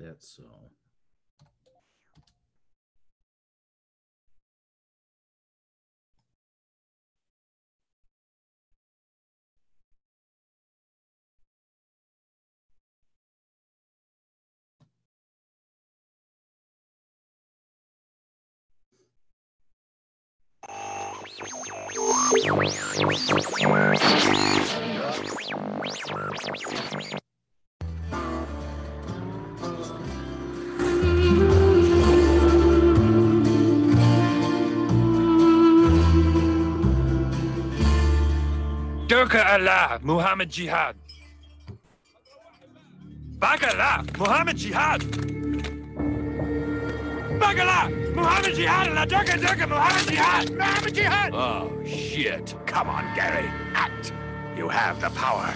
that so. Durga Allah, Muhammad Jihad. Bagala, Muhammad Jihad. Bagala, Muhammad Jihad, Allah, Durga, Muhammad Jihad, Muhammad Jihad. Oh, shit. Come on, Gary. Act. You have the power.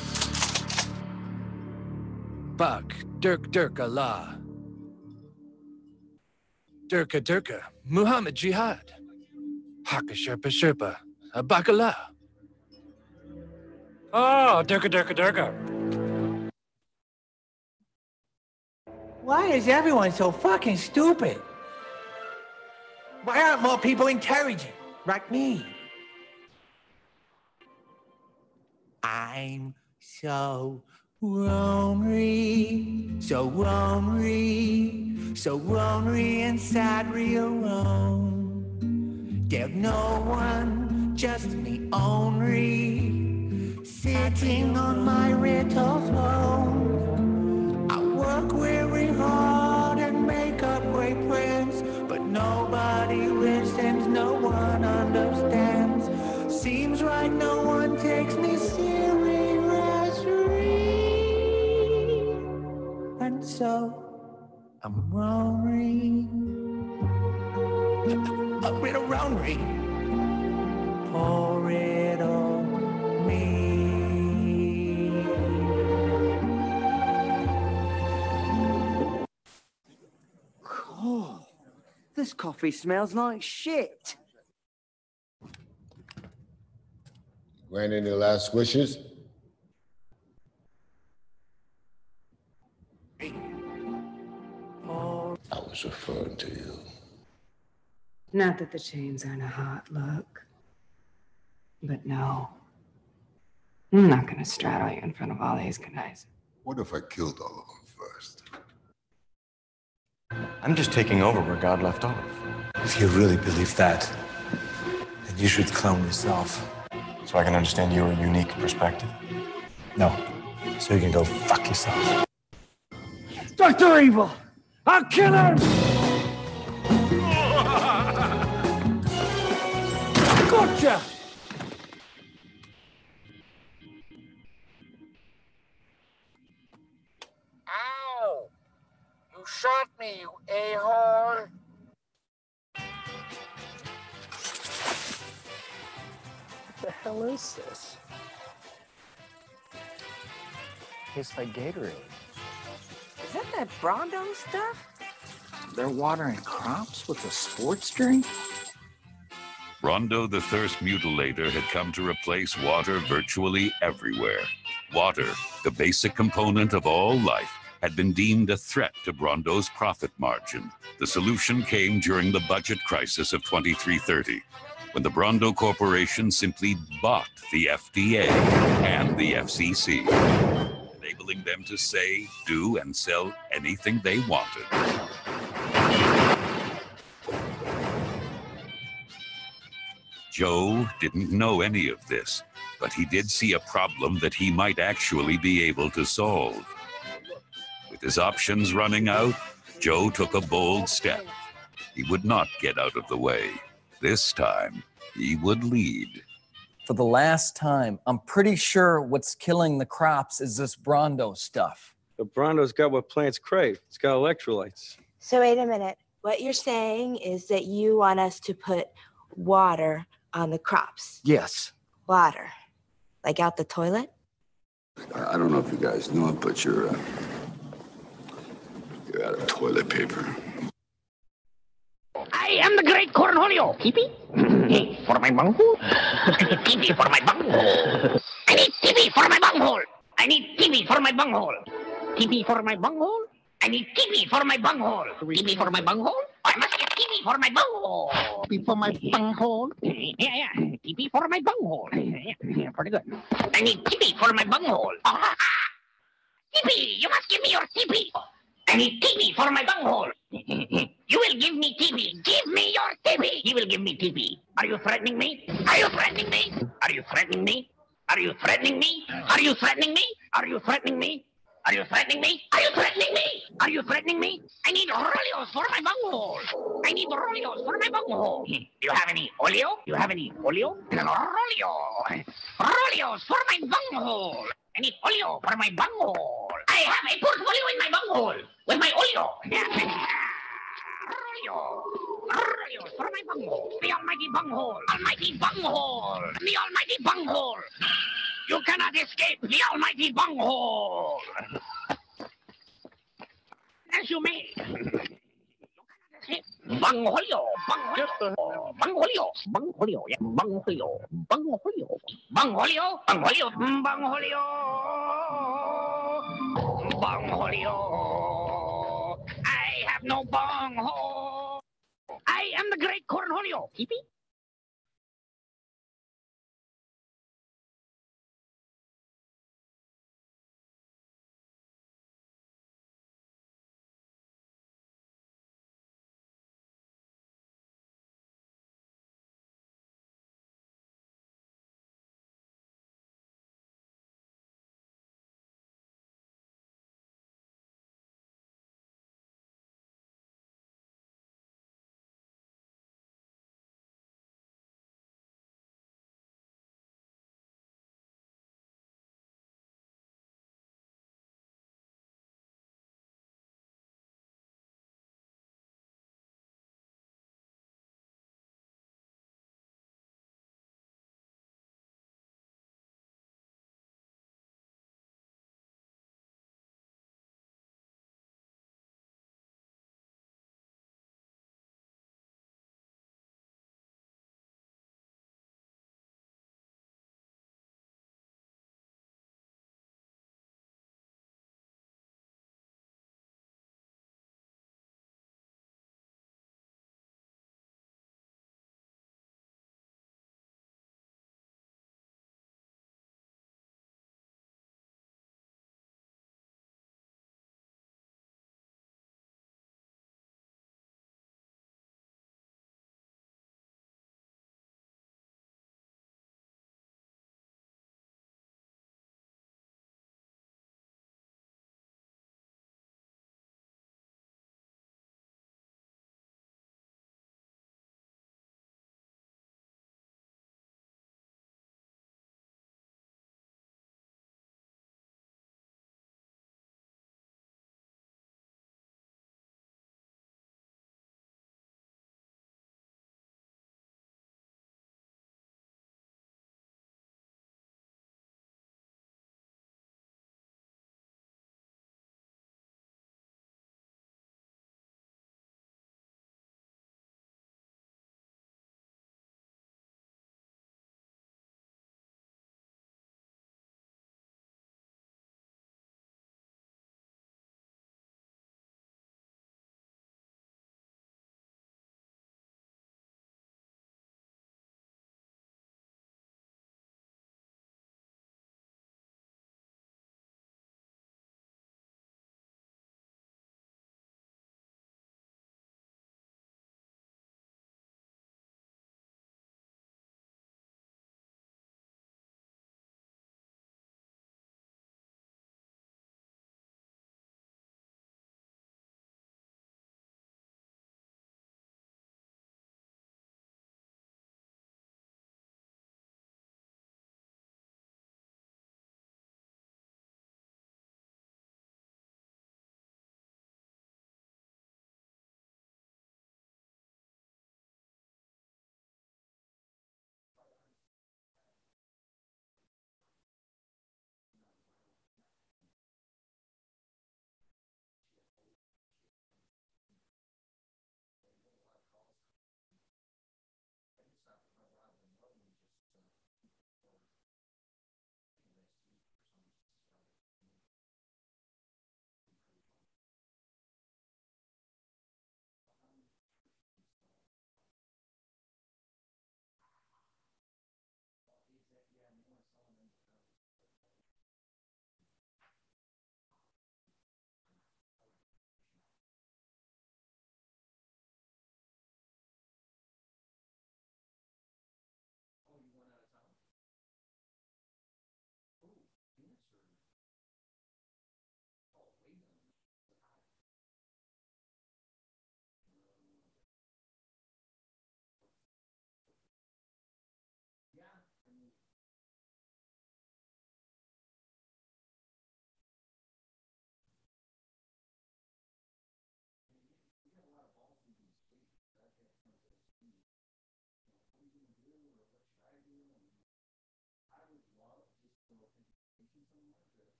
Bak, Durk Allah. Durga, Muhammad Jihad. Haka Sherpa, Bagala. Oh, Durga. Why is everyone so fucking stupid? Why aren't more people intelligent, like me? I'm so lonely and sadly alone. There's no one, just me only, sitting on my little throne. I work very hard and make up great plans, but nobody listens, no one understands. Seems like no one takes me seriously, and so I'm lonely, a little lonely. Pour it on me. Oh, this coffee smells like shit. Grant any last wishes? I was referring to you. Not that the chains aren't a hot look, but no. I'm not gonna straddle you in front of all these guys. What if I killed all of them first? I'm just taking over where God left off. If you really believe that, then you should clone yourself. So I can understand your unique perspective? No. So you can go fuck yourself. Dr. Evil! I'll kill him! Gotcha! Ow! You shot me, you a-hole! What the hell is this? Tastes like Gatorade. Is that Brondo stuff? They're watering crops with a sports drink? Brondo the Thirst Mutilator had come to replace water virtually everywhere. Water, the basic component of all life, had been deemed a threat to Brondo's profit margin. The solution came during the budget crisis of 2330, when the Brondo Corporation simply bought the FDA and the FCC, enabling them to say, do, and sell anything they wanted. Joe didn't know any of this, but he did see a problem that he might actually be able to solve. With his options running out, Joe took a bold step. He would not get out of the way. This time, he would lead. For the last time, I'm pretty sure what's killing the crops is this Brondo stuff. The Brondo's got what plants crave. It's got electrolytes. So wait a minute. What you're saying is that you want us to put water on the crops? Yes. Water? Like out the toilet? I don't know if you guys know it, but you're out of toilet paper. I am the great Cornholio. Teepee? For my bunghole? Teepee for my bunghole. I need teepee for my bunghole. I need teepee for my bunghole. Teepee for my bunghole. I need TV for my bunghole. TV for my bunghole? I must get TV for my bunghole. TV for my bunghole? Yeah. TV for my bunghole. Yeah, pretty good. I need TV for my bunghole. TV! You must give me your TV! I need TV for my bunghole! You will give me TV! Give me your TV! You will give me TV! Are you threatening me? Are you threatening me? Are you threatening me? Are you threatening me? Are you threatening me? Are you threatening me? Are you threatening me? Are you threatening me? Are you threatening me? I need Roleos for my bunghole! I need Roleos for my bunghole! Do you have any oleo? Do you have any oleo? Roleo! Roleos for my bunghole! I need oleo for my bunghole. I have a portfolio in my bunghole with my oleo. Roleo for my bunghole. The almighty bunghole. Almighty bunghole. The almighty bunghole. You cannot escape the almighty bunghole. As you may. Bangholio, Bangholio, yeah, Bangholio, I have no bunghole. I am the great Cornholio. Keepy?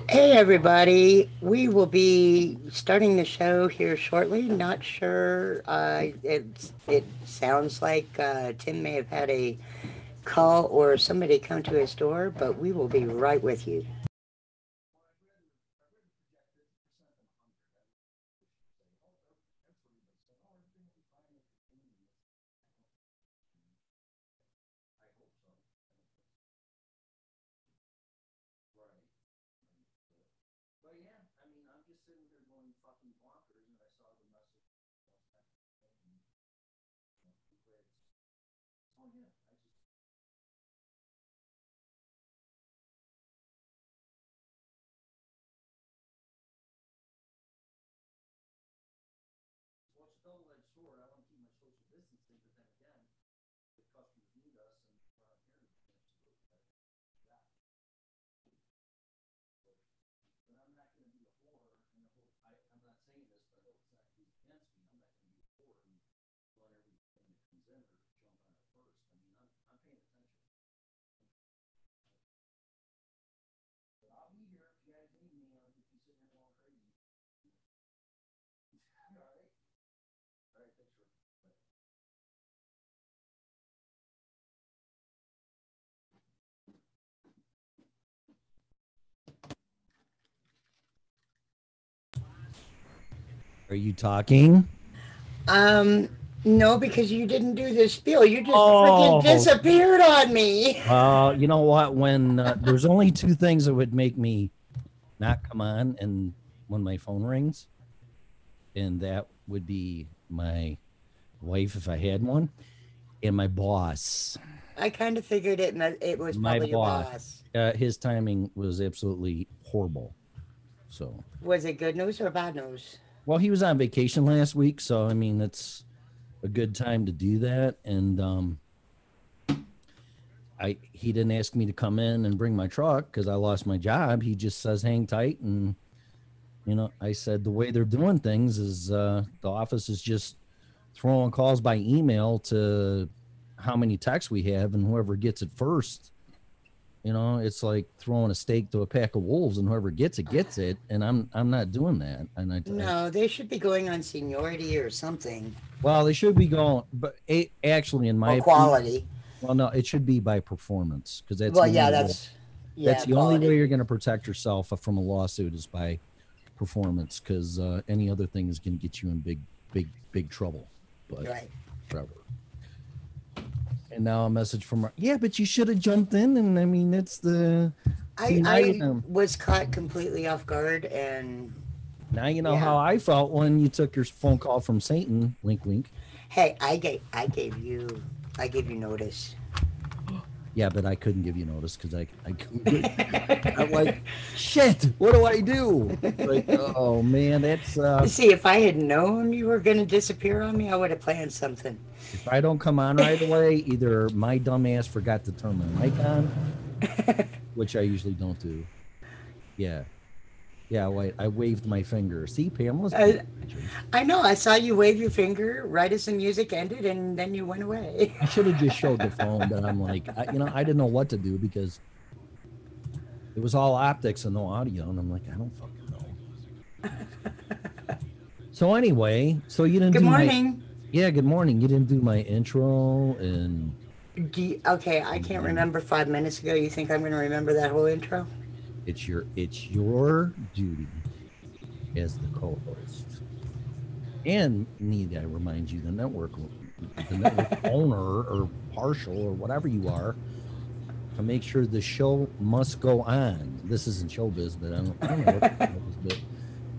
Hey everybody, we will be starting the show here shortly. Not sure. It sounds like Tim may have had a call or somebody come to his door, but we will be right with you. Are you talking? No, because you didn't do the spiel. You just freaking disappeared on me. You know what? When there's only two things that would make me not come on, and when my phone rings, and that would be my wife if I had one, and my boss. I kind of figured it was My probably your boss. His timing was absolutely horrible. So Was it good news or bad news? well, he was on vacation last week, so I mean it's a good time to do that. And he didn't ask me to come in and bring my truck because I lost my job. He just says hang tight, and I said the way they're doing things is the office is just throwing calls by email to how many texts we have, and whoever gets it first. It's like throwing a steak to a pack of wolves, and whoever gets it. And I'm not doing that. And No, they should be going on seniority or something. well, they should be going, but actually, in my Or quality. opinion, well, no, it should be by performance because that's Well, the yeah, only that's way- that's the only quality. way you're going to protect yourself from a lawsuit is by performance, because any other thing is going to get you in big trouble. But Right. Trevor. And now a message from her. Yeah, but you should have jumped in, and I mean it's the. See, now I was caught completely off guard, and now you know how I felt when you took your phone call from Satan. Wink, wink. hey, I gave you notice. Yeah, but I couldn't give you notice because I couldn't. I'm like, shit. What do I do? Like, oh man, that's. See, if I had known you were going to disappear on me, I would have planned something. If I don't come on right away, either my dumb ass forgot to turn my mic on, which I usually don't do. Yeah. Yeah, wait, I waved my finger. See, Pamela's. I know. I saw you wave your finger right as the music ended, and then you went away. I should have just showed the phone, but I'm like, I didn't know what to do because it was all optics and no audio, and I'm like, I don't fucking know. So anyway, so you didn't. Good do morning. Yeah, good morning. You didn't do my intro and. Okay, I can't remember 5 minutes ago. You think I'm going to remember that whole intro? It's your duty as the co-host, and need I remind you, the network owner or partial or whatever you are, to make sure the show must go on. This isn't showbiz, but I don't know what it is, but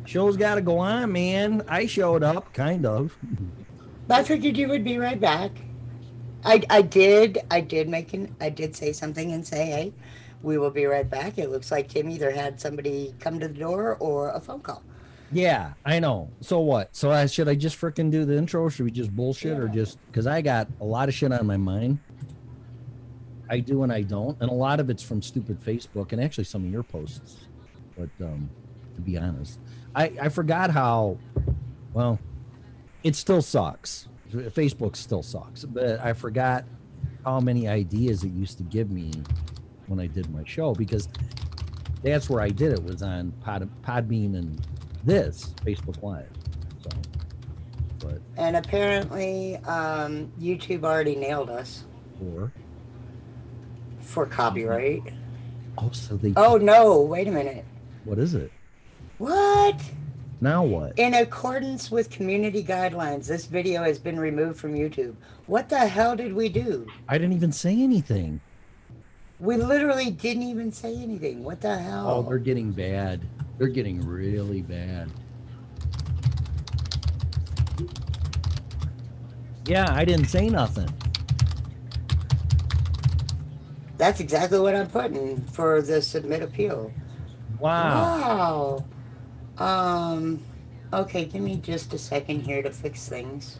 show's got to go on, man. I showed up, kind of. I figured you would be right back. I did say something and say, hey, we will be right back. It looks like Tim either had somebody come to the door or a phone call. Yeah, I know. So what? So should I just frickin' do the intro? Or should we just bullshit or just, because I got a lot of shit on my mind. I do and I don't. And a lot of it's from stupid Facebook and actually some of your posts. But to be honest, I forgot how, well, it still sucks. Facebook still sucks. But I forgot how many ideas it used to give me when I did my show, because that's where I did it, was on Podbean and this Facebook Live. So, but And apparently, YouTube already nailed us for copyright. Oh, so they. Oh no! Wait a minute. What is it? What? Now what? In accordance with community guidelines, this video has been removed from YouTube. What the hell did we do? I didn't even say anything. We literally didn't even say anything. What the hell? Oh, they're getting bad. They're getting really bad. Yeah, I didn't say nothing. That's exactly what I'm putting for the submit appeal. Wow. Wow. Okay, give me just a second here to fix things.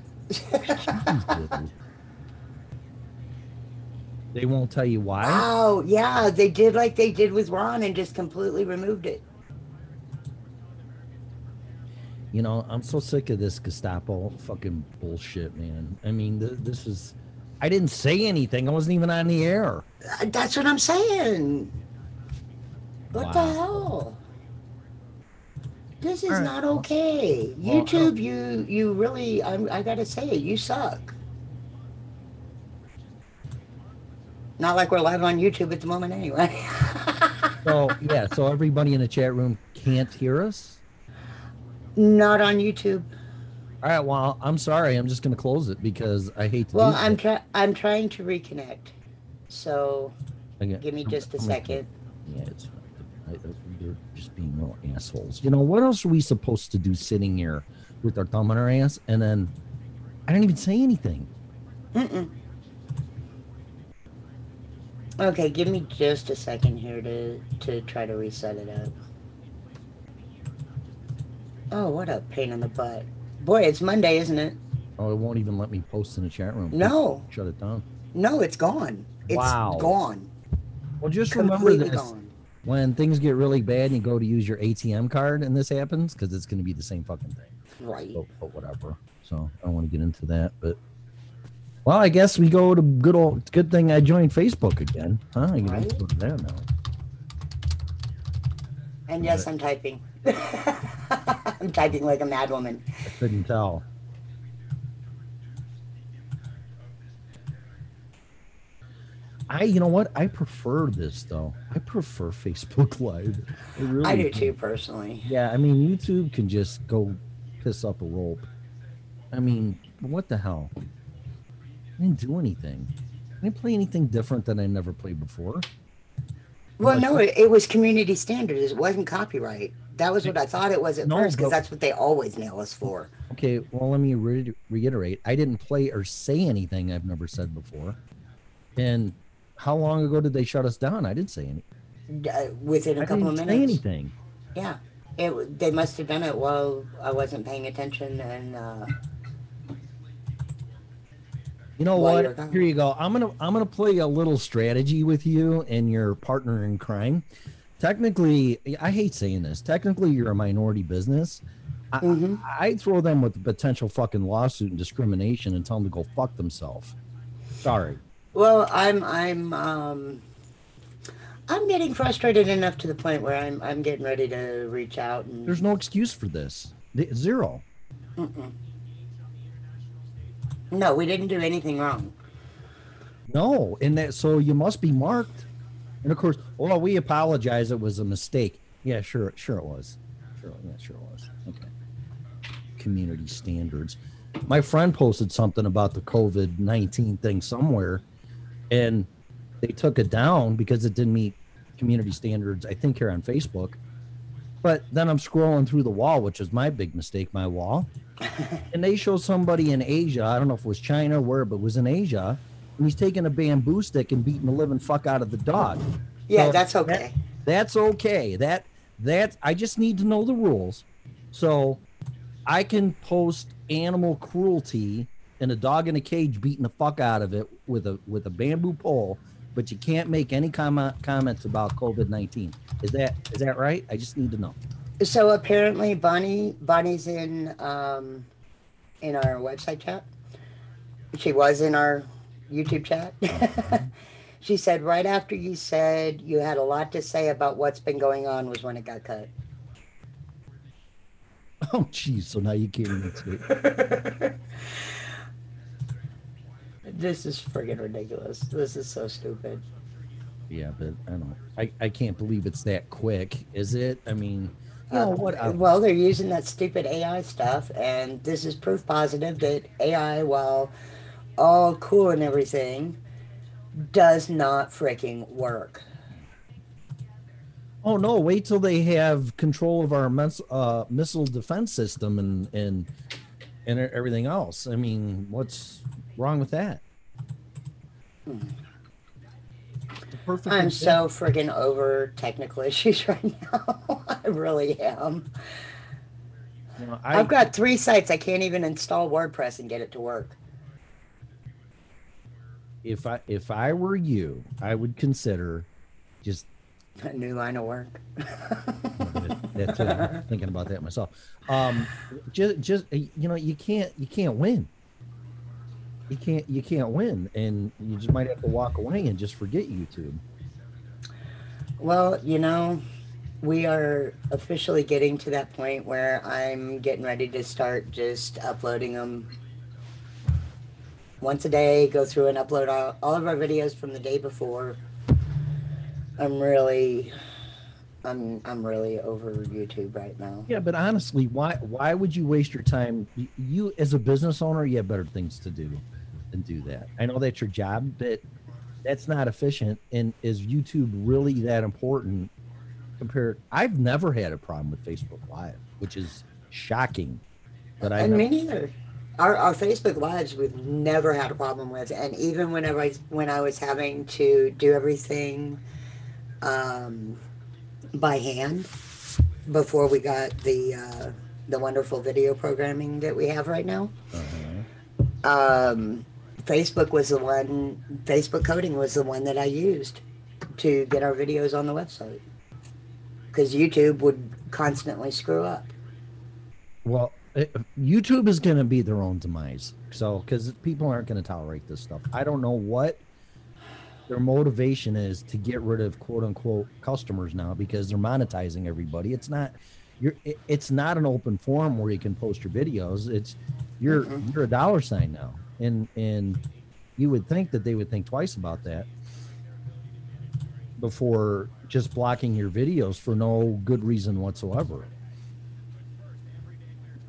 They won't tell you why? Wow, yeah, they did like they did with Ron and just completely removed it. You know, I'm so sick of this Gestapo fucking bullshit, man. I mean, this is... I didn't say anything. I wasn't even on the air. That's what I'm saying. What the hell? This is not okay. Well, YouTube, you really, I gotta say it, you suck. Not like we're live on YouTube at the moment anyway. So, yeah, so everybody in the chat room can't hear us? Not on YouTube. All right. Well, I'm sorry. I'm just gonna close it because I hate to. Well, do that. I'm trying to reconnect. So Okay. give me just a second. Yeah, it's fine. They're just being real assholes. You know what else are we supposed to do sitting here with our thumb on our ass? And then I didn't even say anything. Okay, give me just a second here to try to reset it up. Oh, what a pain in the butt. Boy, it's Monday, isn't it? Oh, it won't even let me post in the chat room. No. Shut it down. No, it's gone. It's Wow. gone. Well, just remember Completely this. gone. When things get really bad and you go to use your ATM card and this happens, because it's going to be the same fucking thing. Right. But whatever. So I don't want to get into that. But, well, I guess we go to good thing I joined Facebook again. Huh? I can go to there now. And yes, I'm typing. I'm typing like a mad woman. I couldn't tell. You know what? I prefer this though. I prefer Facebook Live. I do too, personally. Yeah, I mean, YouTube can just go piss up a rope. I mean, what the hell? I didn't do anything. I didn't play anything different than I never played before. Well, no, it was community standards. It wasn't copyright. That was what I thought it was at first, because that's what they always nail us for. Okay, well, let me reiterate. I didn't play or say anything I've never said before. And how long ago did they shut us down? I didn't say anything. Within a couple of minutes. I didn't say anything. Yeah. They must have done it while I wasn't paying attention. And you know what? Here you go. I'm gonna play a little strategy with you and your partner in crime. Technically, I hate saying this. Technically, you're a minority business. I throw them with the potential fucking lawsuit and discrimination and tell them to go fuck themselves. Sorry. Well, I'm getting frustrated enough to the point where I'm getting ready to reach out. And... There's no excuse for this. Zero. No, we didn't do anything wrong. No, and that so you must be marked. And of course, well, we apologize. It was a mistake. Yeah, sure it was. Sure it was. Okay. Community standards. My friend posted something about the COVID-19 thing somewhere, and they took it down because it didn't meet community standards, I think, here on Facebook. But then I'm scrolling through the wall, which is my big mistake, my wall. And they show somebody in Asia, I don't know if it was China or where, but it was in Asia, and he's taking a bamboo stick and beating the living fuck out of the dog. Yeah, So that's okay. That's okay. That I just need to know the rules. So I can post animal cruelty and a dog in a cage beating the fuck out of it with a bamboo pole, but you can't make any comments about COVID-19. Is that right? I just need to know. So apparently Bonnie's in our website chat. She was in our YouTube chat. She said right after you said you had a lot to say about what's been going on was when it got cut. Oh, geez. So now you can't even see it. This is friggin' ridiculous. This is so stupid. Yeah, but I don't. I can't believe it's that quick. Is it? I mean, you know what? Well, they're using that stupid AI stuff, and this is proof positive that AI, while all cool and everything, does not freaking work. Oh no! Wait till they have control of our missile defense system and everything else. I mean, what's wrong with that? I'm so friggin' over technical issues right now. I really am. You know, I've got 3 sites. I can't even install WordPress and get it to work. If I were you, I would consider just a new line of work. That's it. I'm thinking about that myself. Just you know, you can't win. You can't win, and you just might have to walk away and just forget YouTube. Well, you know, we are officially getting to that point where I'm getting ready to start just uploading them once a day, go through and upload all of our videos from the day before. I'm really I'm really over YouTube right now. Yeah, but honestly, why would you waste your time? You as a business owner, you have better things to do than do that. I know that's your job, but that's not efficient. And is YouTube really that important? I've never had a problem with Facebook Live, which is shocking. But me neither. Our Facebook Lives we've never had a problem with, and even when I was having to do everything by hand before we got the wonderful video programming that we have right now. Facebook coding was the one that I used to get our videos on the website, because YouTube would constantly screw up. Well, YouTube is going to be their own demise. So, because people aren't going to tolerate this stuff. I don't know what their motivation is to get rid of quote unquote customers now, because they're monetizing everybody. It's not an open forum where you can post your videos. It's you're a dollar sign now, and you would think that they would think twice about that before just blocking your videos for no good reason whatsoever.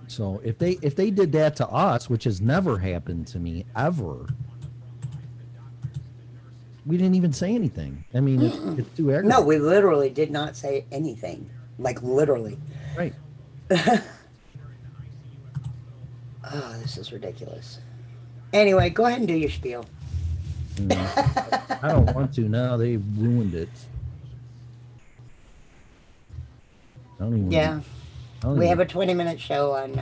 So if they did that to us, which has never happened to me ever, we didn't even say anything. I mean, it's too aggravating. No, we literally did not say anything. Like literally. Right. Oh, this is ridiculous. Anyway, go ahead and do your spiel. I don't want to now. They've ruined it. I don't even. Yeah. We have a 20-minute show on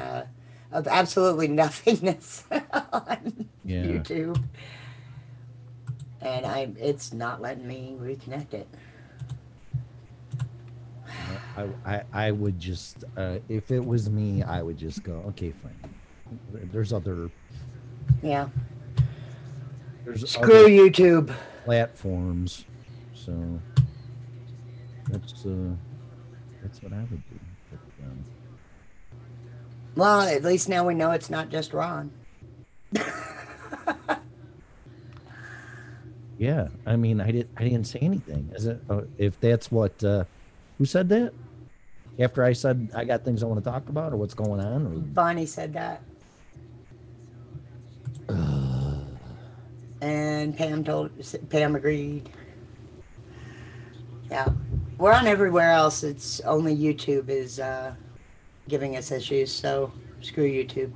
of absolutely nothingness on YouTube, and it's not letting me reconnect it. I would just if it was me, I would just go, okay, fine. There's other. Yeah. Screw YouTube platforms, so that's what I would do. Well, at least now we know it's not just Ron. Yeah, I mean, I didn't say anything. Is it? If that's what, who said that? After I said I got things I want to talk about, or what's going on? Or... Bonnie said that. And Pam agreed. Yeah, we're on everywhere else. It's only YouTube is giving us issues, so screw YouTube.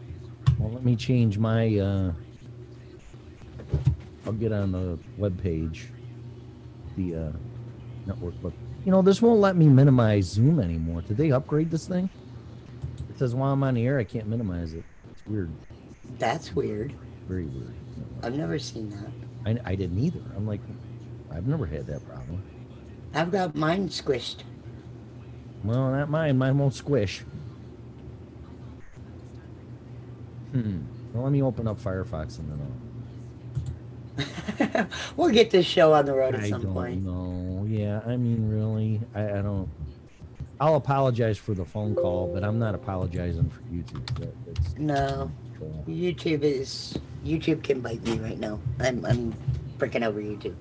Well, let me change my I'll get on the web page, the network book. You know, this won't let me minimize Zoom anymore. Did they upgrade this thing? It says while I'm on the air, I can't minimize it. It's weird. That's weird. Very weird. I've never seen that. I didn't either. I'm like, I've never had that problem. I've got mine squished. Well, not mine. Mine won't squish. Well, let me open up Firefox and then I'll... We'll get this show on the road at some point. No, yeah, I mean, really, I don't. I'll apologize for the phone call, but I'm not apologizing for YouTube. No, YouTube can bite me right now. I'm freaking over YouTube.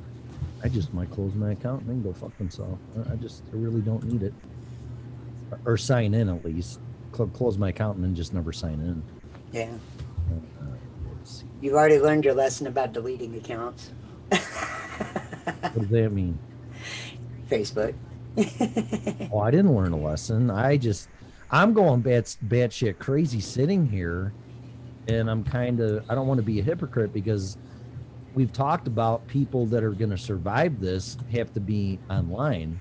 I just might close my account and then go fuck themselves. I really don't need it, or sign in at least. Close my account and then just never sign in. Yeah. You've already learned your lesson about deleting accounts. What does that mean? Facebook. Oh, I didn't learn a lesson. I'm going batshit crazy sitting here, and I don't want to be a hypocrite, because we've talked about people that are going to survive this have to be online,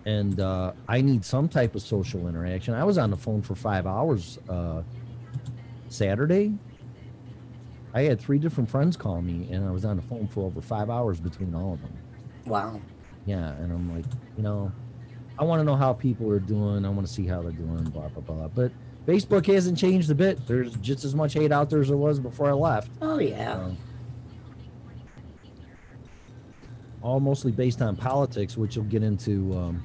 and I need some type of social interaction. I was on the phone for 5 hours Saturday. I had 3 different friends call me, and I was on the phone for over 5 hours between all of them. Wow. Yeah, and I'm like, I want to know how people are doing. I want to see how they're doing, blah, blah, blah. But Facebook hasn't changed a bit. There's just as much hate out there as there was before I left. Oh, yeah. All mostly based on politics, which we'll get into.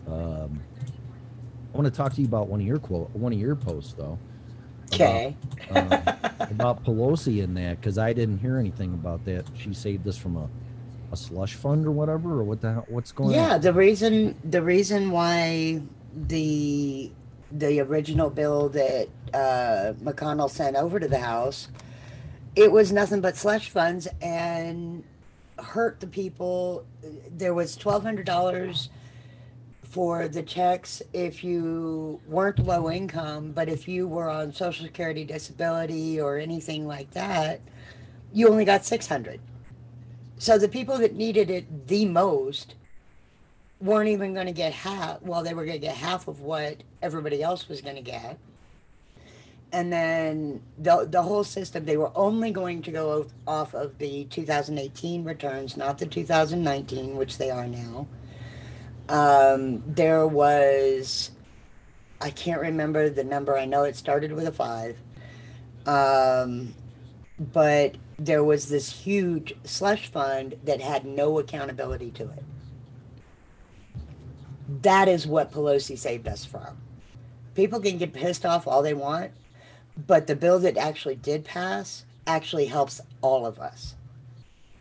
I want to talk to you about one of your posts, though. Okay. About Pelosi and that, because I didn't hear anything about that. She saved us from a a slush fund or whatever, or what the hell, what's going on? Yeah, the reason why the original bill that McConnell sent over to the House, it was nothing but slush funds and hurt the people. There was $1,200 for the checks if you weren't low income, but if you were on Social Security, disability, or anything like that, you only got $600. So the people that needed it the most weren't even going to get half. Well, they were going to get half of what everybody else was going to get. And then the whole system, they were only going to go off of the 2018 returns, not the 2019, which they are now. There was, I can't remember the number. I know it started with a 5. But there was this huge slush fund that had no accountability to it. That is what Pelosi saved us from. People can get pissed off all they want, but the bill that actually did pass actually helps all of us.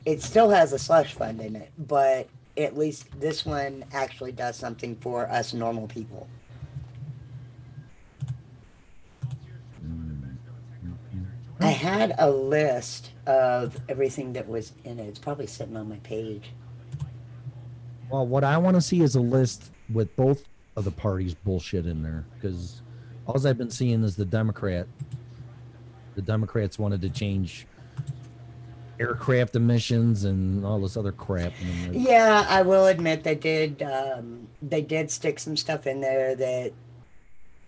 It still has a slush fund in it, but at least this one actually does something for us normal people. I had a list of everything that was in it. It's probably sitting on my page. Well, what I want to see is a list with both of the parties' bullshit in there, because all I've been seeing is the Democrats wanted to change aircraft emissions and all this other crap. Yeah, I will admit they did stick some stuff in there that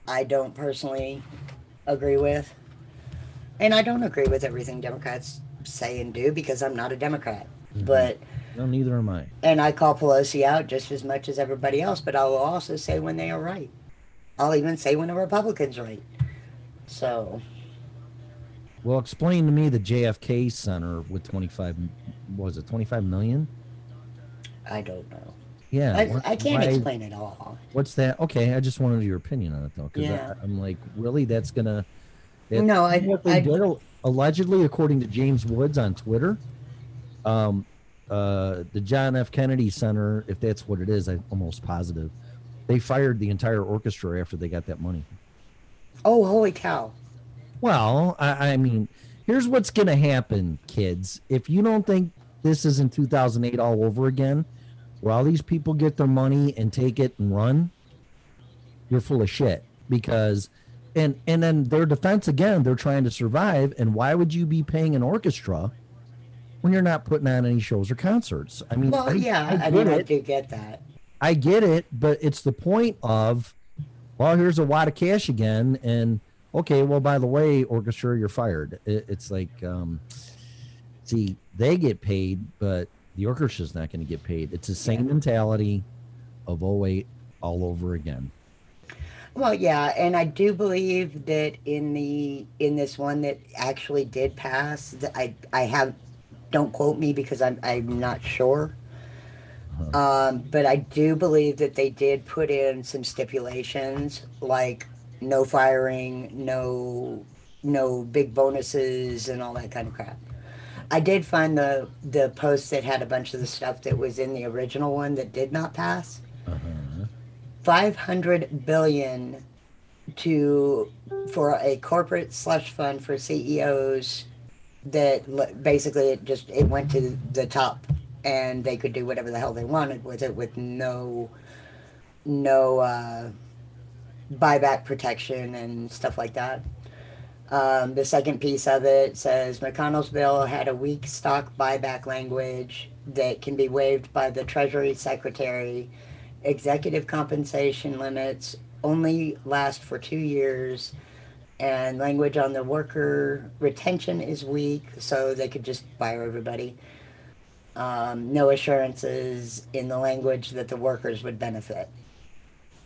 I don't personally agree with. And I don't agree with everything Democrats say and do because I'm not a Democrat. Mm-hmm. But no, neither am I. And I call Pelosi out just as much as everybody else, but I will also say when they are right. I'll even say when the Republicans are right. So. Well, explain to me the JFK Center with 25 million? I don't know. Yeah. I can't explain it all. What's that? Okay, I just wanted your opinion on it, though. Because yeah. I'm like, really? That's going to... No, allegedly, according to James Woods on Twitter, the John F. Kennedy Center, if that's what it is, I'm almost positive, they fired the entire orchestra after they got that money. Oh, holy cow. Well, I mean, here's what's going to happen, kids. If you don't think this is in 2008 all over again, where all these people get their money and take it and run, you're full of shit. Because... And then their defense, again, they're trying to survive. And why would you be paying an orchestra when you're not putting on any shows or concerts? I mean, well, I do get that. I get it, but it's the point of, well, here's a wad of cash again. And, okay, well, by the way, orchestra, you're fired. It's like, see, they get paid, but the orchestra's not going to get paid. It's the same mentality of 08 all over again. Well, yeah, and I do believe that in this one that actually did pass, that I don't quote me because I'm not sure, but I do believe that they did put in some stipulations like no firing, no big bonuses, and all that kind of crap. I did find the post that had a bunch of the stuff that was in the original one that did not pass. $500 billion for a corporate slush fund for CEOs that basically it went to the top and they could do whatever the hell they wanted with it with no buyback protection and stuff like that. The second piece of it says McConnell's bill had a weak stock buyback language that can be waived by the Treasury Secretary. Executive compensation limits only last for 2 years, and language on the worker retention is weak, so they could just fire everybody. No assurances in the language that the workers would benefit.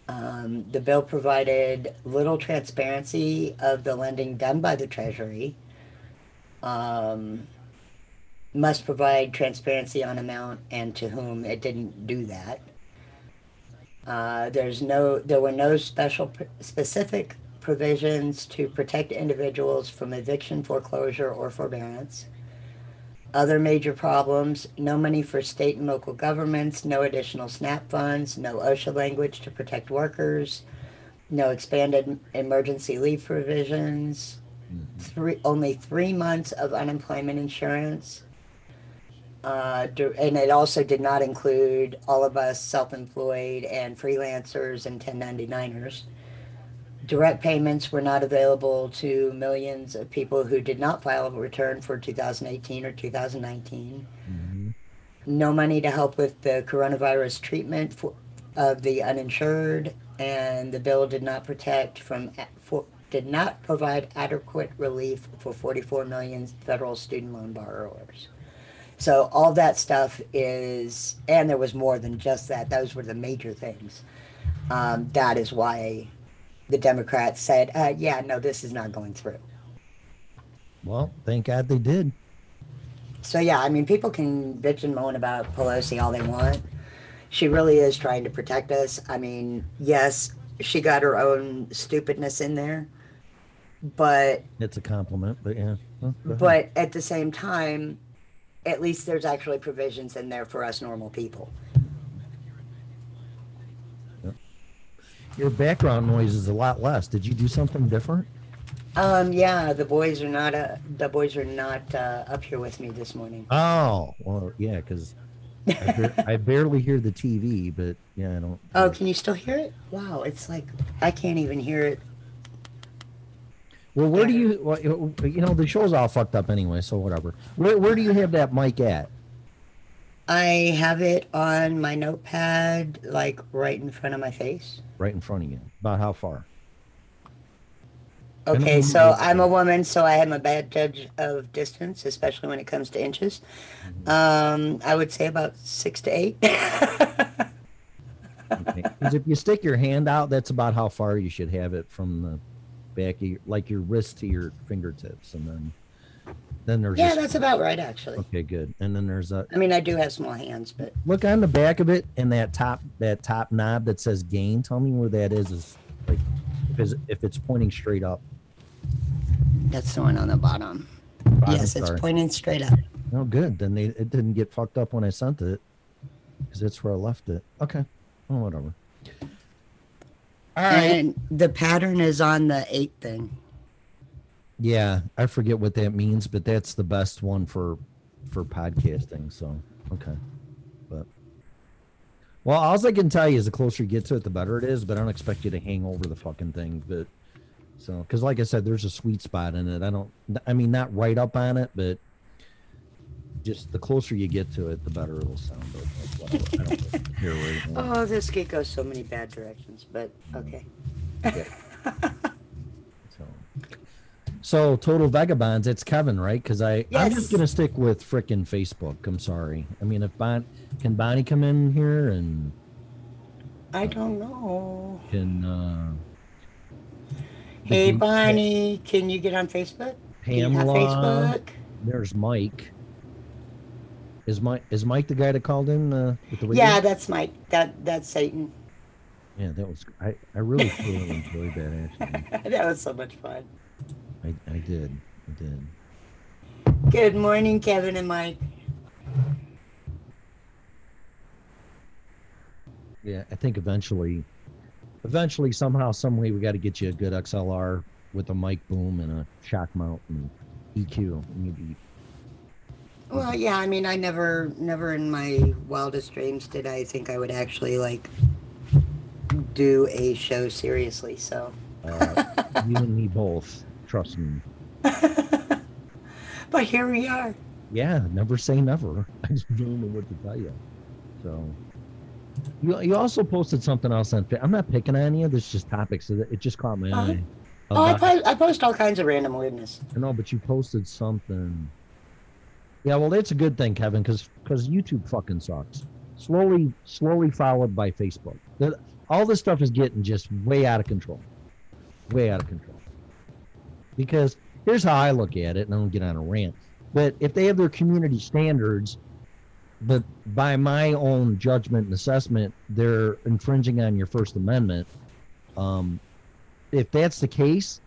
The bill provided little transparency of the lending done by the Treasury. Must provide transparency on amount and to whom. It didn't do that. There were no specific provisions to protect individuals from eviction, foreclosure, or forbearance. Other major problems: no money for state and local governments, no additional SNAP funds, no OSHA language to protect workers, no expanded emergency leave provisions, only 3 months of unemployment insurance. And it also did not include all of us self-employed and freelancers and 1099ers. Direct payments were not available to millions of people who did not file a return for 2018 or 2019. No money to help with the coronavirus treatment of the uninsured, and the bill did not did not provide adequate relief for 44 million federal student loan borrowers. So all that stuff is, and there was more than just that. Those were the major things. That is why the Democrats said, yeah, no, this is not going through. Well, thank God they did. So, yeah, I mean, people can bitch and moan about Pelosi all they want. She really is trying to protect us. I mean, yes, she got her own stupidness in there, but... It's a compliment, but yeah. But at the same time, at least there's actually provisions in there for us normal people. Your background noise is a lot less. Did you do something different? Yeah, the boys are not up here with me this morning. Oh, well, yeah, because I barely hear the TV, but yeah, I don't. Oh, can you still hear it? Wow, it's like I can't even hear it. Well, where do you? Well, you know, the show's all fucked up anyway, so whatever. Where do you have that mic at? I have it on my notepad, like right in front of my face. Right in front of you. About how far? Okay, so I'm a woman, so I am a bad judge of distance, especially when it comes to inches. I would say about 6 to 8. Okay. 'Cause if you stick your hand out, that's about how far you should have it from the back of your, like your wrist to your fingertips, and then there's. Yeah, that's about right, actually. Okay, good. And then there's a. I mean, I do have small hands, but Look on the back of it, and that top knob that says gain. Tell me where that is like, if it's pointing straight up. That's the one on the bottom. Yes, it's pointing straight up. Oh, good. Then it didn't get fucked up when I sent it, because that's where I left it. Okay. Oh, whatever. All right. And the pattern is on the 8 thing. Yeah, I forget what that means, but that's the best one for podcasting. So, okay. But well, all I can tell you is the closer you get to it, the better it is. But I don't expect you to hang over the fucking thing. But so, because like I said, there's a sweet spot in it. I mean, not right up on it, but just the closer you get to it, the better it'll sound. I don't hear right now. Oh, this could go so many bad directions, but okay. Yeah. So Total Vagabonds, it's Kevin, right? Because I'm just gonna stick with frickin' Facebook. I'm sorry. I mean, if can Bonnie come in here and I don't know. Can Hey Bonnie, can you get on Facebook? Do you have Pamela? Facebook? There's Mike. Is Mike the guy that called in with the radio? Yeah, that's Mike. That's Satan. Yeah, that was I really truly enjoyed that actually. That was so much fun. I did. Good morning, Kevin and Mike. Yeah, I think eventually somehow, some way, we got to get you a good XLR with a mic boom and a shock mount and EQ. Well, yeah, I mean, I never in my wildest dreams did I think I would actually like do a show seriously. So you and me both. Trust me. But here we are. Yeah, never say never. I just don't know what to tell you. So you also posted something else on. I'm not picking on you. There's just topics. It just caught my eye. I post all kinds of random weirdness. I know, but you posted something. Yeah, well, that's a good thing, Kevin, because YouTube fucking sucks. Slowly followed by Facebook. All this stuff is getting just way out of control. Way out of control. Because here's how I look at it, and I don't get on a rant. But if they have their community standards, but by my own judgment and assessment, they're infringing on your First Amendment. If that's the case,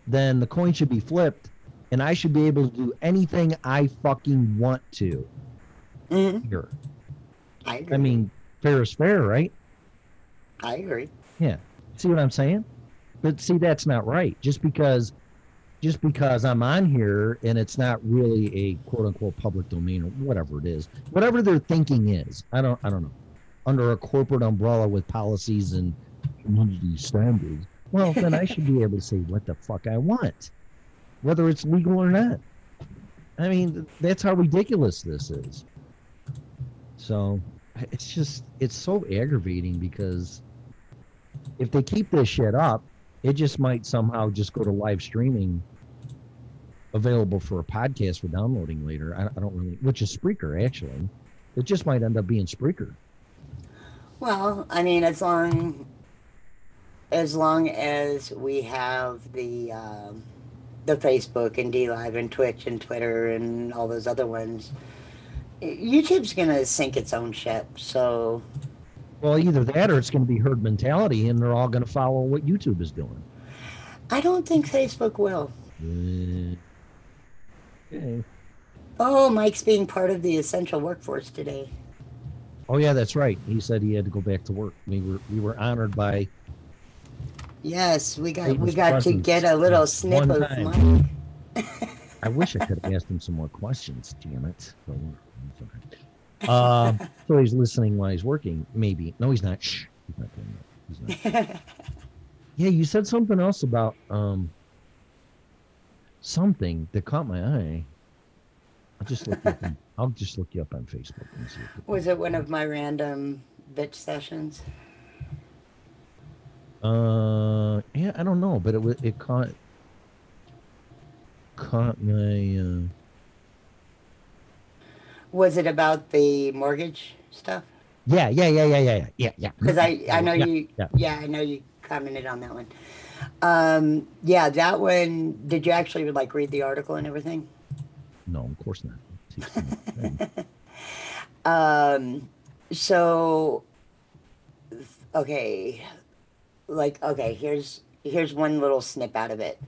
then the coin should be flipped, and I should be able to do anything I fucking want to. Mm-hmm. Here. I agree. I mean, fair is fair, right? I agree. Yeah. See what I'm saying? But see, that's not right. Just because I'm on here and it's not really a quote unquote public domain or whatever it is, whatever their thinking is, I don't know. Under a corporate umbrella with policies and community standards, well, then I should be able to say what the fuck I want, whether it's legal or not. I mean, that's how ridiculous this is. So it's so aggravating because if they keep this shit up, it just might somehow just go to live streaming, available for a podcast for downloading later. I don't really, which is Spreaker actually. It just might end up being Spreaker. Well, I mean, as long as we have the Facebook and DLive and Twitch and Twitter and all those other ones, YouTube's gonna sink its own ship. So, well, either that or it's going to be herd mentality, and they're all going to follow what YouTube is doing. I don't think Facebook will. Okay. Oh, Mike's being part of the essential workforce today. Oh yeah, that's right. He said he had to go back to work. We were honored by. Yes, we got Satan's to presence get a little snip one of time. Mike. I wish I could have asked him some more questions. Damn it. So he's listening while he's working. Maybe. No, he's not. Shh. He's not doing that. He's not. Yeah, you said something else about something that caught my eye. I'll just look you up on Facebook and see. Was it one of my random bitch sessions? Yeah, I don't know, but it caught my. Was it about the mortgage stuff? Yeah. Because I know you. Yeah. I know you commented on that one. Yeah, that one. Did you actually like read the article and everything? No, of course not. So, okay, here's one little snip out of it.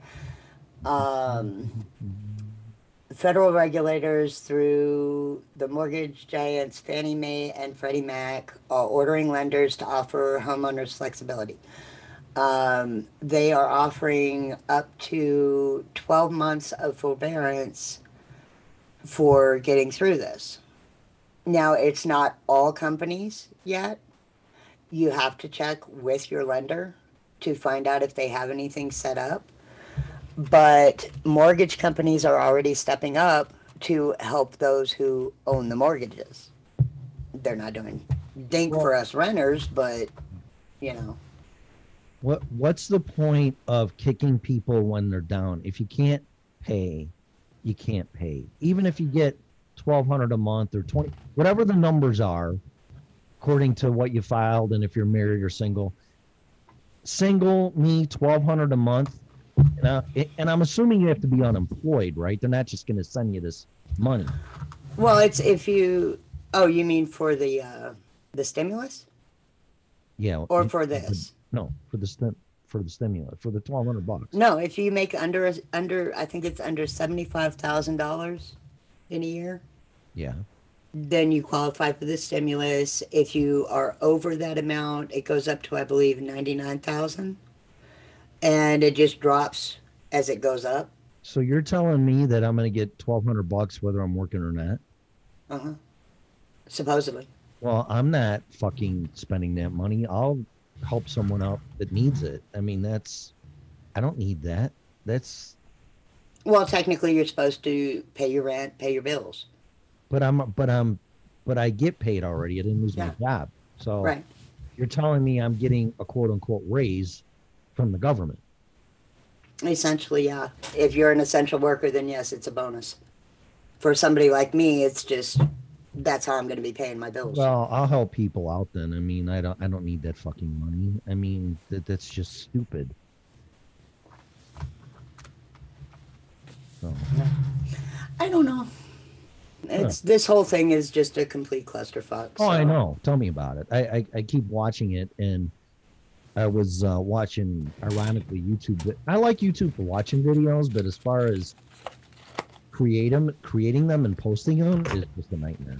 Federal regulators through the mortgage giants Fannie Mae and Freddie Mac are ordering lenders to offer homeowners flexibility. They are offering up to 12 months of forbearance for getting through this. Now, it's not all companies yet. You have to check with your lender to find out if they have anything set up. But mortgage companies are already stepping up to help those who own the mortgages. They're not doing dink for us renters, but, you know. What's the point of kicking people when they're down? If you can't pay, you can't pay. Even if you get $1,200 a month or $20, whatever the numbers are, according to what you filed, and if you're married or single, me $1,200 a month, and I'm assuming you have to be unemployed, right? They're not just going to send you this money. Well, it's if you. Oh, you mean for the stimulus? Yeah. Or for this? No, for the stimulus, for the $1,200. No, if you make under I think it's under $75,000 in a year. Yeah. Then you qualify for the stimulus. If you are over that amount, it goes up to, I believe, 99,000, and it just drops as it goes up. So you're telling me that I'm going to get $1,200 whether I'm working or not? Supposedly. Well, I'm not fucking spending that money. I'll help someone out that needs it. I mean, I don't need that. Well, technically, you're supposed to pay your rent, pay your bills. But I get paid already. I didn't lose my job. So right. You're telling me I'm getting a quote unquote raise from the government. Essentially, yeah. If you're an essential worker, then yes, it's a bonus. For somebody like me, it's just that's how I'm going to be paying my bills. Well, I'll help people out then. I mean, I don't need that fucking money. I mean, that's just stupid. So. I don't know. This whole thing is just a complete clusterfuck. Oh, I know. Tell me about it. I keep watching it, and I was watching, ironically, YouTube. I like YouTube for watching videos, but as far as creating them and posting them is just a nightmare.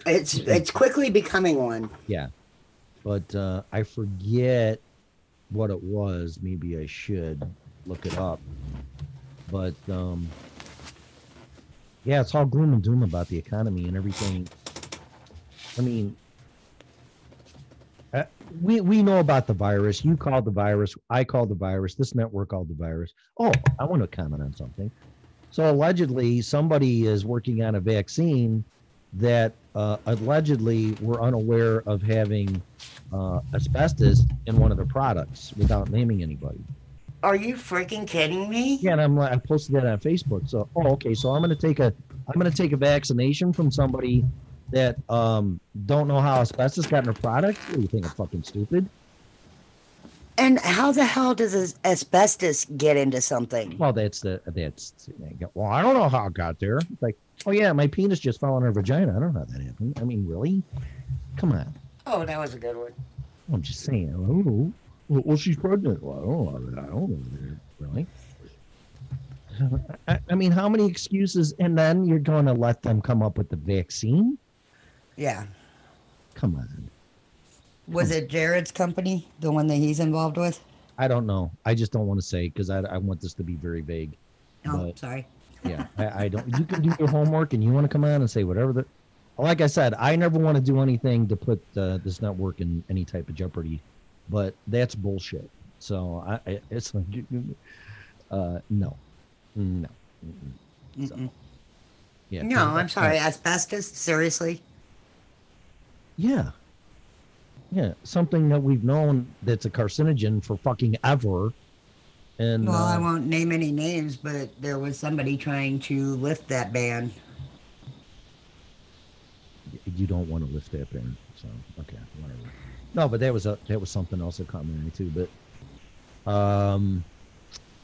It's quickly becoming one. Yeah, but I forget what it was. Maybe I should look it up. But yeah, it's all gloom and doom about the economy and everything. I mean, we know about the virus. You called the virus. I called the virus. This network called the virus. Oh, I want to comment on something. So allegedly, somebody is working on a vaccine that allegedly we're unaware of having asbestos in one of the products without naming anybody. Are you freaking kidding me? Yeah, and I posted that on Facebook. So, okay, so I'm gonna take a vaccination from somebody that don't know how asbestos got in their product. What do you think? I'm fucking stupid. And how the hell does asbestos get into something? Well, well, I don't know how it got there. It's like, oh yeah, my penis just fell in her vagina. I don't know how that happened. I mean, really? Come on. Oh, that was a good one. I'm just saying. I don't know. Well, she's pregnant. Well, I don't know. Really? I mean, how many excuses? And then you're going to let them come up with the vaccine? Yeah. Come on. Was it Jared's company, the one that he's involved with? I don't know. I just don't want to say because I want this to be very vague. Oh, but, sorry. Yeah, I don't. You can do your homework and you want to come on and say whatever. Like I said, I never want to do anything to put this network in any type of jeopardy, but that's bullshit. So it's like, no. So, yeah. No, I'm sorry. Asbestos? Seriously? Yeah. Yeah, something that we've known that's a carcinogen for fucking ever. And well, I won't name any names, but there was somebody trying to lift that ban. You don't want to lift that ban, so okay, whatever. No, but that was something else that caught my eye too. But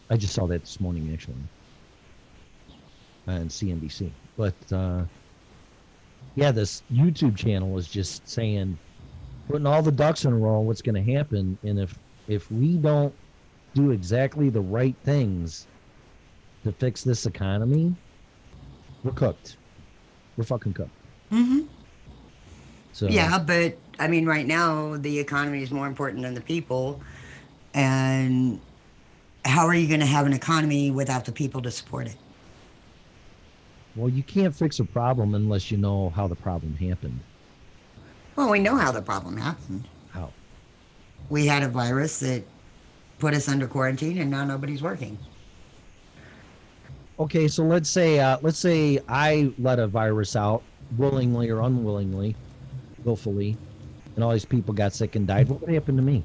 I just saw that this morning actually on CNBC. But yeah, this YouTube channel is just saying, putting all the ducks in a row, what's going to happen, and if we don't do exactly the right things to fix this economy, we're cooked. We're fucking cooked. Mm-hmm. So yeah, but I mean, right now the economy is more important than the people, and how are you going to have an economy without the people to support it? Well, you can't fix a problem unless you know how the problem happened. Well, we know how the problem happened. How? We had a virus that put us under quarantine, and now nobody's working. Okay, so let's say I let a virus out willingly or unwillingly, willfully, and all these people got sick and died. What would happen to me?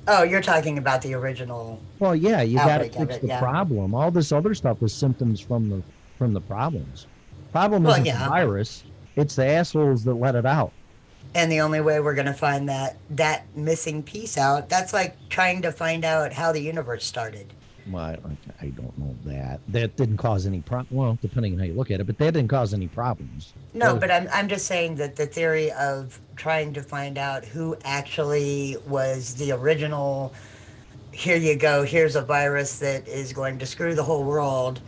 Oh, you're talking about the original. Well, yeah, you got to outbreak of fix it, the yeah. problem. All this other stuff was symptoms from the problems. Problem Well, isn't yeah. the virus; it's the assholes that let it out. And the only way we're going to find that missing piece out, that's like trying to find out how the universe started. Well, I don't know that. That didn't cause any problem. Well, depending on how you look at it, but that didn't cause any problems. No, but I'm just saying that the theory of trying to find out who actually was the original, here you go, here's a virus that is going to screw the whole world.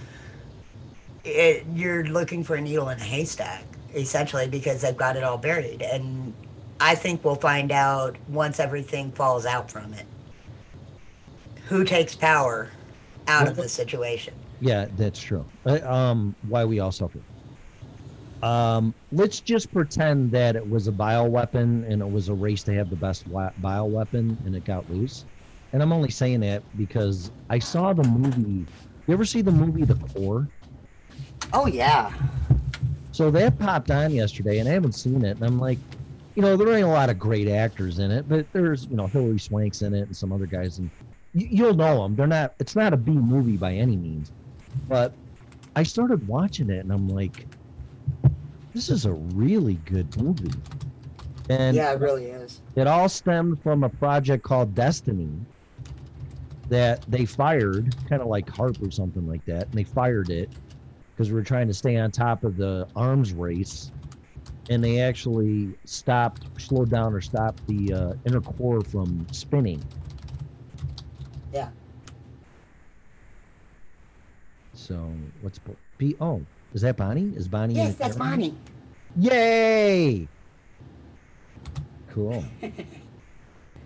You're looking for a needle in a haystack, essentially, because they've got it all buried. And I think we'll find out once everything falls out from it. Who takes power out of the situation? Yeah, that's true. Why we all suffer. Let's just pretend that it was a bioweapon and it was a race to have the best bioweapon and it got loose. And I'm only saying that because I saw the movie. You ever see the movie The Core? Oh, yeah. So that popped on yesterday and I haven't seen it. And I'm like, there ain't a lot of great actors in it, but there's, Hilary Swank's in it and some other guys. And you'll know them. It's not a B movie by any means. But I started watching it and I'm like, this is a really good movie. And yeah, it really is. It all stemmed from a project called Destiny that they fired, kind of like HARP or something like that. And they fired it because we were trying to stay on top of the arms race. And they actually slowed down or stopped the inner core from spinning. Yeah. So So what's B? Oh, is that Bonnie? Is Bonnie? Yes, that's Bonnie. Yay! Cool.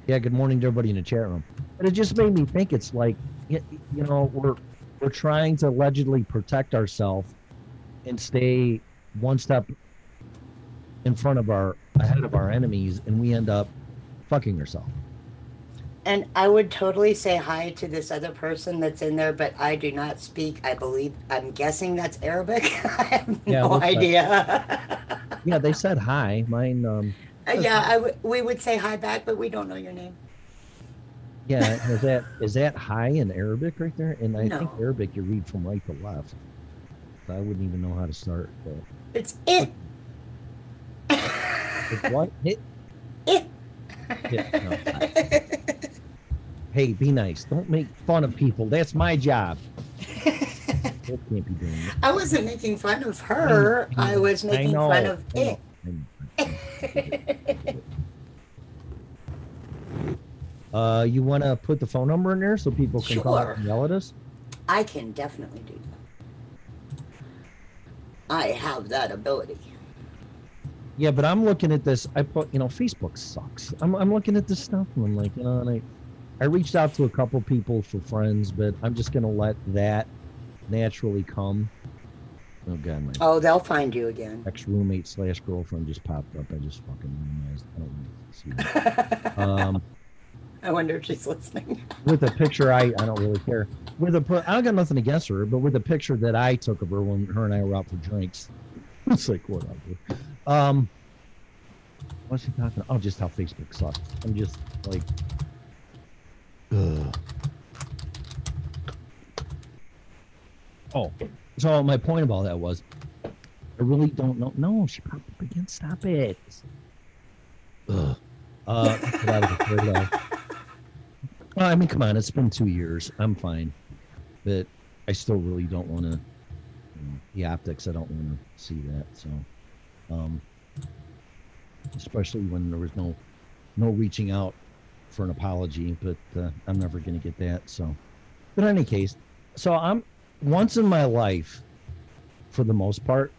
Yeah. Good morning to everybody in the chat room. But it just made me think. It's like, you know, we're trying to allegedly protect ourselves and stay one step ahead of our enemies, and we end up fucking ourselves. And I would totally say hi to this other person that's in there, but I do not speak. I'm guessing that's Arabic. I have no idea. Yeah, they said hi. Mine. We would say hi back, but we don't know your name. Yeah, is that hi in Arabic right there? And I think No. Arabic you read from right to left. So I wouldn't even know how to start. But... It's it. It's what? It. Yeah, no. Hey, be nice. Don't make fun of people. That's my job. Can't be doing it. I wasn't making fun of her. I was making fun of it. You want to put the phone number in there so people can call Sure. and yell at us? I can definitely do that. I have that ability. Yeah, but I'm looking at this. I put, Facebook sucks. I'm looking at this stuff and I'm like, and I reached out to a couple people for friends, but I'm just gonna let that naturally come. Oh God, my they'll find you again. ex-roommate / girlfriend just popped up. I just fucking realized. I don't want to see that. I wonder if she's listening. With a picture, I don't really care. I got nothing against her, but with a picture that I took of her when her and I were out for drinks, it's like whatever. What's she talking about? Oh, just how Facebook sucks. I'm just like, ugh. Oh, so my point about that was, I really don't know. No, she popped up again. Stop it. Ugh. What I was afraid of. Well, I mean, come on, it's been 2 years. I'm fine, but I still really don't want to. The optics, I don't want to see that. So, especially when there was no reaching out for an apology, but I'm never going to get that. So, but in any case, so I'm once in my life, for the most part.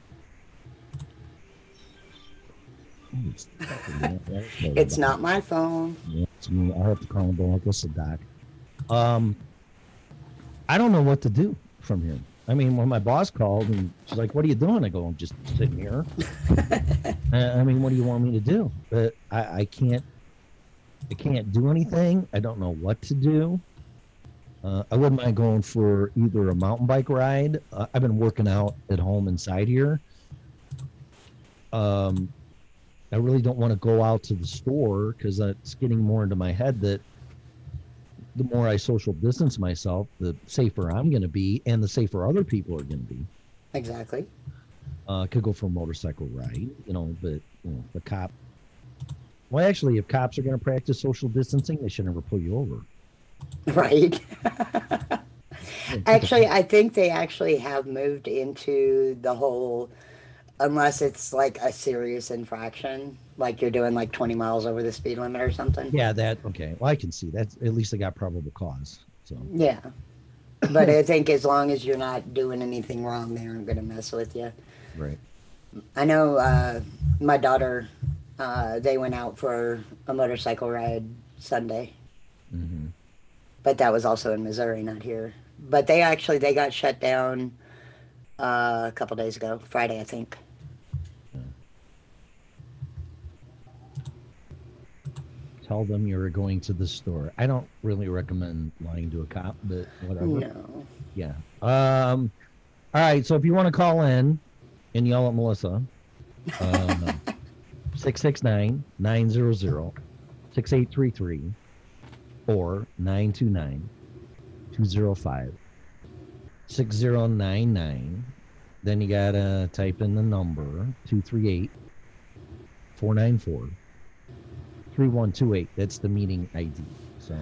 It's not my phone. Yeah, it's me. I have to call him back. Listen, Doc. I don't know what to do from here. I mean, when my boss called and she's like, "What are you doing?" I go, "I'm just sitting here." I mean, what do you want me to do? But I can't do anything. I don't know what to do. I wouldn't mind going for either a mountain bike ride. I've been working out at home inside here. I really don't want to go out to the store because it's getting more into my head that the more I social distance myself, the safer I'm going to be and the safer other people are going to be. Exactly. Could go for a motorcycle ride, but the cop. Well, actually, if cops are going to practice social distancing, they should never pull you over. Right. Actually, I think they actually have moved into the whole, unless it's like a serious infraction, like you're doing like 20 miles over the speed limit or something. Yeah, okay. Well, I can see that. At least they got probable cause. So. Yeah. But I think as long as you're not doing anything wrong, they aren't going to mess with you. Right. I know my daughter, they went out for a motorcycle ride Sunday. Mm-hmm. But that was also in Missouri, not here. But they got shut down a couple days ago, Friday, I think. Tell them you're going to the store. I don't really recommend lying to a cop, but whatever. No. Yeah. All right. So if you want to call in and yell at Melissa, 669-900-6833 or 929-205-6099. Then you got to type in the number 238-494-3128. That's the meeting ID. So,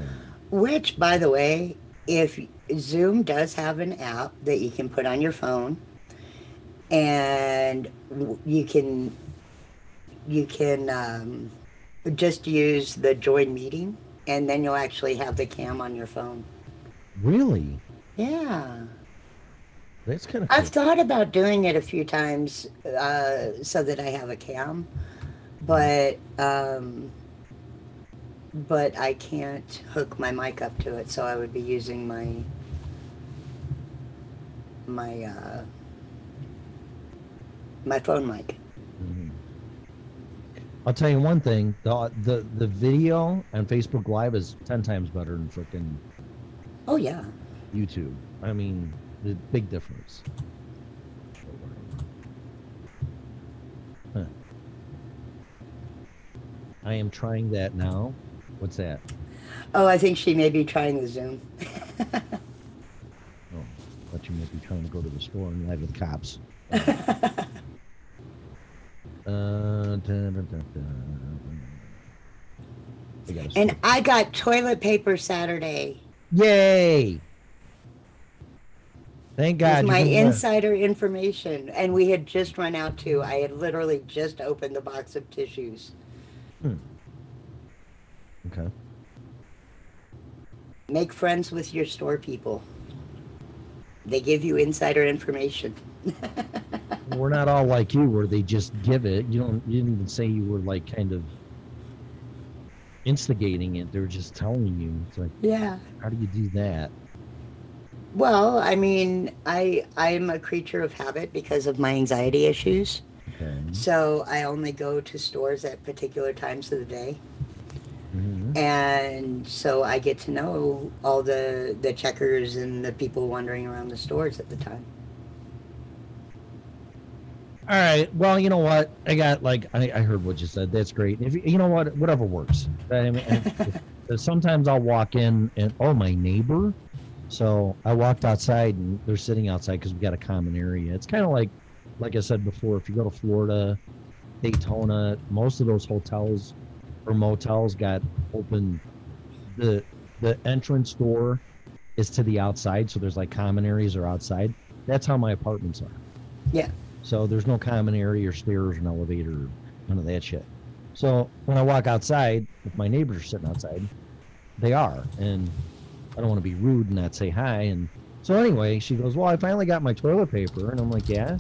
which, by the way, if Zoom does have an app that you can put on your phone, and you can just use the join meeting, and then you'll actually have the cam on your phone. Really? Yeah. That's kind of. I've thought about doing it a few times so that I have a cam, but I can't hook my mic up to it, so I would be using my phone mic. I'll tell you one thing: the video on Facebook Live is 10 times better than freaking. Oh yeah. YouTube. I mean, the big difference. Huh. I am trying that now. What's that? Oh, I think she may be trying the Zoom. Oh, but you may be trying to go to the store and live with cops. And I got toilet paper Saturday. Yay! Thank God. With my insider information. And we had just run out too. I had literally just opened the box of tissues. Okay. Make friends with your store people. They give you insider information. We're not all like you where they just give it. You didn't even say you were like kind of instigating it. They're just telling you. It's like, yeah. How do you do that? Well, I mean, I'm a creature of habit because of my anxiety issues. Okay. So I only go to stores at particular times of the day. Mm-hmm. And so I get to know all the checkers and the people wandering around the stores at the time. All right. Well, you know what? I got I heard what you said. That's great. If you know what, whatever works. I mean, sometimes I'll walk in and my neighbor. So I walked outside and they're sitting outside because we got a common area. It's kind of like I said before, if you go to Florida, Daytona, most of those hotels or motels got open. The entrance door is to the outside, so there's like common areas are outside. That's how my apartments are. Yeah. So there's no common area or stairs or an elevator or none of that shit. So when I walk outside, if my neighbors are sitting outside, they are. And I don't want to be rude and not say hi. And so anyway, she goes, well, I finally got my toilet paper. And I'm like, yeah.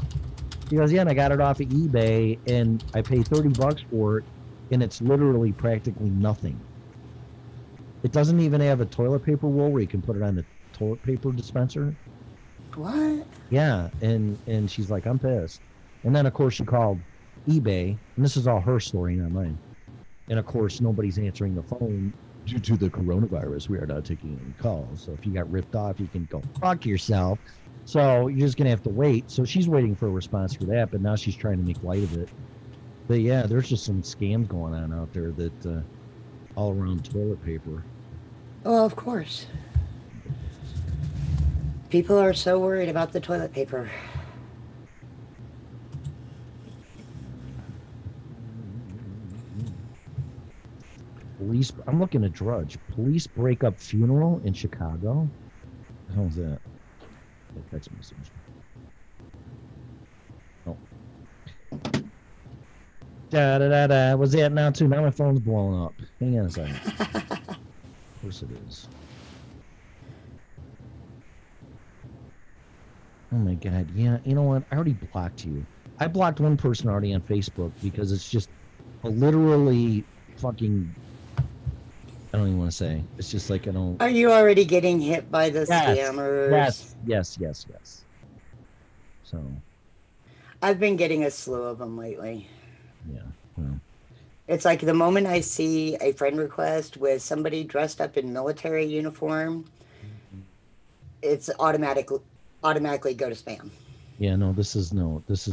She goes, yeah, and I got it off of eBay and I paid $30 for it. And it's literally practically nothing. It doesn't even have a toilet paper roll where you can put it on the toilet paper dispenser. What? Yeah, and she's like, I'm pissed. And then, of course, she called eBay, and this is all her story, not mine. And, of course, nobody's answering the phone. Due to the coronavirus, we are not taking any calls. So if you got ripped off, you can go fuck yourself. So you're just going to have to wait. So she's waiting for a response for that, but now she's trying to make light of it. But, yeah, there's just some scams going on out there that all around toilet paper. Oh, of course. People are so worried about the toilet paper. Police, I'm looking at Drudge. Police break up funeral in Chicago. How's that? A text message. Oh. Da-da-da-da. Was that now, too? Now my phone's blowing up. Hang on a second. Of course it is. Oh my God. Yeah, you know what? I already blocked you. I blocked one person already on Facebook because it's just a literally fucking, I don't even want to say. It's just like I don't. Are you already getting hit by the scammers? Yes. So. I've been getting a slew of them lately. Yeah. Well. It's like the moment I see a friend request with somebody dressed up in military uniform, it's automatically go to spam. Yeah, this is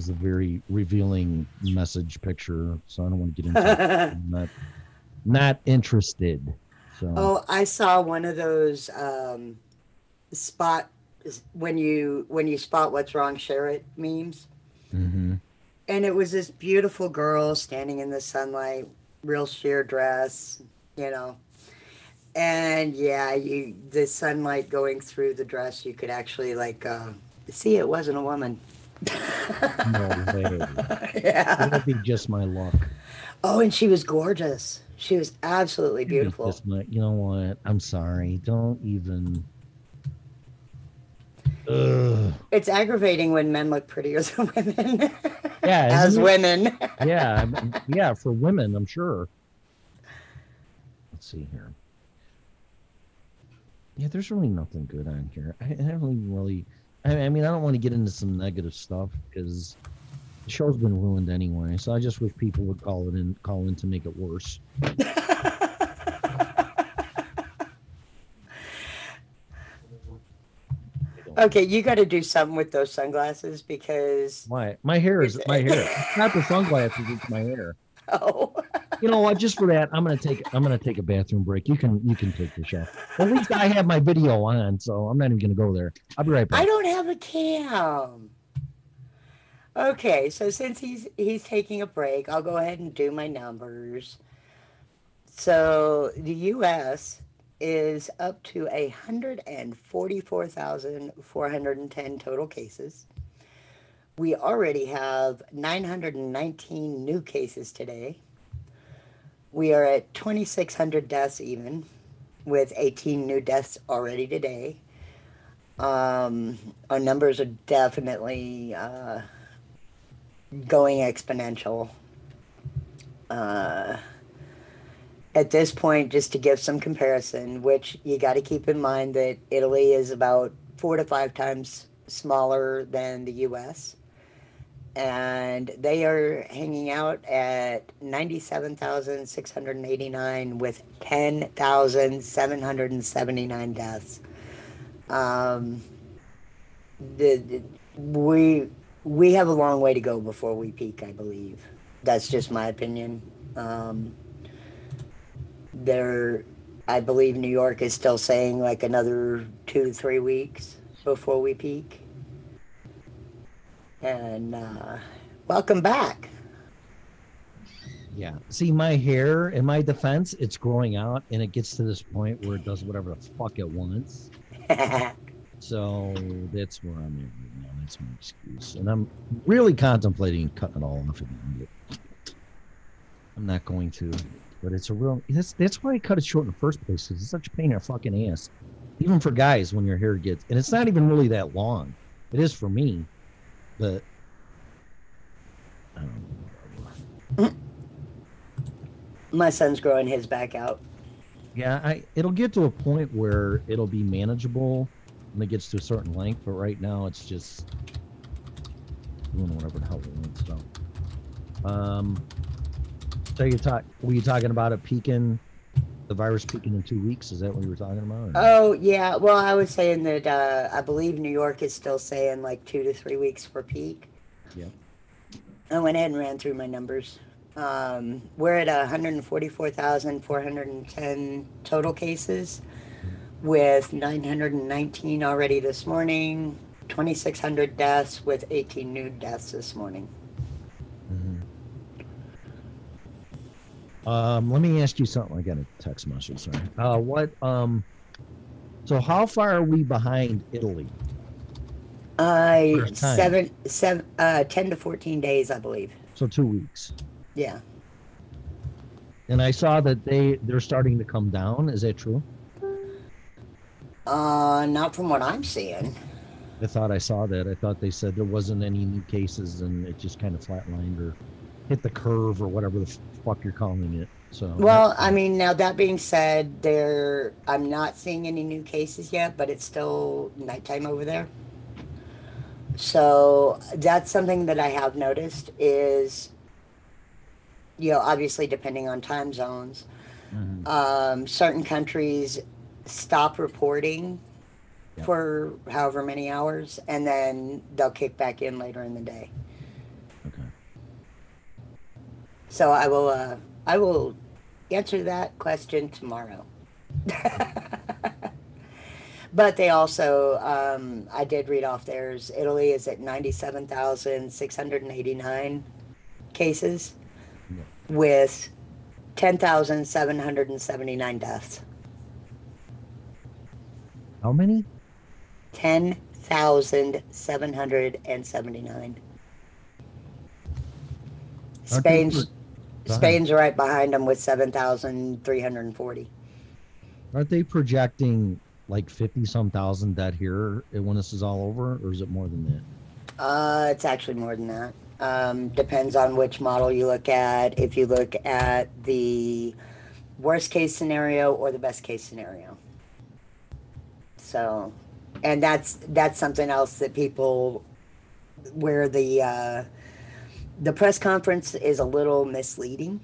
a very revealing message picture, so I don't want to get into it. I'm not interested. So. Oh, I saw one of those spot when you spot what's wrong, share it memes. Mm-hmm. And it was this beautiful girl standing in the sunlight, real sheer dress, and yeah, the sunlight going through the dress, you could actually see it wasn't a woman. No way. Yeah. That would be just my luck. Oh, and she was gorgeous. She was absolutely beautiful. You know what? I'm sorry. Don't even. Ugh. It's aggravating when men look prettier than women. Yeah, As isn't it? women. Yeah, yeah, for women, I'm sure. Let's see here. Yeah, there's really nothing good on here. I don't even really. I mean, I don't want to get into some negative stuff because the show's been ruined anyway. So I just wish people would call in to make it worse. Okay, you got to do something with those sunglasses because My hair is my hair. It's not the sunglasses, it's my hair. Oh. You know what? Just for that, I'm gonna take a bathroom break. You can take the show. At least I have my video on, so I'm not even gonna go there. I'll be right back. I don't have a cam. Okay, so since he's taking a break, I'll go ahead and do my numbers. So the U.S. is up to 144,410 total cases. We already have 919 new cases today. We are at 2,600 deaths even, with 18 new deaths already today. Our numbers are definitely going exponential. At this point, just to give some comparison, which you got to keep in mind that Italy is about 4 to 5 times smaller than the U.S., and they are hanging out at 97,689 with 10,779 deaths. We have a long way to go before we peak, I believe. That's just my opinion. I believe New York is still saying like another 2 to 3 weeks before we peak. And welcome back. Yeah. See, my hair, in my defense, it's growing out, and it gets to this point where it does whatever the fuck it wants. So that's where I'm at right now. That's my excuse. And I'm really contemplating cutting it all off again. But I'm not going to. But it's a real. That's why I cut it short in the first place. Because it's such a pain in the fucking ass. Even for guys, when your hair gets. And it's not even really that long. It is for me. But I don't know. My son's growing his back out. Yeah, it'll get to a point where it'll be manageable when it gets to a certain length, but right now it's just doing whatever the hell it wants. So were you talking about it peaking, the virus peaking in 2 weeks? Is that what you were talking about? Or? Oh, yeah. Well, I was saying that I believe New York is still saying like 2 to 3 weeks for peak. Yeah. I went ahead and ran through my numbers. We're at 144,410 total cases with 919 already this morning, 2,600 deaths with 18 new deaths this morning. Let me ask you something. I got a text message. Sorry. So how far are we behind Italy? 10 to 14 days, I believe. So 2 weeks. Yeah. And I saw that they're starting to come down. Is that true? Not from what I'm seeing. I thought I saw that. I thought they said there wasn't any new cases and it just kind of flatlined or hit the curve or whatever the fuck you're calling it. So well, I mean, now that being said, I'm not seeing any new cases yet, but it's still nighttime over there. So that's something that I have noticed is, obviously depending on time zones, certain countries stop reporting for however many hours, and then they'll kick back in later in the day. Okay. So I will answer that question tomorrow. But they also, I did read off theirs. Italy is at 97,689 cases with 10,779 deaths. How many? 10,779. Spain's right behind them with 7,340. Aren't they projecting like 50-some thousand dead here when this is all over, or is it more than that? It's actually more than that. Depends on which model you look at. If you look at the worst case scenario or the best case scenario. So, and that's something else that people, where the press conference is a little misleading,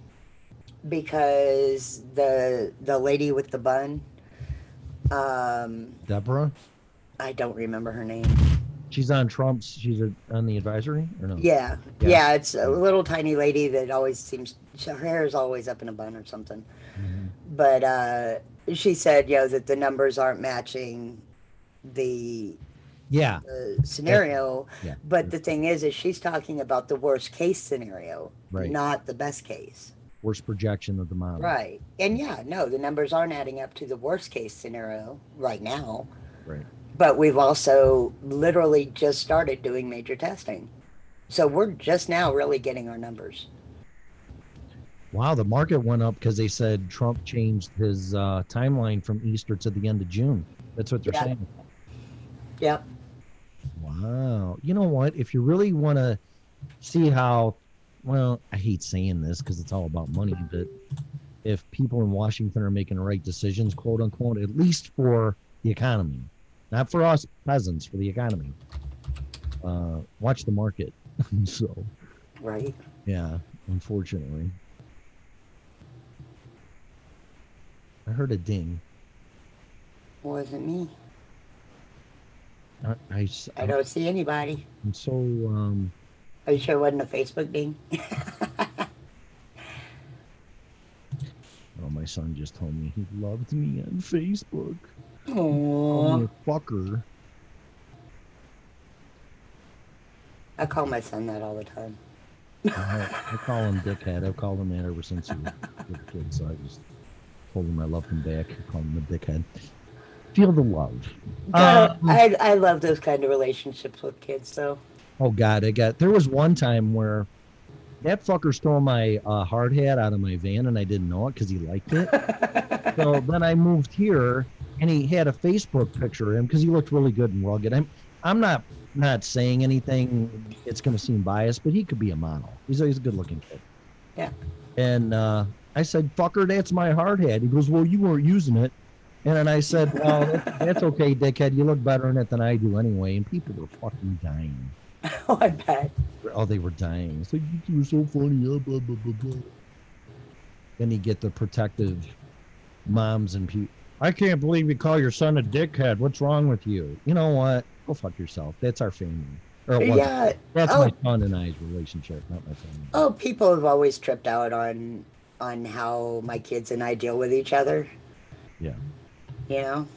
because the lady with the bun, Deborah? I don't remember her name. She's on Trump's. She's on the advisory, or no? Yeah. It's a little tiny lady that always seems, her hair is always up in a bun or something. But she said, that the numbers aren't matching the scenario. But the thing is she's talking about the worst case scenario, not the best case. Worst projection of the model. Right. And the numbers aren't adding up to the worst case scenario right now. Right. But we've also literally just started doing major testing. So we're just now really getting our numbers. Wow, the market went up because they said Trump changed his timeline from Easter to the end of June. That's what they're saying. Yep. Wow. You know what? If you really want to see how, well, I hate saying this because it's all about money, but if people in Washington are making the right decisions, quote unquote, at least for the economy, not for us peasants, for the economy, watch the market. So, right. Yeah, unfortunately. I heard a ding. Wasn't me. I don't see anybody. I'm so Are you sure it wasn't a Facebook ding? Oh, my son just told me he loved me on Facebook. Aww. Called me a fucker. I call my son that all the time. I call him dickhead. I've called him that ever since he was a kid, so I just told him I loved him back. I called him a dickhead. Feel the love. I love those kind of relationships with kids, though. Oh, God. There was one time where that fucker stole my hard hat out of my van, and I didn't know it because he liked it. So then I moved here, and he had a Facebook picture of him because he looked really good and rugged. I'm not saying anything. It's going to seem biased, but he could be a model. He's a good-looking kid. Yeah. And I said, fucker, that's my hard hat. He goes, well, you weren't using it. And then I said, well, that's okay, dickhead. You look better in it than I do anyway. And people were fucking dying. Oh, I bet. Oh, they were dying. It's like, you were so funny. Blah, blah, blah, blah. Then you get the protective moms and people. I can't believe you call your son a dickhead. What's wrong with you? You know what? Go fuck yourself. That's our family. Or that's my son and I's relationship, not my family. Oh, people have always tripped out on how my kids and I deal with each other. Yeah. You know?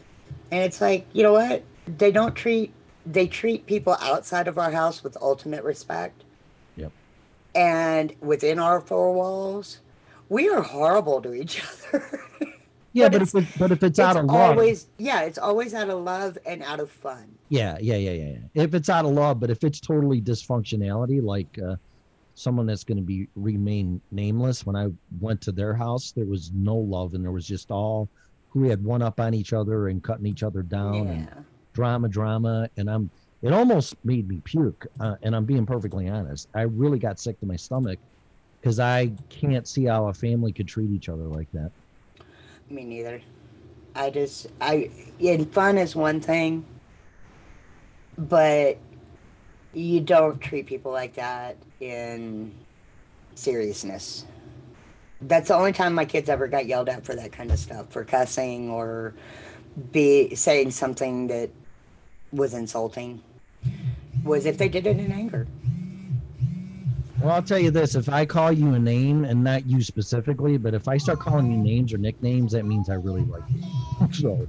And it's like, you know what? They treat people outside of our house with ultimate respect. Yep. And within our four walls, we are horrible to each other. Yeah, but if it's out of love. It's always out of love and out of fun. Yeah. If it's out of love, but if it's totally dysfunctionality, like someone that's going to remain nameless, when I went to their house, there was no love, and there was just we had one up on each other and cutting each other down and drama. And it almost made me puke. And I'm being perfectly honest. I really got sick to my stomach because I can't see how a family could treat each other like that. Me neither. And fun is one thing, but you don't treat people like that in seriousness. That's the only time my kids ever got yelled at for that kind of stuff, for cussing or saying something that was insulting, was if they did it in anger. Well, I'll tell you this. If I call you a name, and not you specifically, but if I start calling you names or nicknames, that means I really like you. So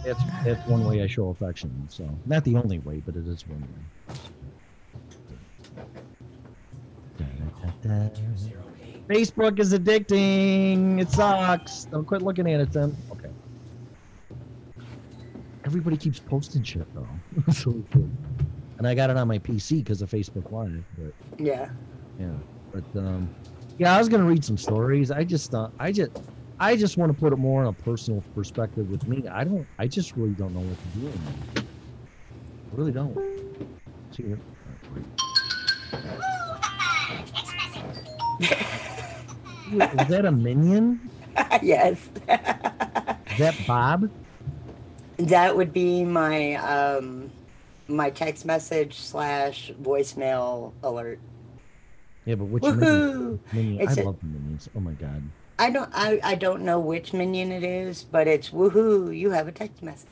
that's one way I show affection. So not the only way, but it is one way. Facebook is addicting. It sucks. Don't quit looking at it, then. Okay. Everybody keeps posting shit, though. So good. And I got it on my PC because of Facebook Live. But yeah. But I was gonna read some stories. I just I just want to put it more in a personal perspective with me. I just really don't know what to do anymore. I really don't. See here. Is that a minion? Yes. Is that Bob? That would be my my text message / voicemail alert. Yeah, but which Woohoo! minion? It's I a- love the minions. Oh my god. I don't know which minion it is, but it's woohoo, you have a text message.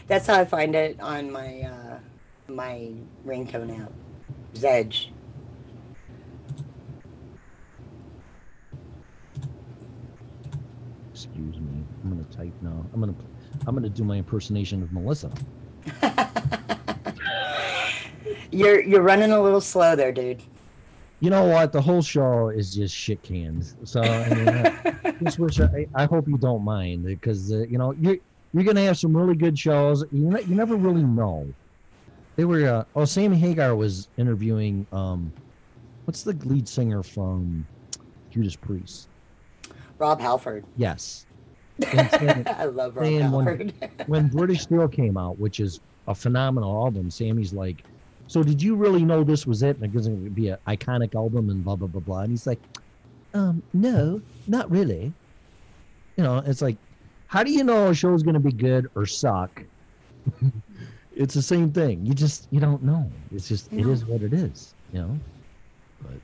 That's how I find it on my my ringtone app. Zedge. Excuse me. I'm gonna type now. I'm gonna do my impersonation of Melissa. You're running a little slow there, dude. You know what? The whole show is just shit cans. So I mean, I hope you don't mind because you know you're gonna have some really good shows. You never really know. They were Sammy Hagar was interviewing what's the lead singer from Judas Priest? Rob Halford. Yes. I love Rob Halford. When British Steel came out, which is a phenomenal album, Sammy's like, so did you really know this was it? And it was going to be an iconic album and blah, blah, blah, blah. And he's like, no, not really. You know, it's like, how do you know a show's going to be good or suck? It's the same thing. You don't know. It's just, It is what it is, you know? But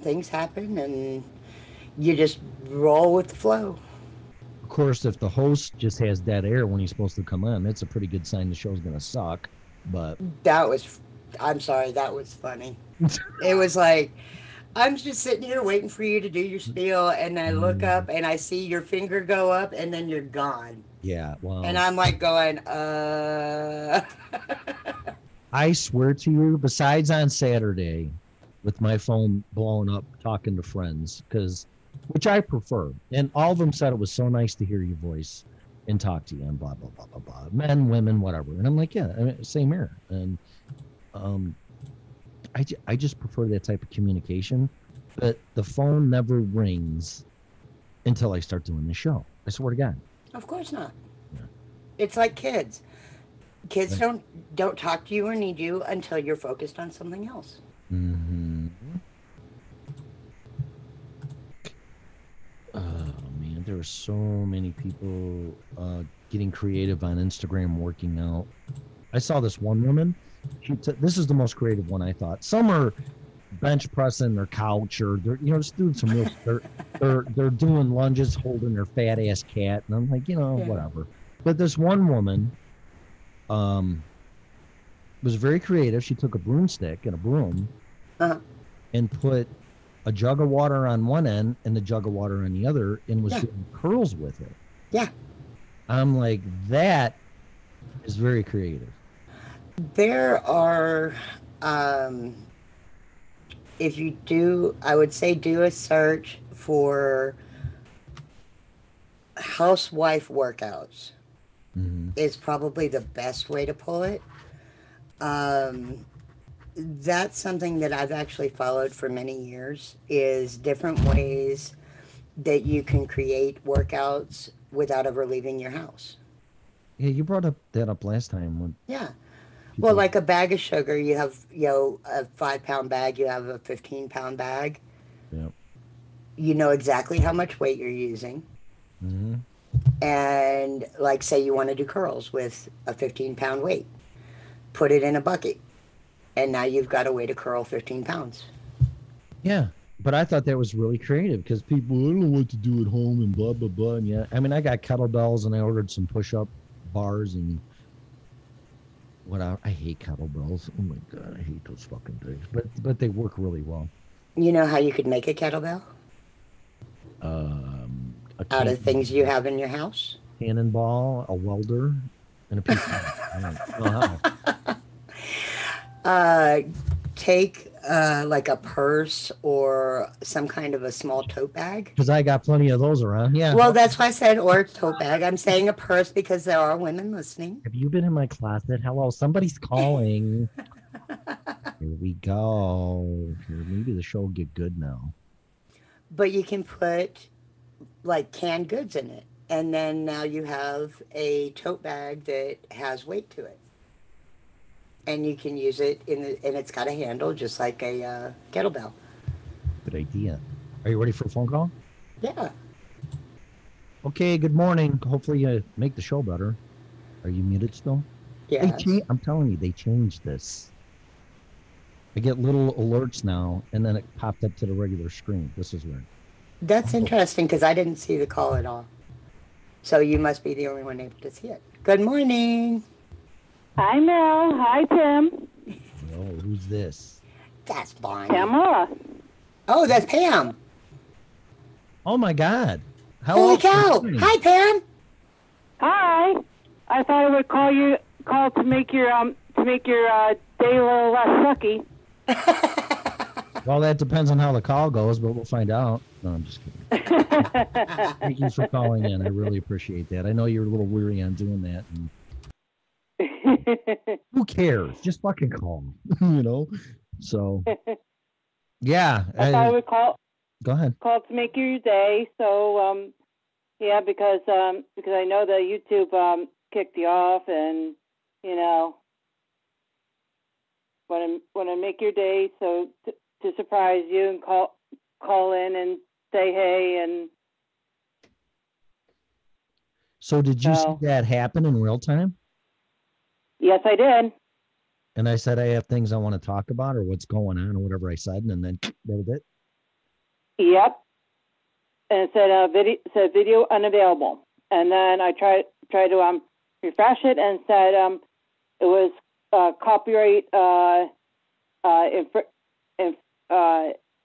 things happen and you just roll with the flow. of course, if the host just has dead air when he's supposed to come on, that's a pretty good sign the show's going to suck. But I'm sorry, that was funny. It was like, I'm just sitting here waiting for you to do your spiel, and I look up and I see your finger go up, and then you're gone. yeah, well, And I'm like going, I swear to you, besides on Saturday with my phone blowing up talking to friends, which I prefer. And all of them said it was so nice to hear your voice and talk to you and blah, blah, blah, blah, blah. Men, women, whatever. And I'm like, yeah, I mean, same here. And I just prefer that type of communication. But the phone never rings until I start doing the show. I swear to God. Of course not. It's like kids. Kids don't talk to you or need you until you're focused on something else. Mm-hmm. Oh man, there are so many people getting creative on Instagram working out. I saw this one woman. This is the most creative one I thought. Some are bench pressing their couch, or they're just doing some real. They're doing lunges holding their fat ass cat, and I'm like, whatever. But this one woman, was very creative. She took a broomstick and a broom, and put a jug of water on one end and the jug of water on the other, and was doing curls with it. Yeah. I'm like, that is very creative. There are, if you do, I would say do a search for housewife workouts. Is probably the best way to pull it. That's something that I've actually followed for many years, is different ways that you can create workouts without ever leaving your house. Yeah, you brought that up last time. When Yeah. Well, like a bag of sugar, you have, a 5-pound bag, you have a 15-pound bag. Yep. You know exactly how much weight you're using. Mm-hmm. And like, say you want to do curls with a 15-pound weight, put it in a bucket, and now you've got a way to curl 15 pounds. Yeah, but I thought that was really creative because people, I don't know what to do at home and blah, blah, blah. And yeah, I mean, I got kettlebells and I ordered some push-up bars and whatever. I hate kettlebells. Oh my God, I hate those fucking things. But they work really well. You know how you could make a kettlebell? Out of things you have in your house? Cannonball, a welder, and a piece of I don't know how. Take like a purse or some kind of a small tote bag. Because I got plenty of those around. Yeah. Well, that's why I said or tote bag. I'm saying a purse because there are women listening. Have you been in my closet? Hello, somebody's calling. Here we go. Here, maybe the show will get good now. But you can put like canned goods in it. And then now you have a tote bag that has weight to it. And you can use it and it's got a handle just like a kettlebell. Good idea. Are you ready for a phone call? Yeah. Okay, good morning. Hopefully you make the show better. Are you muted still? Yeah. I'm telling you, they changed this. I get little alerts now, and then it popped up to the regular screen. This is weird. That's interesting because I didn't see the call at all. So you must be the only one able to see it. Good morning. Hi, Mel. Hi, Tim. Oh, who's this? That's Bonnie. Pamela. Oh, that's Pam. Oh my God! Holy cow! Hi, Pam. Hi. I thought I would call to make your day a little less sucky. Well, that depends on how the call goes, but we'll find out. No, I'm just kidding. Thank you for calling in. I really appreciate that. I know you're a little weary on doing that. And who cares? Just fucking call. You know? So, yeah. I thought I would call. Go ahead. Call to make your day. So, yeah, because I know that YouTube kicked you off, and you know, want to make your day. So to surprise you and call in and say hey. And so did you see that happen in real time? Yes, I did. And I said I have things I want to talk about, or what's going on, or whatever I said, and then that was it. Yep. And it said video unavailable. And then I tried to refresh it and said it was copyright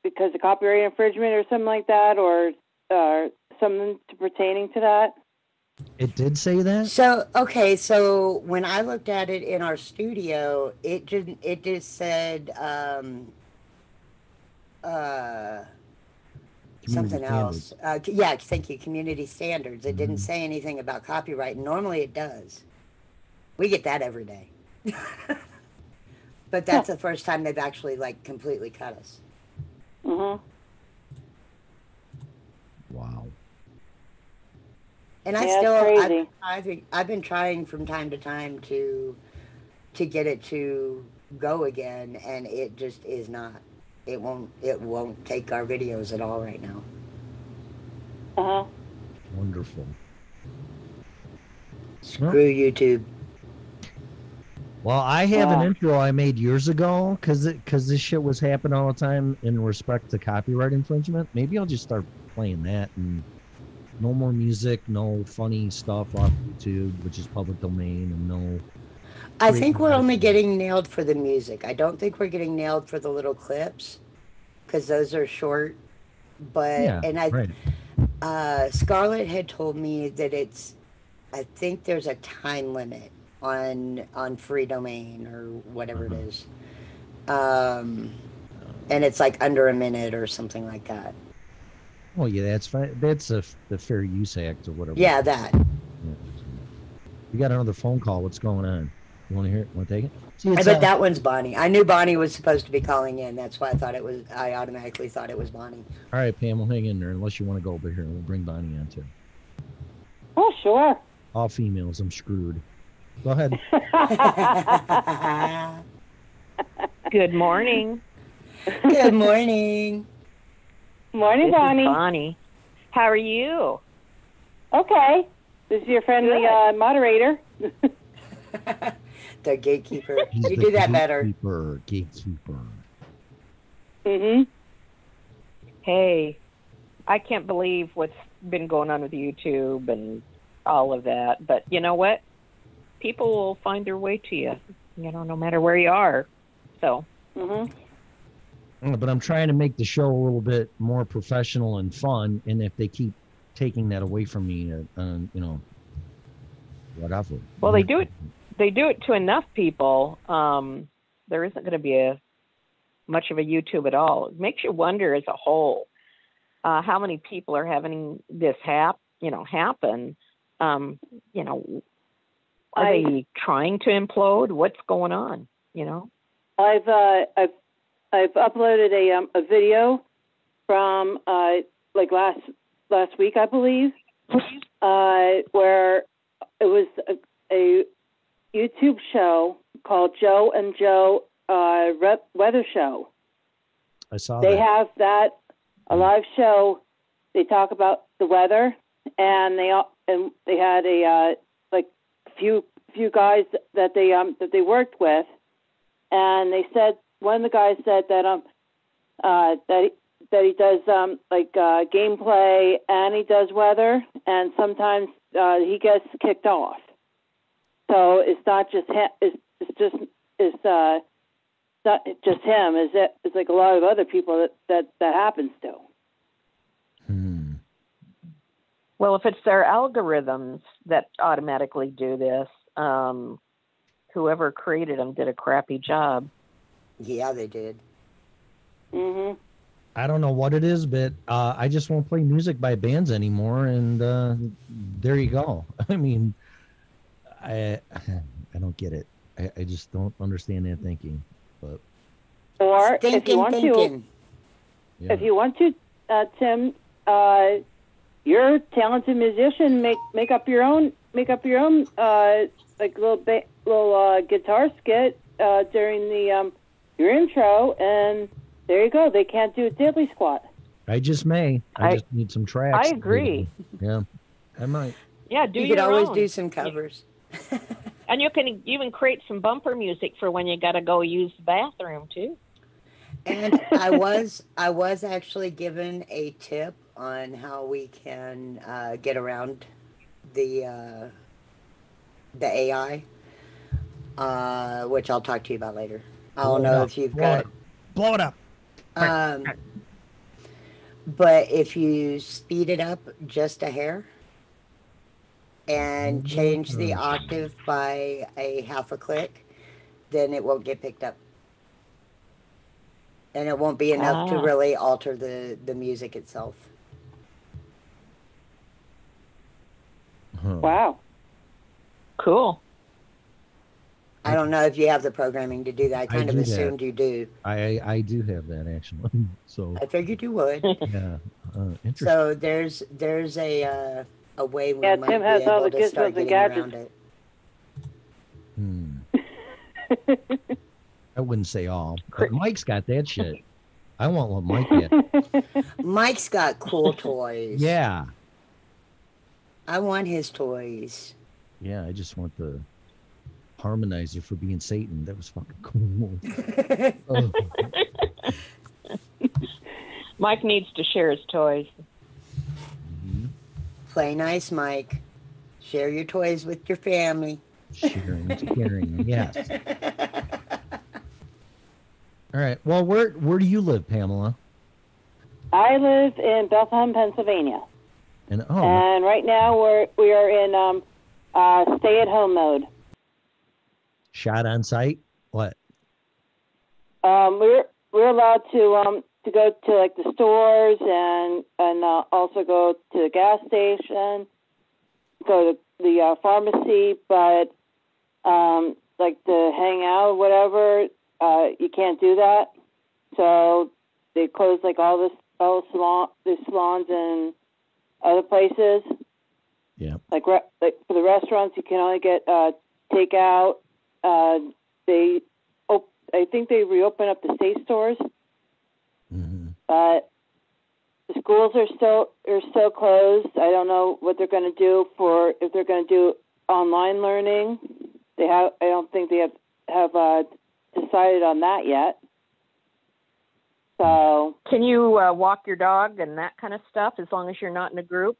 because of copyright infringement or something like that, or something pertaining to that. It did say that? So when I looked at it in our studio, it just said something else. Yeah, thank you. Community standards. It didn't say anything about copyright. Normally it does. We get that every day. But that's the first time they've actually like completely cut us. Mm-hmm. Wow. And I've been trying from time to time to get it to go again, and it just is not. It won't take our videos at all right now. Uh-huh. Wonderful. Screw YouTube. Well, I have an intro I made years ago because this shit was happening all the time in respect to copyright infringement. Maybe I'll just start playing that, and no more music, no funny stuff off YouTube, which is public domain, and no. I think we're only getting nailed for the music. I don't think we're getting nailed for the little clips because those are short. But Scarlett had told me that I think there's a time limit on free domain or whatever it is, and it's like under a minute or something like that. Oh yeah, that's fine. That's the Fair Use Act or whatever. Yeah, that. Yeah. We got another phone call. What's going on? You want to hear it? Want to take it? See, I bet that one's Bonnie. I knew Bonnie was supposed to be calling in. That's why I automatically thought it was Bonnie. All right, Pam, we'll hang in there unless you want to go over here. We'll bring Bonnie on too. Oh, sure. All females. I'm screwed. Go ahead. Good morning. Good morning. Morning, This Bonnie. is Bonnie. How are you? Okay. This is your friendly moderator. The gatekeeper. He's You the do that better. Gatekeeper. Mm-hmm. Hey, I can't believe what's been going on with YouTube and all of that. But you know what? People will find their way to you, no matter where you are. So. Mm-hmm. But I'm trying to make the show a little bit more professional and fun. And if they keep taking that away from me, whatever. Well, they do it. They do it to enough people. There isn't going to be much of a YouTube at all. It makes you wonder, as a whole, how many people are having this happen. Are they trying to implode? What's going on? I've uploaded a video from like last week, I believe, where it was a YouTube show called Joe and Joe Weather Show. I saw They that. have that a live show. They talk about the weather, and they had a like few guys that they worked with, and they said one of the guys said that that he does like gameplay and he does weather, and sometimes he gets kicked off. So it's not just him. It's not just him. It's like a lot of other people that happens to. Well, if it's their algorithms that automatically do this, whoever created them did a crappy job. Yeah, they did. Mm-hmm. I don't know what it is, but I just won't play music by bands anymore, and there you go. I mean, I don't get it. I just don't understand that thinking. But or if you want to, Tim, you're a talented musician. Make up your own like little guitar skit during the your intro, and there you go. They can't do a diddly squat. I just may. I just need some tracks. I agree. Yeah, I might. Yeah, do you your could always own. do some covers. And you can even create some bumper music for when you got to go use the bathroom too. And I was actually given a tip on how we can get around the AI, which I'll talk to you about later. I don't know if you've got. Blow it up. But if you speed it up just a hair and change the octave by a half a click, then it won't get picked up. And it won't be enough to really alter the music itself. Wow. Cool. I don't know if you have the programming to do that. I kind of do assumed that. you do. I do have that actually. So I figured you would. yeah. Interesting. So there's a way we might Tim be has all able the to start gizmos and getting around it. I wouldn't say all, but Mike's got that shit. I want what Mike get. Mike's got cool toys. Yeah. I want his toys. Yeah, I just want the harmonizer for being Satan. That was fucking cool. Oh. Mike needs to share his toys. Play nice, Mike. Share your toys with your family. Sharing, caring, yes. All right. Well, where do you live, Pamela? I live in Bethlehem, Pennsylvania. And And right now we are in stay-at-home mode. Shot on site? What? We're allowed to go to like the stores and also go to the gas station, go to the pharmacy, but like to hang out or whatever, you can't do that. So they close like all the salons and other places. Yeah. Like for the restaurants, you can only get takeout. I think they reopen up the state stores, but the schools are still closed. I don't know what they're going to do if they're going to do online learning. I don't think they have decided on that yet. So can you walk your dog and that kind of stuff as long as you're not in a group?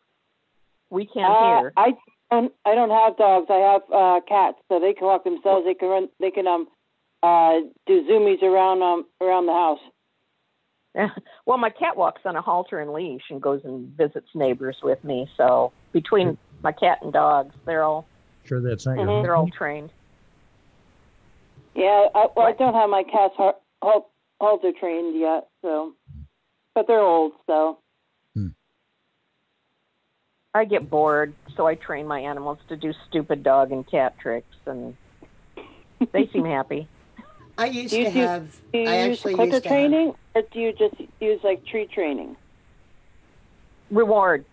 We can't hear. I don't have dogs. I have cats, so they can walk themselves. They can run. They can do zoomies around the house. Well, my cat walks on a halter and leash and goes and visits neighbors with me. So between my cat and dogs, they're all sure that's not Mm-hmm. your they're all trained. Yeah, I don't have my cats halter trained yet, so but they're old, so. I get bored, so I train my animals to do stupid dog and cat tricks, and they seem happy. I used Do you to do- have. Do you I use actually clicker used to have. training, or do you just use like tree training? Reward.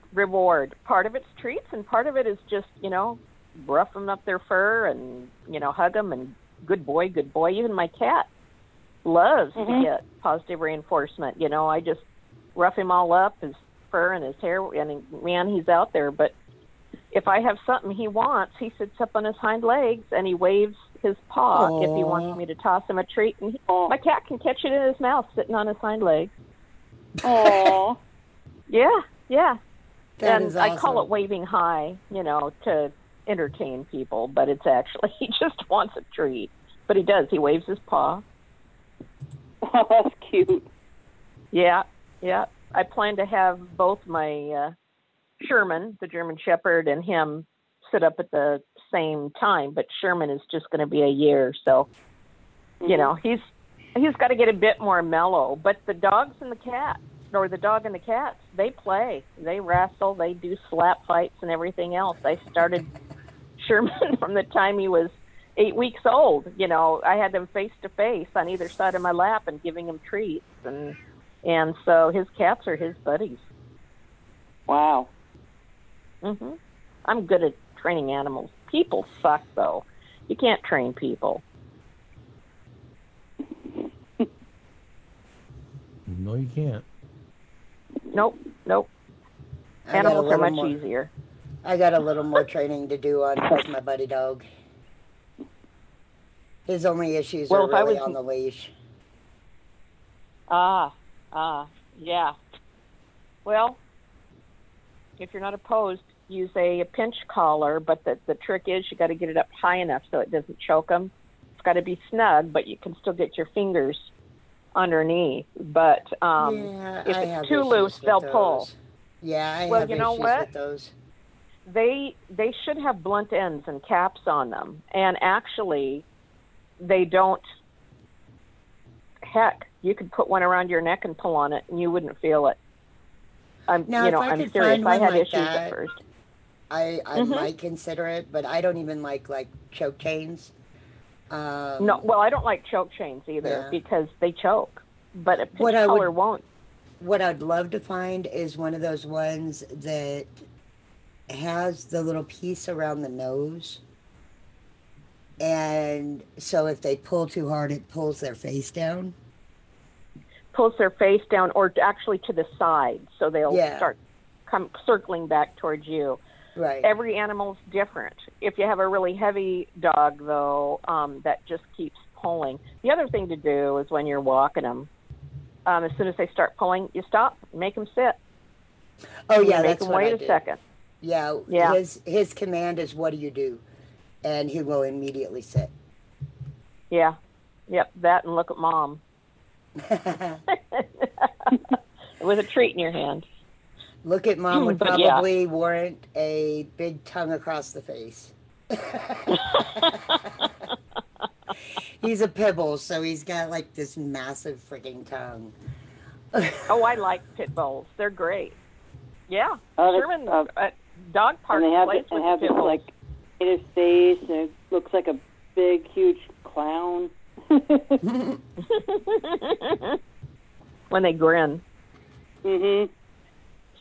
Part of it's treats, and part of it is just, you know, rough them up their fur and, you know, hug them and good boy. Even my cat loves to get positive reinforcement. You know, I just rough him all up, his fur and his hair, and man, he's out there. But if I have something he wants, he sits up on his hind legs and he waves his paw if he wants me to toss him a treat. And my cat can catch it in his mouth sitting on his hind legs. Oh. Yeah. That And is I call it awesome. waving high, you know, to entertain people, but it's actually, he just wants a treat. But he does. He waves his paw. Oh, that's cute. Yeah. I plan to have both my Sherman, the German Shepherd, and him sit up at the same time, but Sherman is just going to be a year, so you know he's got to get a bit more mellow. But the dogs and the cat, or the dog and the cats, they play, they wrestle, they do slap fights and everything else. I started Sherman from the time he was 8 weeks old. You know, I had them face to face on either side of my lap and giving him treats, and so his cats are his buddies. Wow. I'm good at training animals. People suck, though. You can't train people. No, you can't. Nope. I got a Animals are little much more- easier. I got a little more training to do on with my buddy dog. His only issues Well, are if I really was- on the leash. Yeah. Well, if you're not opposed, use a pinch collar, but the trick is you got to get it up high enough so it doesn't choke them. It's got to be snug, but you can still get your fingers underneath. But Yeah, if I it's have too issues loose, with they'll those. pull. Yeah, I Well, have you know issues what? with those. They should have blunt ends and caps on them, and actually, they don't. Heck, you could put one around your neck and pull on it, and you wouldn't feel it. Now, You if know, I I'm could serious. find I one had like issues that, at first. I Mhm. might consider it, but I don't even like choke chains. No, well, I don't like choke chains either Yeah. because they choke, but a pinch What I would- collar won't. What I'd love to find is one of those ones that has the little piece around the nose. And so if they pull too hard, it pulls their face down. Pulls their face down, or actually to the side, so they'll Yeah. start come circling back towards you. Right. Every animal's different. If you have a really heavy dog, though, that just keeps pulling. The other thing to do is when you're walking them, as soon as they start pulling, you stop, make them sit. Oh, You yeah, make that's them what wait I a do. second. Yeah, Yeah. his command is, "What do you do?" And he will immediately sit. Yeah, yep, that and look at mom with a treat in your hand. Look at mom would But yeah. probably warrant a big tongue across the face. He's a pibble, so he's got like this massive freaking tongue. Oh, I like pit bulls. They're great. Yeah, Oh, that's- Sherman dog park And they have plays and with have pit this bulls. like in his face, and it looks like a big, huge clown. When they grin. Mhm.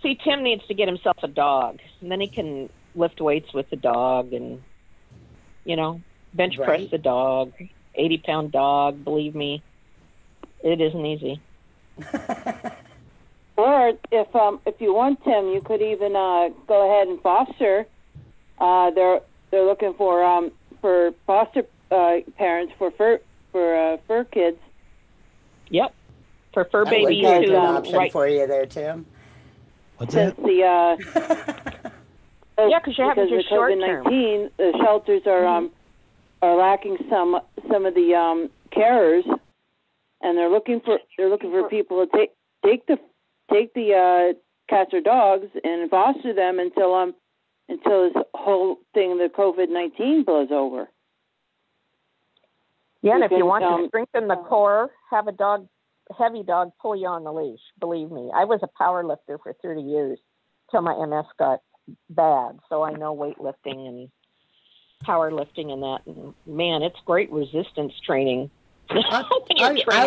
See, Tim needs to get himself a dog, and then he can lift weights with the dog, and bench press Right. the dog. 80-pound dog. Believe me, it isn't easy. Or if you want Tim, you could even go ahead and foster. They're looking for foster parents for fur kids. Yep, for fur That would babies be a good too. option Right. for you there, Tim. What's Since that? the Yeah, 'cause you're having because just of COVID-19, the shelters are lacking some of the carers, and they're looking for people to take the cats or dogs and foster them until this whole thing, the COVID-19, blows over. Yeah, and if you Because, want to strengthen the core, have a heavy dog pull you on the leash. Believe me, I was a power lifter for 30 years till my MS got bad, so I know weightlifting and powerlifting and that. And man, it's great resistance training I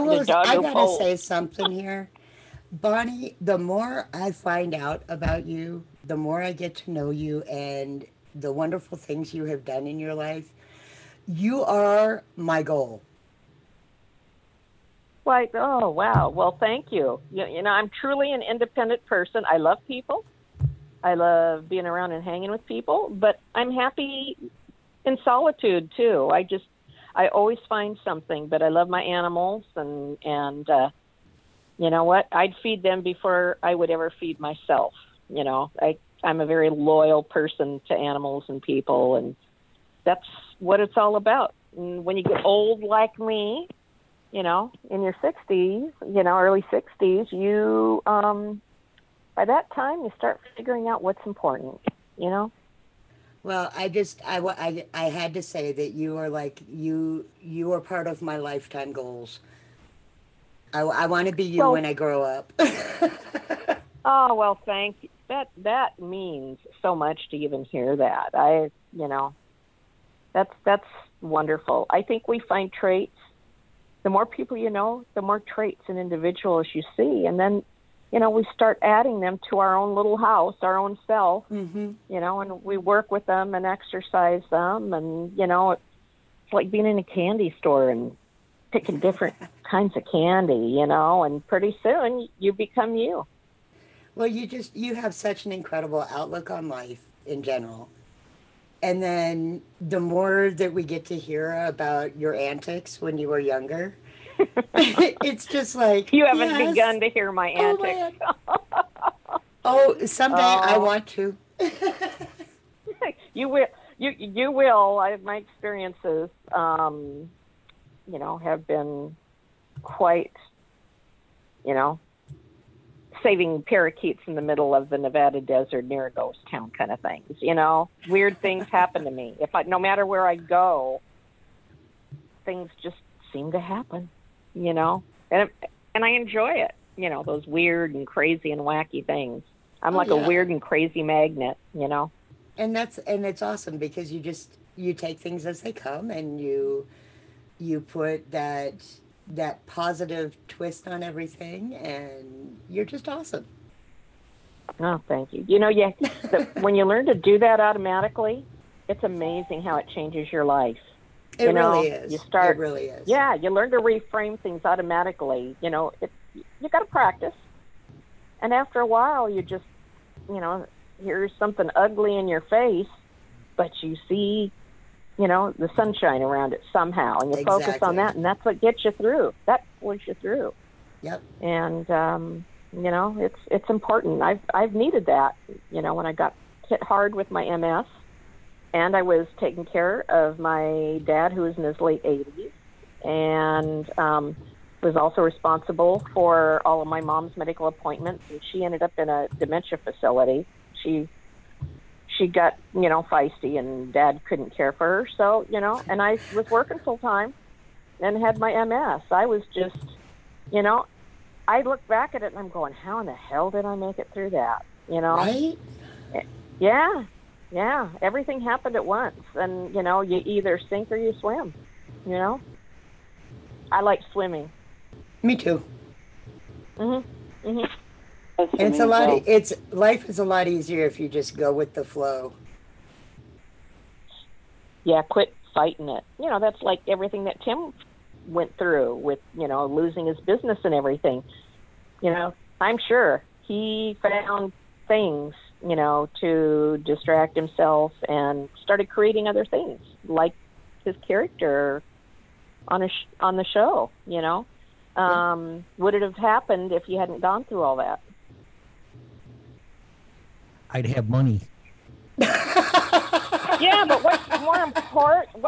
who gotta bolts. say something here. Bonnie, the more I find out about you, the more I get to know you and the wonderful things you have done in your life. You are my goal. Like, oh, wow. Well, thank you. You know, I'm truly an independent person. I love people. I love being around and hanging with people, but I'm happy in solitude too. I always find something, but I love my animals and you know what? I'd feed them before I would ever feed myself. You know, I'm a very loyal person to animals and people, and that's what it's all about. And when you get old like me, you know, in your 60s, you know, early 60s, you, by that time, you start figuring out what's important, you know? Well, I had to say that you are like, you are part of my lifetime goals. I want to be you when I grow up. Oh, well, thank you. That means so much to even hear that. You know, that's wonderful. I think we find traits. The more people you know, the more traits and individuals you see. And then, you know, we start adding them to our own little house, our own self, you know, and we work with them and exercise them. And, you know, it's like being in a candy store and picking different kinds of candy, you know, and pretty soon you become you. Well, you have such an incredible outlook on life in general. And then the more that we get to hear about your antics when you were younger, it's just like, you haven't yes. begun to hear my antics. Oh, someday I want to. You will. You will. My experiences, you know, have been quite, you know, saving parakeets in the middle of the Nevada desert near a ghost town kind of things. You know, weird things happen to me. No matter where I go, things just seem to happen. You know, and I enjoy it. You know, those weird and crazy and wacky things. I'm like a weird and crazy magnet. You know, and it's awesome because you take things as they come and you put that positive twist on everything, and you're just awesome. Oh, thank you. You know, when you learn to do that automatically, it's amazing how it changes your life. It really is. It really is. Yeah, you learn to reframe things automatically. You know, you got to practice, and after a while, you just, you know, here's something ugly in your face, but you see, you know, the sunshine around it somehow, and you focus on that, and that's what gets you through. That pulls you through. Yep. And you know, it's important. I've needed that. You know, when I got hit hard with my MS, and I was taking care of my dad, who was in his late 80s, and was also responsible for all of my mom's medical appointments. And she ended up in a dementia facility. She got, you know, feisty, and Dad couldn't care for her. So, you know, and I was working full time and had my MS. I was just, you know, I look back at it and I'm going, how in the hell did I make it through that? You know? Right? Yeah. Yeah. Everything happened at once. And, you know, you either sink or you swim, you know? I like swimming. Me too. Mm-hmm. Mm-hmm. It's life is a lot easier if you just go with the flow. Yeah, quit fighting it. You know, that's like everything that Tim went through with, you know, losing his business and everything. You know, I'm sure he found things, you know, to distract himself and started creating other things, like his character on the show, you know. Would it have happened if you hadn't gone through all that? I'd have money. Yeah, but what's more important?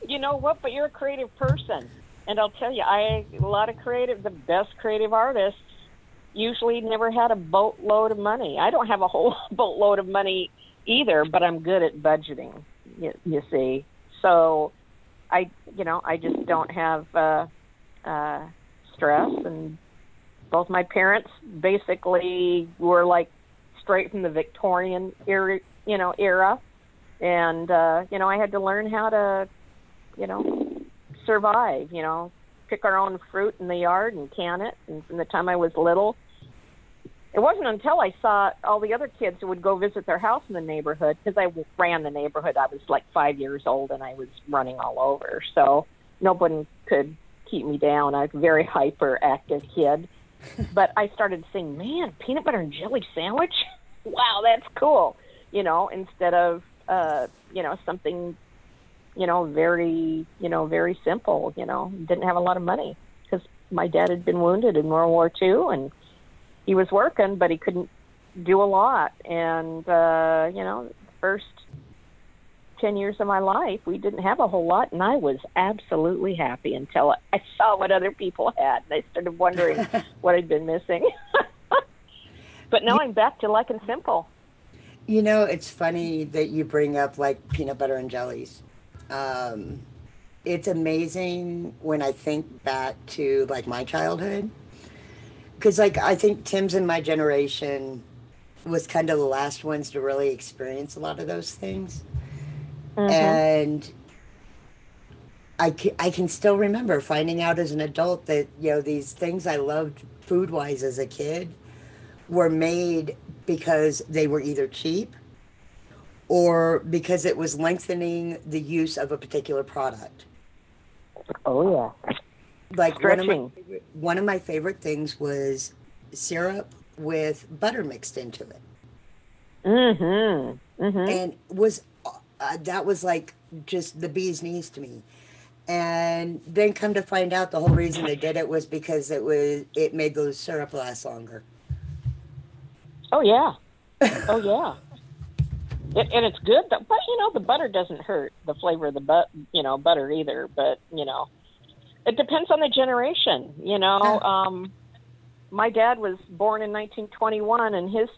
You know what? But you're a creative person, and I'll tell you, the best creative artists usually never had a boatload of money. I don't have a whole boatload of money either, but I'm good at budgeting. You see, so I just don't have stress, and both my parents basically were like straight from the Victorian era, and I had to learn how to, survive, pick our own fruit in the yard and can it. And from the time I was little, it wasn't until I saw all the other kids who would go visit their house in the neighborhood, because I ran the neighborhood. I was like 5 years old and I was running all over. So nobody could keep me down. I was a very hyperactive kid. But I started saying, man, peanut butter and jelly sandwich? Wow, that's cool. You know, instead of, you know, something, you know, very simple, you know, didn't have a lot of money because my dad had been wounded in World War II and he was working, but he couldn't do a lot. And, you know, the first 10 years of my life, we didn't have a whole lot, and I was absolutely happy until I saw what other people had. And I started wondering what I'd been missing. But now I'm back to liking simple. You know, it's funny that you bring up like peanut butter and jellies. It's amazing when I think back to like my childhood. Because like I think Tim's in my generation was kind of the last ones to really experience a lot of those things. Mm-hmm. And I can still remember finding out as an adult that, you know, these things I loved food-wise as a kid were made because they were either cheap or because it was lengthening the use of a particular product. Oh, yeah. Like one of my favorite things was syrup with butter mixed into it. Mm-hmm. Mm-hmm. And was that was like just the bee's knees to me. And then come to find out the whole reason they did it was because it made those syrup last longer. Oh yeah. Oh yeah. And it's good, but you know, the butter doesn't hurt the flavor of the butter either. But you know, it depends on the generation. You know, my dad was born in 1921, and his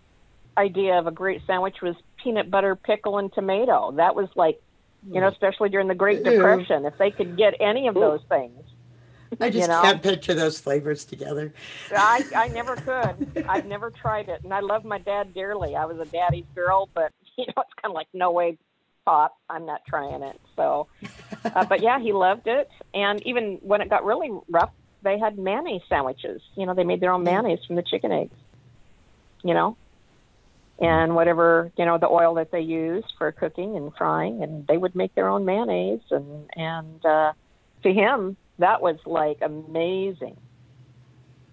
idea of a great sandwich was peanut butter, pickle, and tomato. That was like, you know, especially during the Great Depression, if they could get any of those things. I just can't picture those flavors together. I never could. I've never tried it, and I love my dad dearly. I was a daddy's girl, but you know, it's kind of like, no way, Pop, I'm not trying it. So, but yeah, he loved it. And even when it got really rough, they had mayonnaise sandwiches. You know, they made their own mayonnaise from the chicken eggs. You know, and whatever, you know, the oil that they used for cooking and frying, and they would make their own mayonnaise. And to him, that was like amazing.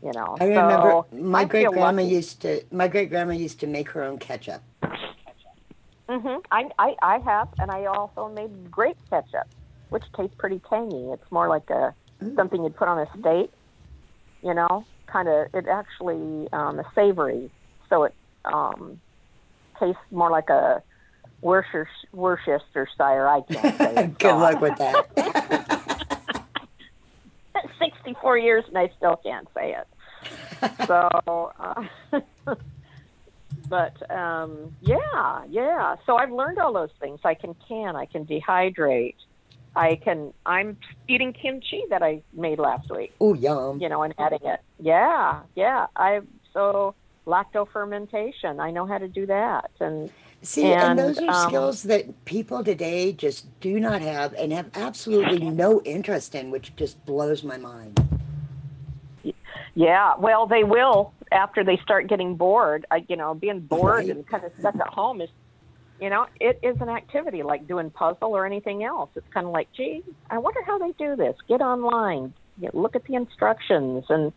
You know, I remember my great grandma used to make her own ketchup. Mm-hmm. I have, and I also made grape ketchup, which tastes pretty tangy. It's more like something you'd put on a steak. You know, kind of. It actually savory, so it tastes more like a Worcestershire. I can't say it. Good luck with that. 64 years and I still can't say it. So, but yeah. So I've learned all those things. I can dehydrate. I'm eating kimchi that I made last week. Oh, yum. You know, and adding it. Yeah. So lacto fermentation. I know how to do that. And those are skills that people today just do not have and have absolutely no interest in, which just blows my mind. Yeah, well, they will after they start getting bored. Being bored and kind of stuck at home is, you know, it is an activity like doing puzzle or anything else. It's kind of like, gee, I wonder how they do this. Get online, look at the instructions and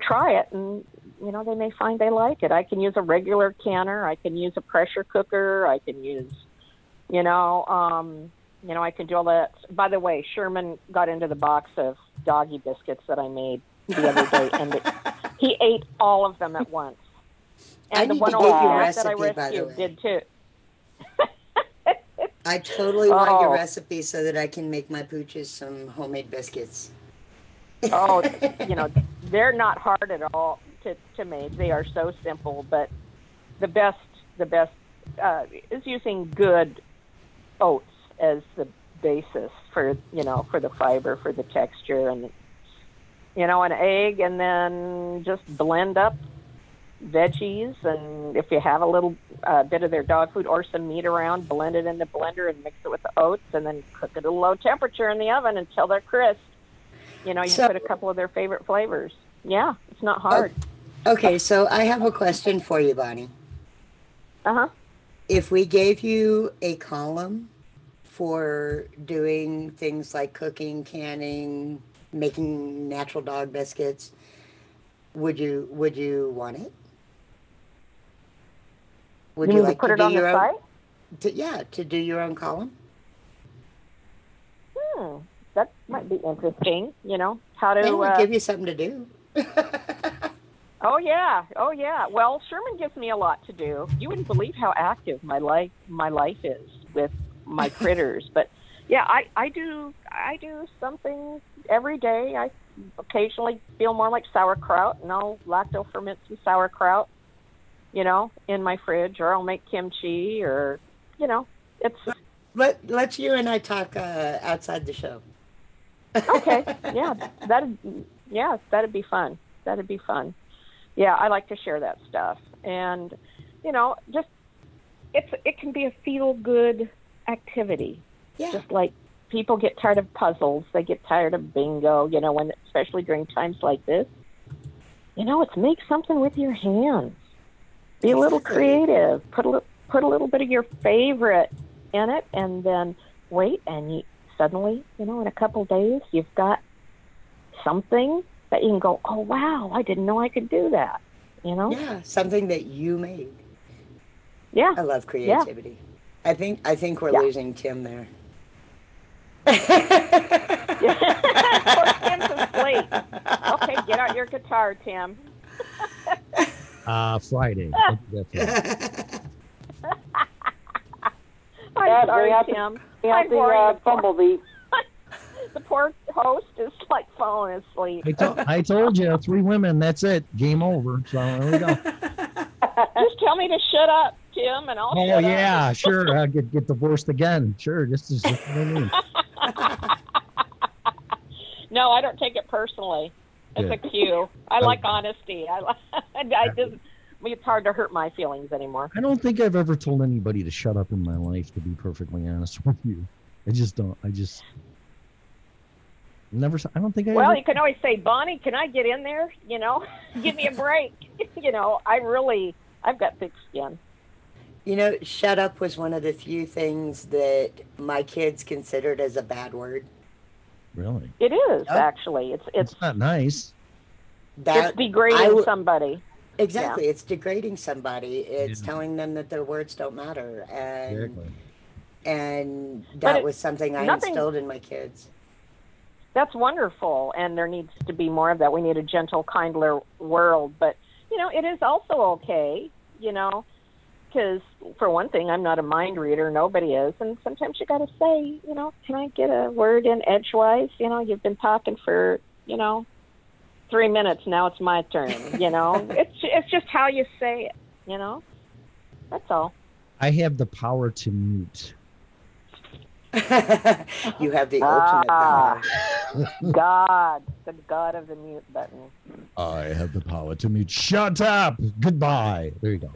try it. And, you know, they may find they like it. I can use a regular canner. I can use a pressure cooker. I can use, I can do all that. By the way, Sherman got into the box of doggy biscuits that I made the other day, and he ate all of them at once. And I the need one to get your that I recipe, by the rescued way. did too. I totally want your recipe so that I can make my pooches some homemade biscuits. Oh, you know, they're not hard at all to make. They are so simple, but the best is using good oats as the basis for the fiber, for the texture, and an egg, and then just blend up veggies, and if you have a little bit of their dog food or some meat around, blend it in the blender and mix it with the oats, and then cook it at a low temperature in the oven until they're crisp. You know, you So- put a couple of their favorite flavors. Yeah, it's not hard. Okay, so I have a question for you, Bonnie. Uh-huh. If we gave you a column for doing things like cooking, canning, making natural dog biscuits, would you want it? Would You you mean to like put to it do on the your own? site? To do your own column. That might be interesting. You know, how to It would give you something to do. Oh yeah. Well, Sherman gives me a lot to do. You wouldn't believe how active my life is with my critters. But yeah, I do something every day. I occasionally feel more like sauerkraut, and I'll lacto ferment some sauerkraut, you know, in my fridge, or I'll make kimchi, or you know, it's. Let's you and I talk outside the show. Okay. Yeah, that'd be fun. That'd be fun. Yeah, I like to share that stuff, and you know, just it can be a feel good activity. Yeah. Just like people get tired of puzzles, they get tired of bingo. You know, when especially during times like this, you know, it's make something with your hands. Be a little creative. Put a little bit of your favorite in it, and then wait, and you suddenly, you know, in a couple days, you've got something that you can go, oh wow, I didn't know I could do that. You know? Yeah, something that you made. Yeah. I love creativity. I think we're losing Tim there. Tim's asleep. Okay, get out your guitar, Tim. Friday. I'm sorry, Tim. I'm the bumblebee. The poor host is like falling asleep. I told you, 3 women. That's it. Game over. So there we go. Just tell me to shut up, Tim, and I'll Oh shut yeah, up. sure. I'll get divorced again. Sure. Just what I mean. No, I don't take it personally. It's a cue. I like honesty. I just. It's hard to hurt my feelings anymore. I don't think I've ever told anybody to shut up in my life, to be perfectly honest with you. I just don't. I don't think I Well, ever... you can always say, Bonnie, can I get in there? You know, give me a break. You know, I've got thick skin. You know, shut up was one of the few things that my kids considered as a bad word. Really? It is, actually. It's not nice. It's degrading somebody. Exactly. Yeah. It's degrading somebody. It's telling them that their words don't matter. And that was something I instilled in my kids. That's wonderful, and there needs to be more of that. We need a gentle, kinder world. But, you know, it is also okay, you know, because, for one thing, I'm not a mind reader. Nobody is. And sometimes you got to say, you know, can I get a word in edgewise? You know, you've been talking for, you know, 3 minutes. Now it's my turn, you know. It's just how you say it, you know. That's all. I have the power to mute. You have the ultimate power. God, the God of the mute button. I have the power to mute. Shut up. Goodbye. There you go.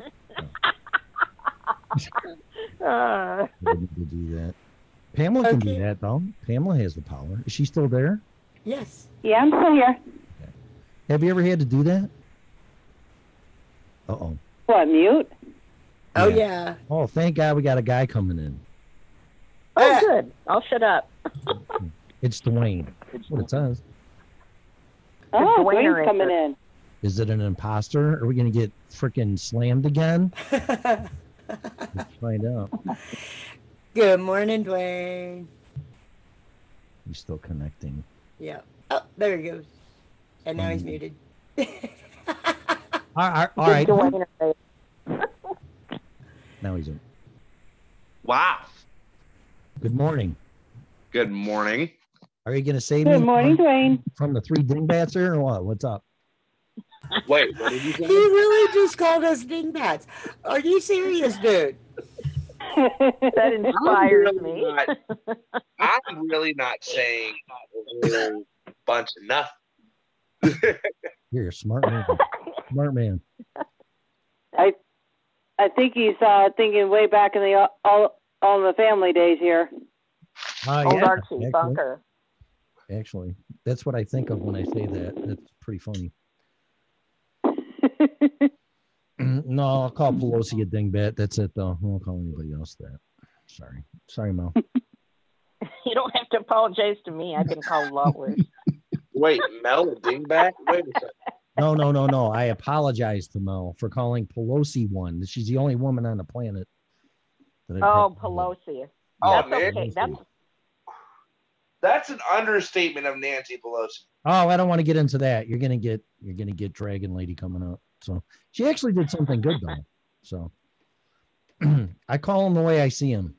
I need to do that. Pamela can do that, though. Pamela has the power. Is she still there? Yes. Yeah, I'm still here. Have you ever had to do that? Uh-oh. What, mute? Oh, yeah. Oh, thank God we got a guy coming in. Oh, good. I'll shut up. It's Dwayne. That's what it says. Oh, Dwayne Dwayne's coming in. Is it an imposter? Are we going to get freaking slammed again? Let's find out. Good morning, Dwayne. He's still connecting. Yeah. Oh, there he goes. And now he's muted. All right. Now he's in. Wow. Good morning. Good morning. Are you going to save me? Good morning, Dwayne. From the 3 dingbats here or what? What's up? Wait, what did you say? He really just called us dingbats. Are you serious, dude? That inspires me. I'm really not saying a whole bunch of nothing. You're a smart man. Smart man. I think he's thinking way back in the all in the family days here. Old Archie Bunker. Actually, That's what I think of when I say that. That's pretty funny. No, I'll call Pelosi a dingbat. That's it, though. I won't call anybody else that. Sorry, Mel. You don't have to apologize to me. I've been called a lot worse. Wait, Mel a dingbat? Wait a second. No. I apologize to Mel for calling Pelosi one. She's the only woman on the planet. Pelosi. Oh, That's man. okay. That's an understatement of Nancy Pelosi. Oh, I don't want to get into that. You're gonna get Dragon Lady coming up. So she actually did something good though. So I call him the way I see him.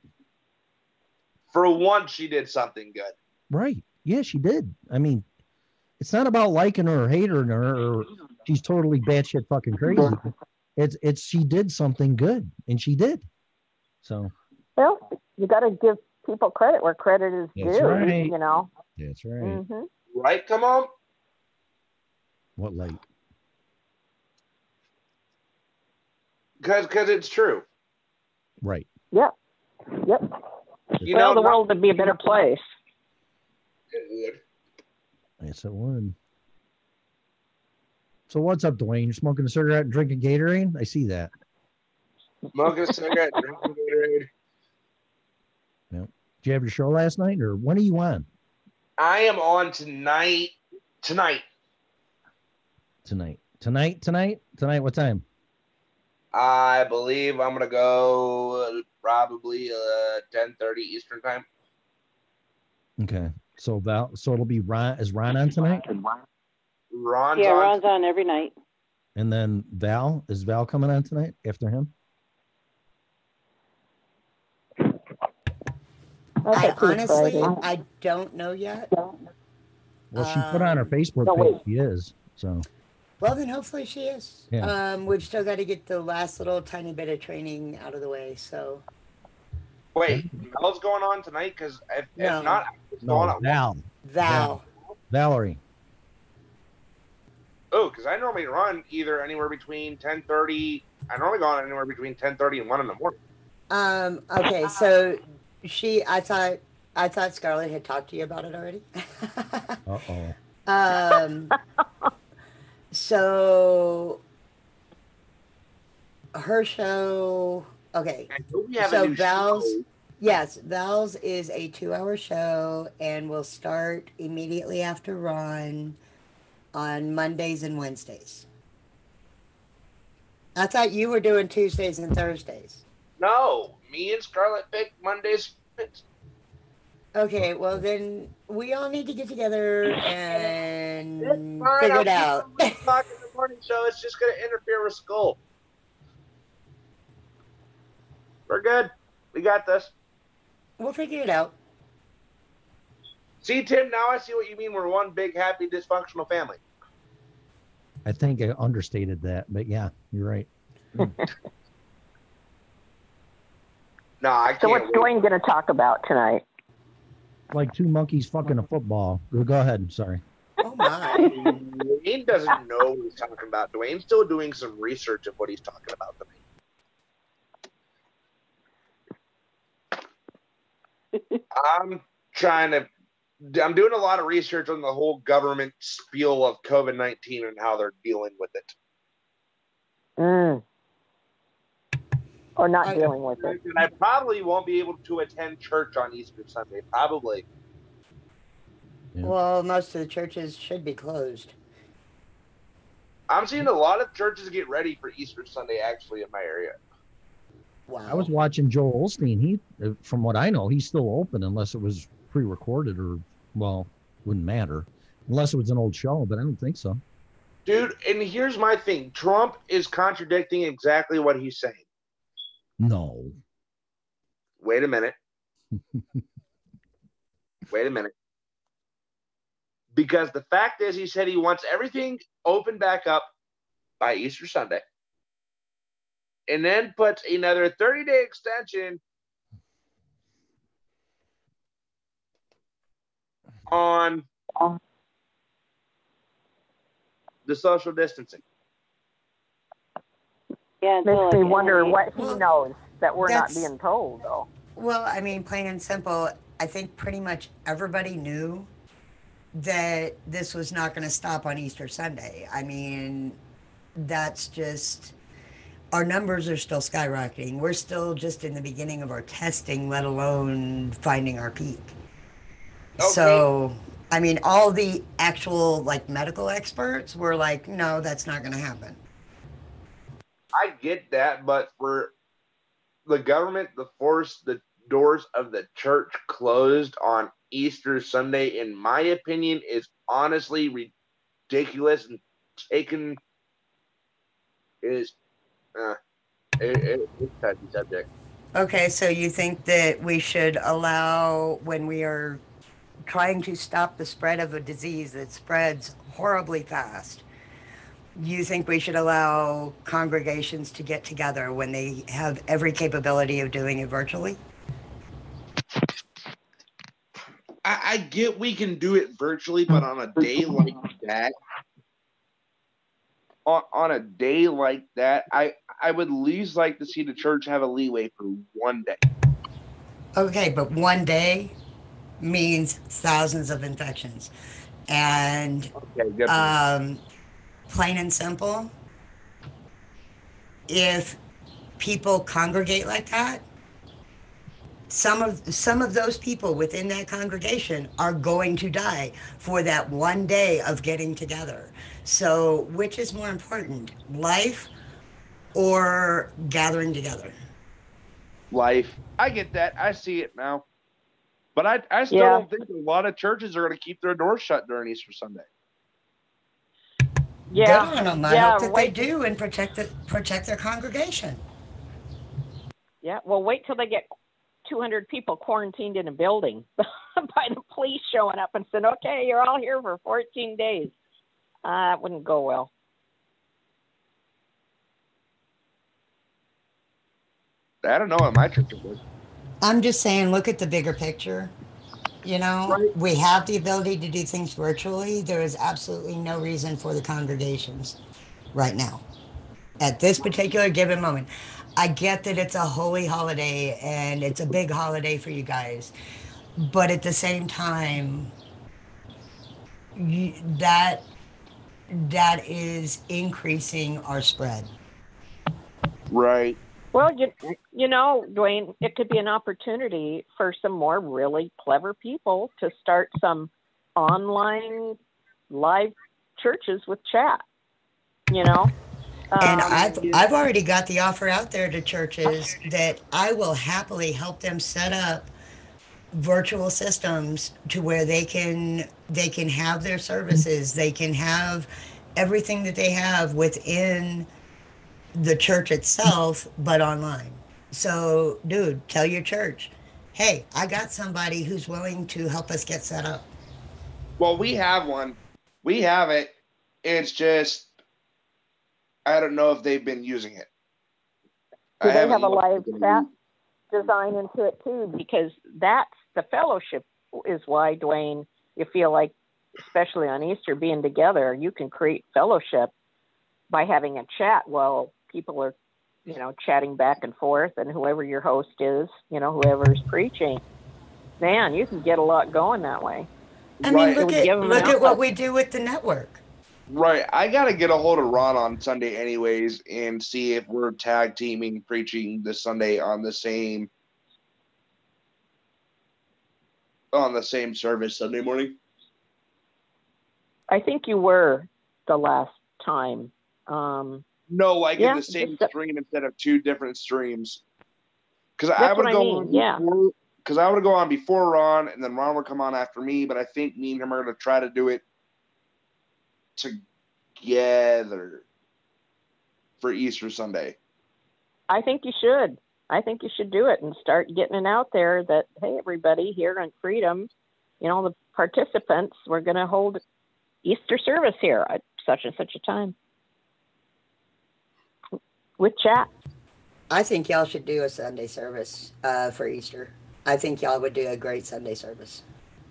For once, she did something good. Right. Yeah, she did. I mean, it's not about liking her or hating her or she's totally batshit fucking crazy. It's she did something good, and she did. So. Well, you got to give people credit where credit is That's due. right. You know. That's right. Mm-hmm. Right? Come on. What light? Because it's true. Right. Yep. You well, know, the world would be a better place. It would. Yes, it would. So what's up, Dwayne? You're smoking a cigarette and drinking Gatorade? I see that. Smoking a cigarette, drinking Gatorade. Yeah. Did you have your show last night, or when are you on? I am on tonight. Tonight. What time? I believe I'm gonna go probably 10:30 Eastern time. Okay. So it'll be Ron. Is Ron on tonight? Ron's on every night. And then Val, is Val coming on tonight after him? I don't know yet. Well, she put on her Facebook page she is. So. Well, then hopefully she is. Yeah. We've still got to get the last little tiny bit of training out of the way. So. Wait, Mel's going on tonight? Because if not, it's No, going on. Val. Valerie. Oh, because I normally run either anywhere between 10:30. I normally go on anywhere between 10:30 and 1 in the morning. Okay, so I thought Scarlett had talked to you about it already. So her show, okay. So Val's is a 2-hour show and will start immediately after Ron on Mondays and Wednesdays. I thought you were doing Tuesdays and Thursdays. No, me and Scarlett pick Mondays. Okay, well then we all need to get together and Fine, figure I'll it out. keep it 1 o'clock in the morning show. It's just going to interfere with school. We're good. We got this. We'll figure it out. See, Tim, now I see what you mean. We're one big, happy, dysfunctional family. I think I understated that, but yeah, you're right. No, I can't. So what's Dwayne going to talk about tonight? Like two monkeys fucking a football. Go ahead. Sorry. Oh my. Dwayne doesn't know what he's talking about. Dwayne's still doing some research of what he's talking about tonight. I'm doing a lot of research on the whole government spiel of COVID-19 and how they're dealing with it. Or not dealing with it. And I probably won't be able to attend church on Easter Sunday. Probably. Yeah. Well, most of the churches should be closed. I'm seeing a lot of churches get ready for Easter Sunday, actually, in my area. Wow. I was watching Joel Osteen. He, from what I know, he's still open unless it was pre-recorded or, well, wouldn't matter. Unless it was an old show, but I don't think so. Dude, and here's my thing. Trump is contradicting exactly what he's saying. No. Wait a minute. Wait a minute. Because the fact is, he said he wants everything open back up by Easter Sunday. And then puts another 30-day extension on the social distancing. Yeah, makes me wonder what he knows that we're not being told, though. Well, I mean, plain and simple, I think pretty much everybody knew that this was not going to stop on Easter Sunday. I mean, that's just, our numbers are still skyrocketing. We're still just in the beginning of our testing, let alone finding our peak. Okay. So, I mean, all the actual like medical experts were like, no, that's not going to happen. I get that, but for the government to force the doors of the church closed on Easter Sunday, in my opinion, is honestly ridiculous and taken is it's a touchy subject. Okay, so you think that we should allow, when we are trying to stop the spread of a disease that spreads horribly fast, you think we should allow congregations to get together when they have every capability of doing it virtually? I get we can do it virtually, but on a day like that, on a day like that, I would at least like to see the church have a leeway for one day. Okay, but one day means thousands of infections. And Okay, good point. plain and simple, if people congregate like that, some of those people within that congregation are going to die for that one day of getting together. So which is more important, life or gathering together? Life. I get that. I see it now. But I still Yeah. don't think a lot of churches are going to keep their doors shut during Easter Sunday. Yeah. Good on them. I Yeah, hope that wait. they do and protect their congregation. Yeah, well, wait till they get 200 people quarantined in a building by the police showing up and saying, okay, you're all here for 14 days. It wouldn't go well. I don't know what my church would. I'm just saying, look at the bigger picture. You know, we have the ability to do things virtually. There is absolutely no reason for the congregations right now at this particular given moment. I get that it's a holy holiday and it's a big holiday for you guys, but at the same time, that is increasing our spread. Right. Well, you know, Dwayne, it could be an opportunity for some more really clever people to start some online live churches with chat, you know? And I've already got the offer out there to churches that I will happily help them set up virtual systems to where they can have their services, they can have everything that they have within the church itself, but online. So, dude, tell your church, hey, I got somebody who's willing to help us get set up. Well, we have one. We have it. It's just, I don't know if they've been using it. Do they have a live chat design into it too? Because that's the fellowship is why, Dwayne, you feel like, especially on Easter, being together, you can create fellowship by having a chat while people are, you know, chatting back and forth, and whoever your host is, you know, whoever's preaching, man, you can get a lot going that way. I mean, look at what we do with the network. Right. I got to get a hold of Ron on Sunday anyways and see if we're tag teaming preaching this Sunday on the same service Sunday morning. I think you were the last time. No, like in the same stream instead of two different streams. Because I would go on because I would go on before Ron, and then Ron would come on after me. But I think me and him are going to try to do it together for Easter Sunday. I think you should. I think you should do it and start getting it out there that, hey, everybody here on Freedom, you know, the participants, we're going to hold Easter service here at such and such a time with chat. I think y'all should do a Sunday service for Easter. I think y'all would do a great Sunday service.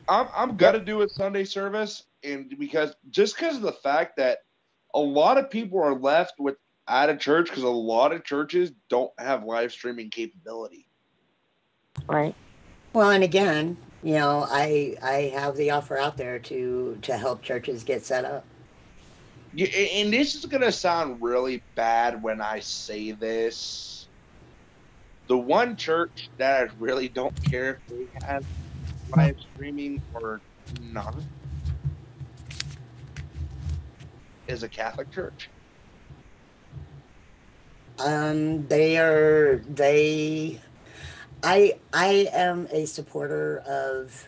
I'm gonna do a Sunday service, and because of the fact that a lot of people are left out of church because a lot of churches don't have live streaming capability. Right. Well, and again, I have the offer out there to help churches get set up. Yeah, and this is gonna sound really bad when I say this. The one church that I really don't care if they have live streaming or not is a Catholic church. I am a supporter of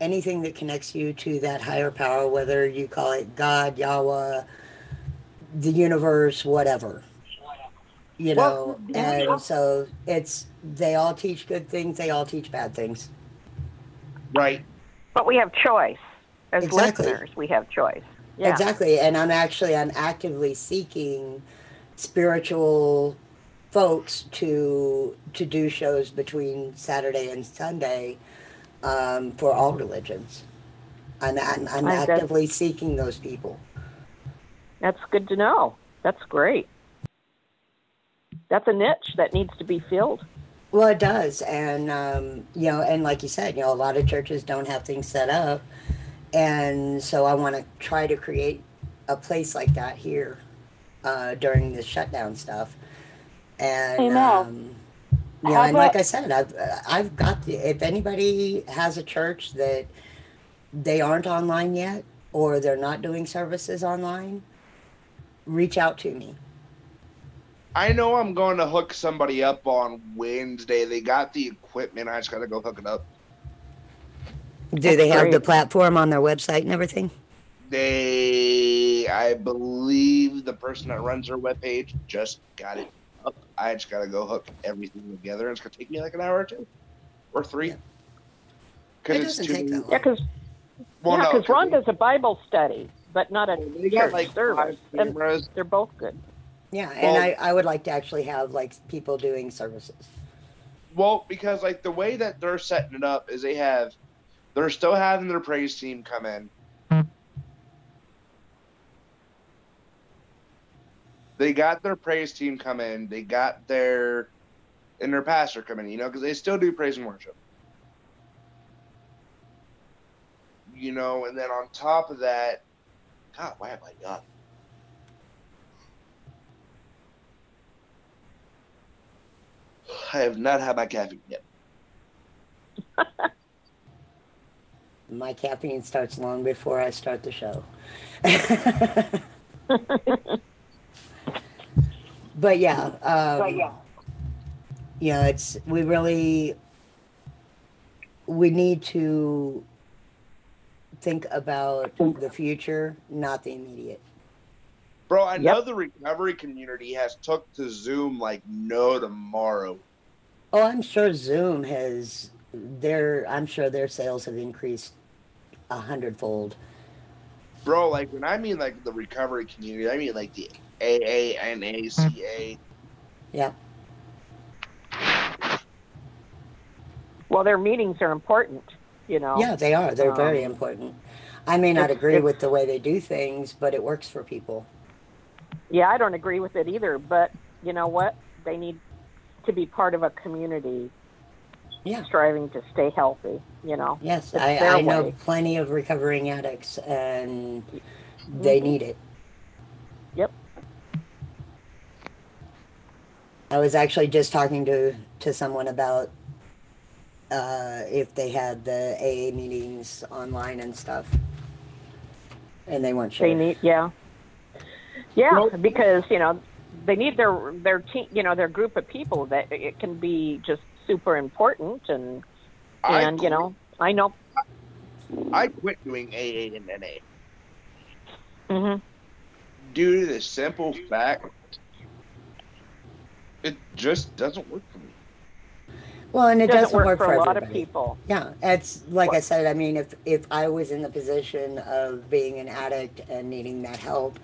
anything that connects you to that higher power, whether you call it God, Yahweh, the universe, whatever. And so they all teach good things, they all teach bad things. Right. But we have choice. As Exactly. listeners, we have choice. Yeah. Exactly. And I'm actively seeking spiritual folks to do shows between Saturday and Sunday for all religions. I'm actively seeking those people. That's good to know. That's great. That's a niche that needs to be filled. Well, it does. And, and like you said, a lot of churches don't have things set up. And so I want to try to create a place like that here during this shutdown stuff. And, and like I said, I've got if anybody has a church that they aren't online yet, or they're not doing services online, reach out to me. I know I'm going to hook somebody up on Wednesday. They got the equipment. I just got to go hook it up. Do they have the platform on their website and everything? I believe the person that runs their webpage just got it up. I just got to go hook everything together. It's going to take me like an hour or two or three. Because it's too. Yeah, because Ron does a Bible study, but not a church service. And they're both good. Yeah, and I would like to actually have people doing services. Well, because the way that they're setting it up is they're still having their praise team come in. They got their praise team come in. They got their pastor come in, because they still do praise and worship. And then on top of that, God, why have I got? I have not had my caffeine yet. My caffeine starts long before I start the show. But yeah, we need to think about the future, not the immediate. Bro, I know the recovery community has took to Zoom like no tomorrow. Oh, I'm sure Zoom has I'm sure their sales have increased 100-fold. Bro, when I mean the recovery community, I mean the AA and ACA. Yeah. Well, their meetings are important, Yeah, they are. They're very important. I may not agree with the way they do things, but it works for people. Yeah, I don't agree with it either, but you know what? They need to be part of a community striving to stay healthy, Yes, It's I their know way. plenty of recovering addicts, and they need it. Yep. I was actually just talking to someone about if they had the AA meetings online and stuff, and they weren't sure. They need, because they need their team, their group of people that it can be just super important, and I know. I quit doing AA and NA. Mm-hmm. Due to the simple fact, it just doesn't work for me. Well, and it doesn't work for a lot everybody. of people. Yeah, it's like I said. I mean, if I was in the position of being an addict and needing that help,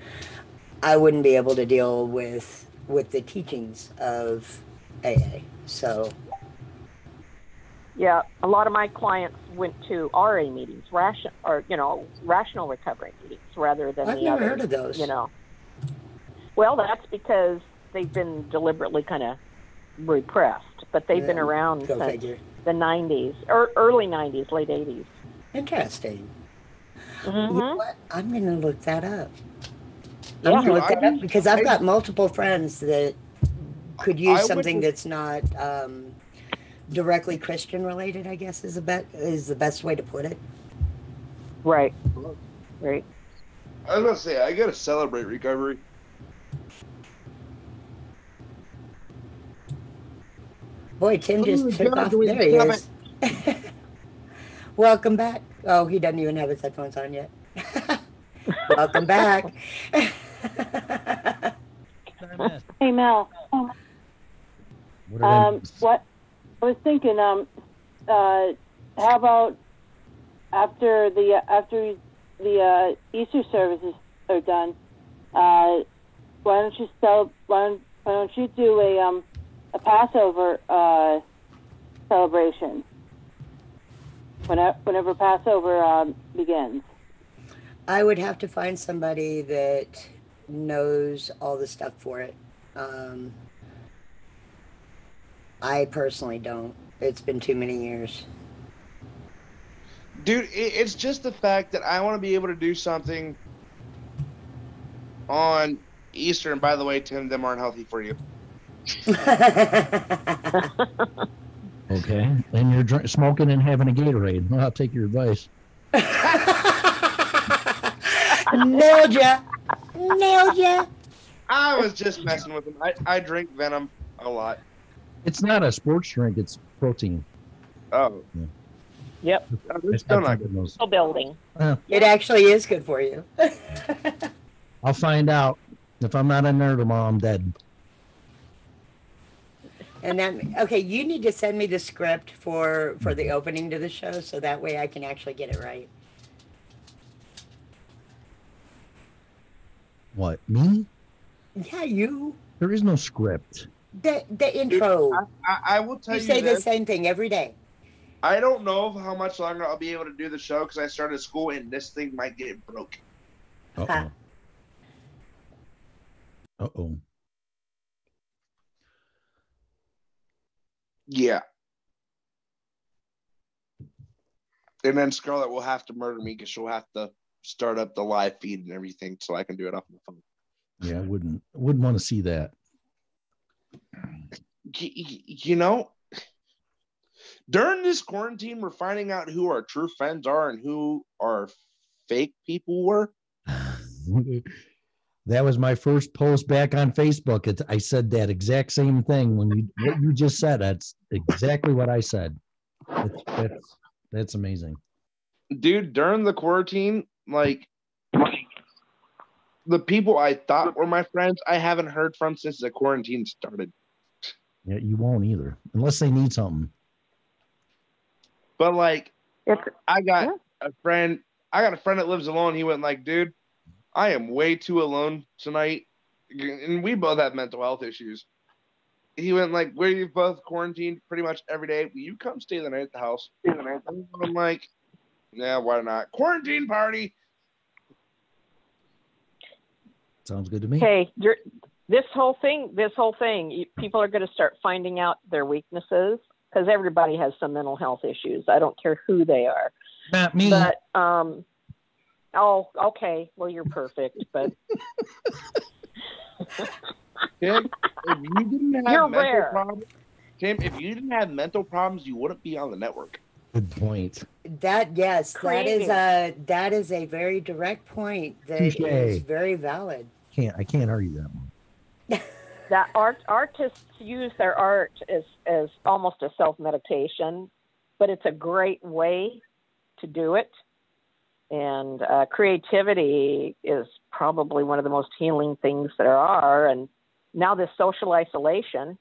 I wouldn't be able to deal with the teachings of AA. So. Yeah, a lot of my clients went to RA meetings, rational recovery meetings, rather than I've the never others, heard of those. Well, that's because they've been deliberately kind of, repressed, but they've been Yeah, around go since figure. the 90s or early 90s, late 80s. Interesting. You Mm-hmm. know what? I'm going to look that up. Yeah. I'm going to look I that up do- because I've I- got multiple friends that could use I would something just- that's not directly Christian related, I guess is the best way to put it. Right. Right. I was gonna say I gotta celebrate recovery. Boy, Tim just Oh, took God, off. do we There he have is. Welcome back. Oh, he doesn't even have his headphones on yet. Welcome back. Hey Mel. What did I miss? What I was thinking, how about after the Easter services are done, why don't you do a Passover celebration whenever Passover begins? I would have to find somebody that knows all the stuff for it. I personally don't. It's been too many years. Dude, it's just the fact that I want to be able to do something on Easter. And by the way, Tim, them aren't healthy for you. Okay. And you're smoking and having a Gatorade. Well, I'll take your advice. Nailed ya. Nailed ya. I was just messing with them. I drink Venom a lot. It's not a sports drink. It's protein. Oh. Yeah. Yep. It's still not good. Still building. It actually is good for you. I'll find out. If I'm not in there tomorrow, I'm dead. And then, okay, you need to send me the script for the opening to the show so that way I can actually get it right. What? Me? Yeah, you. There is no script. The intro. I will tell You you say the this. same thing every day. I don't know how much longer I'll be able to do the show because I started school and this thing might get broke. Uh-oh. Uh-oh. Yeah. And then Scarlett will have to murder me because she'll have to start up the live feed and everything so I can do it off my phone. Yeah, I wouldn't want to see that. You know, during this quarantine, we're finding out who our true friends are and who our fake people were. That was my first post back on Facebook. I said that exact same thing what you just said. That's exactly what I said. That's amazing. Dude, during the quarantine, like the people I thought were my friends, I haven't heard from since the quarantine started. Yeah, you won't either, unless they need something. But like, I got a friend that lives alone. He went like, dude, I am way too alone tonight. And we both have mental health issues. He went like, we're both quarantined pretty much every day. Will you come stay the night at the house? I'm like, yeah, why not? Quarantine party. Sounds good to me. Hey, this whole thing, people are going to start finding out their weaknesses because everybody has some mental health issues. I don't care who they are. Not me. But, oh, okay. Well, you're perfect, but Tim, if you didn't have You're mental rare. problems, Tim, if you didn't have mental problems, you wouldn't be on the network. Good point. That Crazy. that is a very direct point that is Touché. very valid. I can't argue that one. that artists use their art as almost a self-medication, but it's a great way to do it. And creativity is probably one of the most healing things there are. And now this social isolation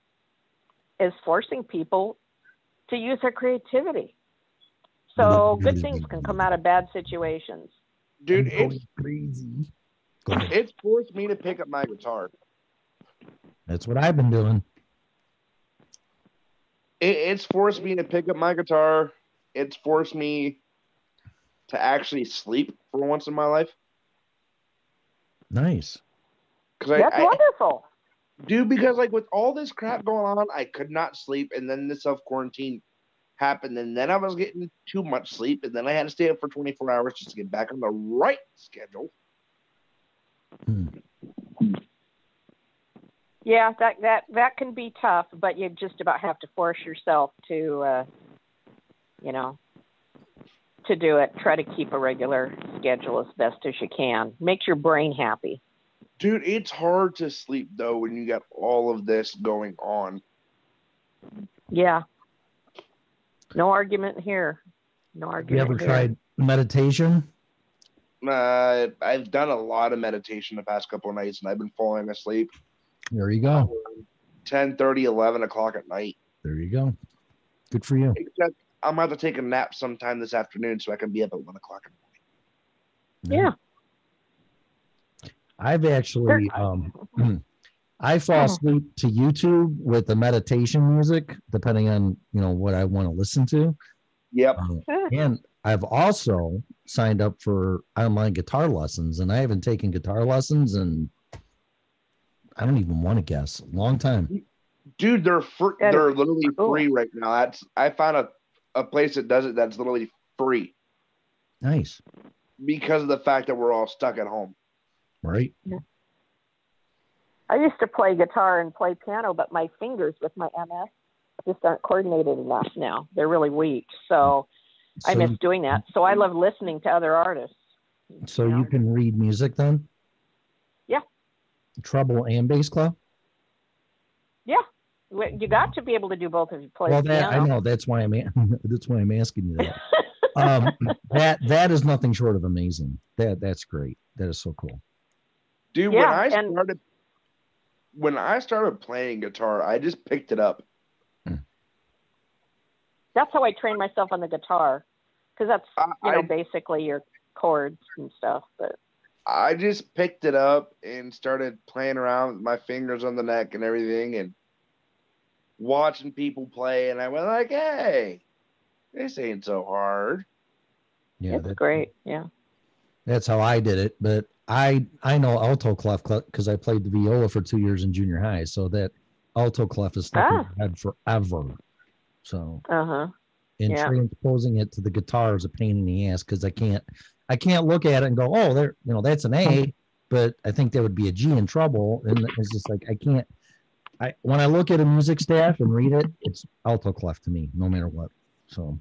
is forcing people to use their creativity. So good things can come out of bad situations. Dude, I'm going crazy. Go ahead. it's forced me to pick up my guitar. That's what I've been doing. It's forced me to pick up my guitar. It's forced me to actually sleep for once in my life. Nice. Because That's wonderful. Dude, because like with all this crap going on, I could not sleep, and then the self-quarantine happened, and then I was getting too much sleep, and then I had to stay up for 24 hours just to get back on the right schedule. Yeah, that can be tough, but you just about have to force yourself to, to do it. Try to keep a regular schedule as best as you can. Makes your brain happy. Dude, it's hard to sleep though when you got all of this going on. Yeah. No argument here. No argument. You ever here. tried meditation? I've done a lot of meditation the past couple of nights, and I've been falling asleep. There you go. 10:30, 11 o'clock at night. There you go. Good for you. Except I'm about to take a nap sometime this afternoon so I can be up at 1 o'clock in the morning. Yeah. I've actually, I fall asleep to YouTube with the meditation music, depending on, what I want to listen to. Yep. And I've also signed up for online guitar lessons, and I haven't taken guitar lessons in, I don't even want to guess, a long time. Dude, they're literally free right now. I found a place that does it that's literally free. Nice. Because of the fact that we're all stuck at home. Right. Yeah. I used to play guitar and play piano, but my fingers with my MS just aren't coordinated enough now. They're really weak. So I miss doing that. So I love listening to other artists. So you can read music then? Yeah. Treble and bass club? Yeah. You got to be able to do both if you play Well, piano. I know. That's why I'm asking you that. That is nothing short of amazing. That's great. That is so cool. Dude, when I started playing guitar, I just picked it up. That's how I trained myself on the guitar, because that's basically your chords and stuff. But I just picked it up and started playing around with my fingers on the neck and everything, and watching people play, and I went like, "Hey, this ain't so hard." Yeah, it's great. Yeah, that's how I did it. But I know alto clef because I played the viola for 2 years in junior high, so that alto clef is stuck in my head forever. So, and transposing it to the guitar is a pain in the ass because I can't look at it and go, oh, there, that's an A, but I think that would be a G in trouble, and it's just like I can't. When I look at a music staff and read it, it's alto clef to me, no matter what. So,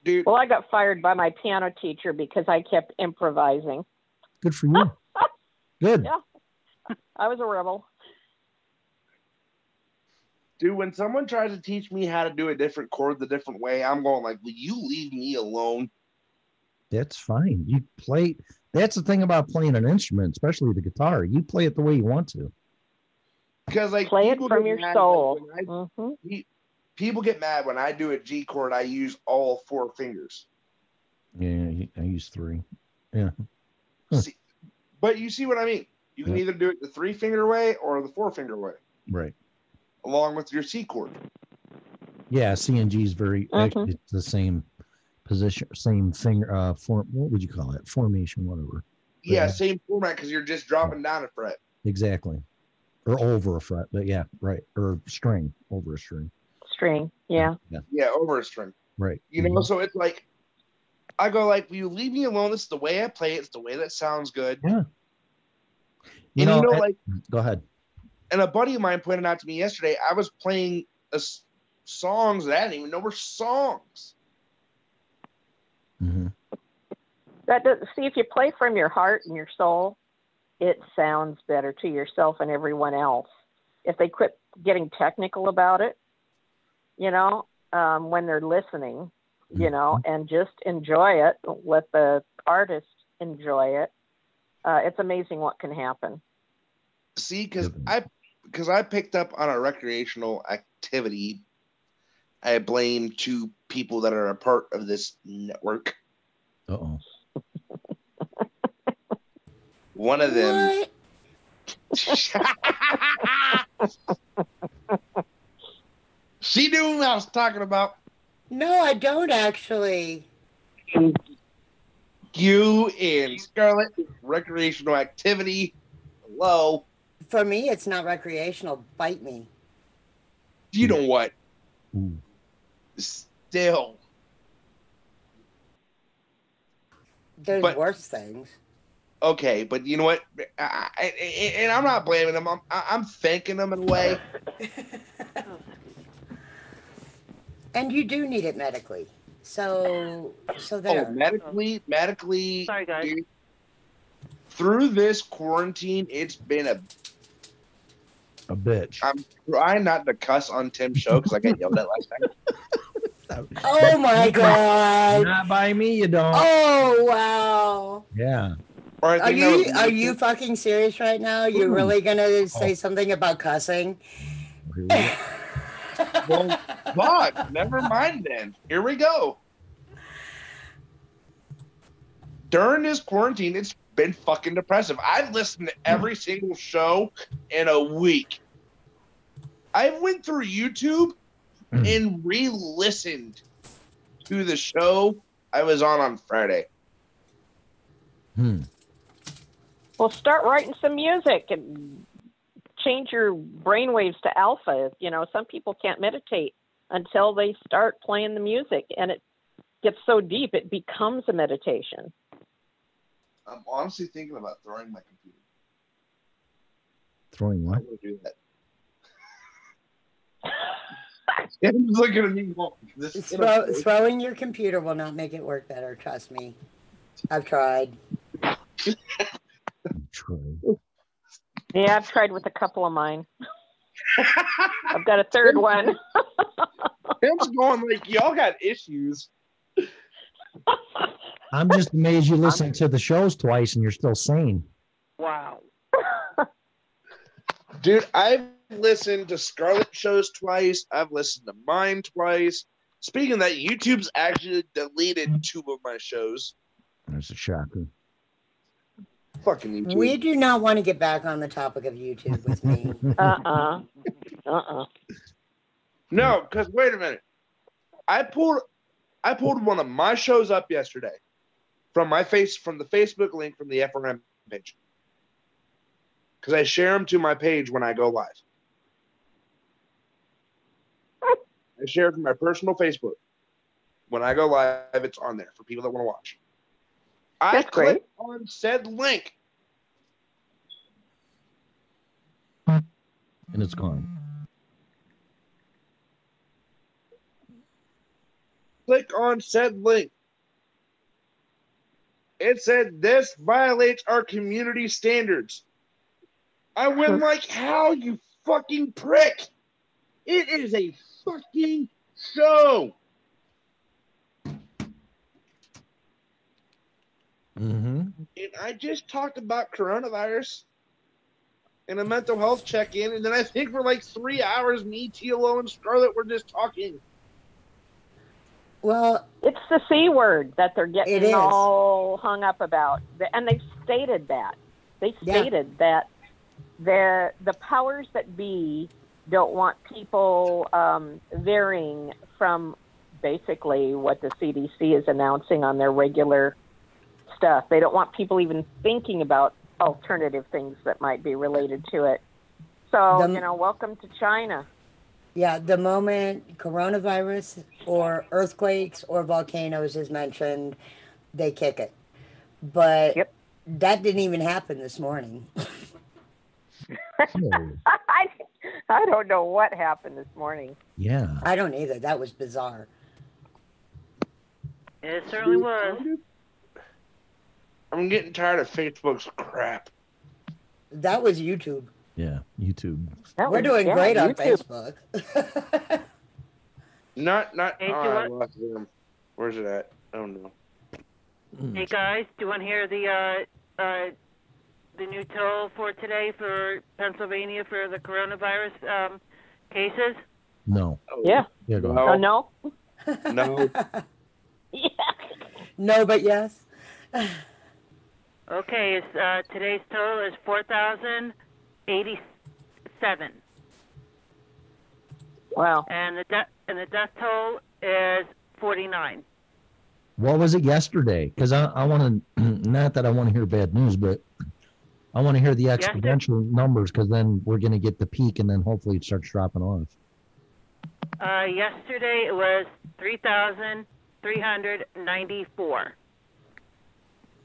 dude, well, I got fired by my piano teacher because I kept improvising. Good for you. Good. Yeah, I was a rebel. Dude, when someone tries to teach me how to do a different chord the different way, I'm going like, will you leave me alone? That's fine. You play. That's the thing about playing an instrument, especially the guitar. You play it the way you want to. Because like play it from your soul. People get mad when I do a G chord. I use all 4 fingers. Yeah, I use 3. Yeah. See, but you see what I mean? You can either do it the 3-finger way or the 4-finger way. Right. Along with your C chord. Yeah, C and G is very actually it's the same position, same finger form. What would you call it? Formation, whatever. Yeah, same format because you're just dropping down a fret. Exactly. Or over a fret, but yeah, right. Or string, over a string. String, yeah. Yeah, over a string. Right. You know, so it's like, I go like, will you leave me alone? This is the way I play it. It's the way that sounds good. Yeah. Like, go ahead. And a buddy of mine pointed out to me yesterday, I was playing songs that I didn't even know were songs. Mm-hmm. See, if you play from your heart and your soul, it sounds better to yourself and everyone else. If they quit getting technical about it, when they're listening, and just enjoy it, let the artist enjoy it, it's amazing what can happen. See, because I picked up on a recreational activity. I blame 2 people that are a part of this network. Uh-oh. One of them. She knew what I was talking about. No, I don't actually. You and Scarlett, recreational activity. Hello. For me, it's not recreational. Bite me. You know what? Ooh. Still. There's worse things. Okay, but you know what? And I'm not blaming them. I'm thanking them in a way. And you do need it medically. So there. Medically. Sorry, guys. Dude, through this quarantine, it's been a bitch. I'm trying not to cuss on Tim's show because I got yelled at last time. Oh my God! Not by me, you don't. Oh wow! Yeah. Are you fucking serious right now? You're really gonna say something about cussing? Well, fuck. Never mind then. Here we go. During this quarantine, it's been fucking depressive. I've listened to every single show in a week. I went through YouTube and re-listened to the show I was on Friday. Well, start writing some music and change your brainwaves to alpha. You know, some people can't meditate until they start playing the music, and it gets so deep it becomes a meditation. I'm honestly thinking about throwing my computer. Throwing what? I'm going to do that. Tim's looking at me. Throwing your computer will not make it work better. Trust me. I've tried. Yeah, I've tried with a couple of mine. I've got a third one. Tim's going like, y'all got issues. I'm just amazed you listen to the shows twice and you're still sane. Wow. Dude, I've listened to Scarlet shows twice. I've listened to mine twice. Speaking of that, YouTube's actually deleted 2 of my shows. That's a shocker. Fucking YouTube. We do not want to get back on the topic of YouTube with me. No, because wait a minute. I pulled one of my shows up yesterday from the Facebook link from the FRM page. Because I share them to my page when I go live. I share it to my personal Facebook. When I go live, it's on there for people that want to watch. I click on said link. And it's gone. Click on said link. It said, this violates our community standards. I went like, how, you fucking prick? It is a fucking show. And I just talked about coronavirus and a mental health check-in, and then I think for like 3 hours, me, TLO, and Scarlett were just talking. Well, it's the C word that they're getting all hung up about, and they've stated that. They stated that the powers that be don't want people varying from basically what the CDC is announcing on their regular stuff. They don't want people even thinking about alternative things that might be related to it. So, welcome to China. Yeah, the moment coronavirus or earthquakes or volcanoes is mentioned, they kick it. But that didn't even happen this morning. I don't know what happened this morning. Yeah. I don't either. That was bizarre. It certainly was. I'm getting tired of Facebook's crap. That was YouTube. Yeah, YouTube. We're doing great on Facebook. Not. Hey, I lost them. Where's it at? Oh no. Hey guys, do you want to hear the new toll for today for Pennsylvania for the coronavirus cases? No. Yeah. Yeah, go ahead. No. No. Yeah. No, but yes. Okay, it's today's total is 4,087. Wow. And the death toll is 49. What was it yesterday? Because I want to, not that I want to hear bad news, but I want to hear the exponential numbers because then we're going to get the peak and then hopefully it starts dropping off. Yesterday it was 3,394.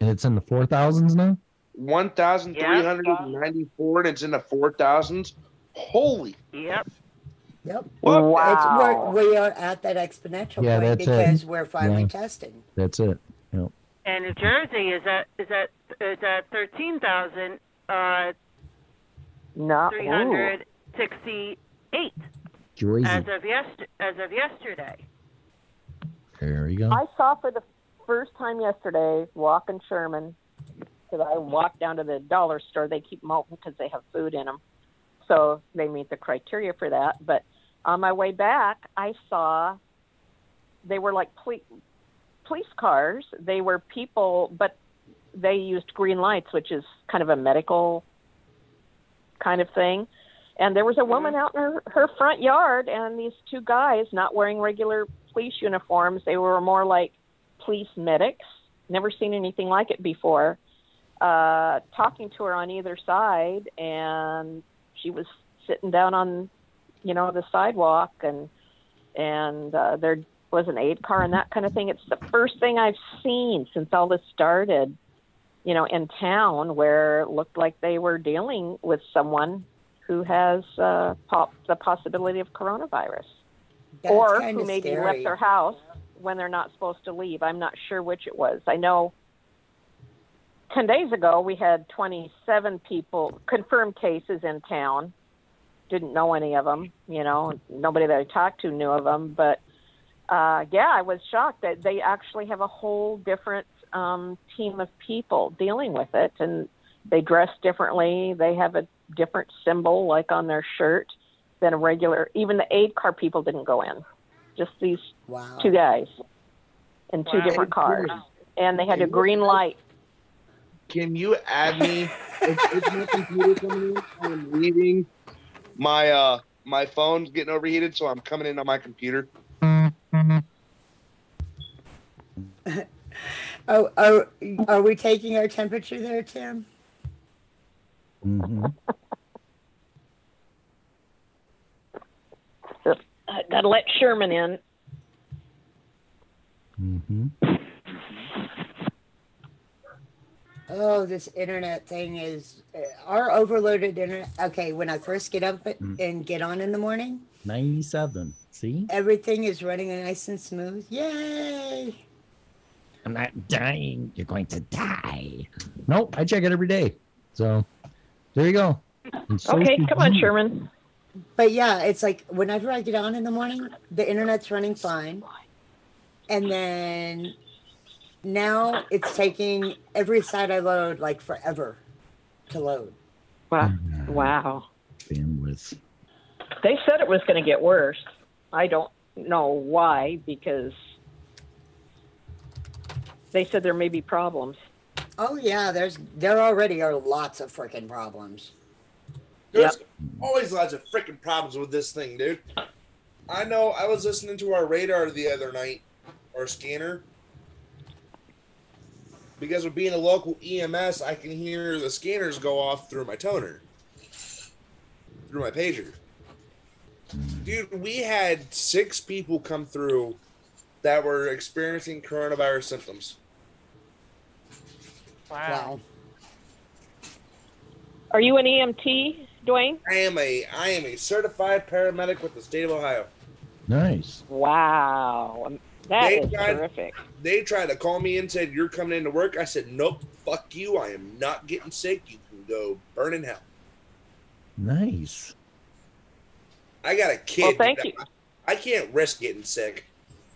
And it's in the 4,000s now? 1,394, and it's in the 4,000s. Holy. Yep. Yep. Wow. We are at that exponential Yeah, point that's because it. we're finally Yeah. testing. That's it. Yep. And New Jersey is at 13,000. No. 368 Crazy. as of yesterday. There you go. I saw for the first time yesterday walking Sherman because I walked down to the dollar store. They keep them open because they have food in them, so they meet the criteria for that. But on my way back, I saw they were like police cars. They were people, but they used green lights, which is kind of a medical kind of thing. And there was a woman out in her front yard, and these two guys not wearing regular police uniforms. They were more like police medics. Never seen anything like it before. Talking to her on either side, and she was sitting down on, the sidewalk, and there was an aid car and that kind of thing. It's the first thing I've seen since all this started, in town, where it looked like they were dealing with someone who has the possibility of coronavirus. That's or kinda who maybe scary. left their house when they're not supposed to leave. I'm not sure which it was. I know 10 days ago we had 27 people, confirmed cases in town. Didn't know any of them, nobody that I talked to knew of them. But, I was shocked that they actually have a whole different team of people dealing with it. And they dress differently. They have a different symbol, like on their shirt, than a regular. Even the aid car people didn't go in. Just these two guys in two different cars, and they had a green light. Can you add me? It's my computer coming in. I'm leaving. My phone's getting overheated, so I'm coming in on my computer. Are we taking our temperature there, Tim? Mm-hmm. I gotta let Sherman in. Mm-hmm. Oh, this internet thing is our overloaded internet. Okay, when I first get up and get on in the morning, 97. See? everything is running nice and smooth. Yay! I'm not dying. You're going to die. Nope, I check it every day. So there you go. And so Okay, should come on, you. Sherman. But yeah, it's like whenever I get on in the morning, the internet's running fine. And then now it's taking every site I load like forever to load. Wow. Bandwidth. They said it was going to get worse. I don't know why, because they said there may be problems. Oh yeah, there already are lots of freaking problems. There's always lots of freaking problems with this thing, dude. I know. I was listening to our radar the other night, our scanner. Because of being a local EMS, I can hear the scanners go off through my toner. Through my pager. Dude, we had 6 people come through that were experiencing coronavirus symptoms. Wow. Are you an EMT, Dwayne? I am a certified paramedic with the state of Ohio. Nice. Wow. That is terrific. They tried to call me and said, "You're coming into work." I said, "Nope, fuck you. I am not getting sick. You can go burn in hell." Nice. I got a kid. Well, thank you. I can't risk getting sick.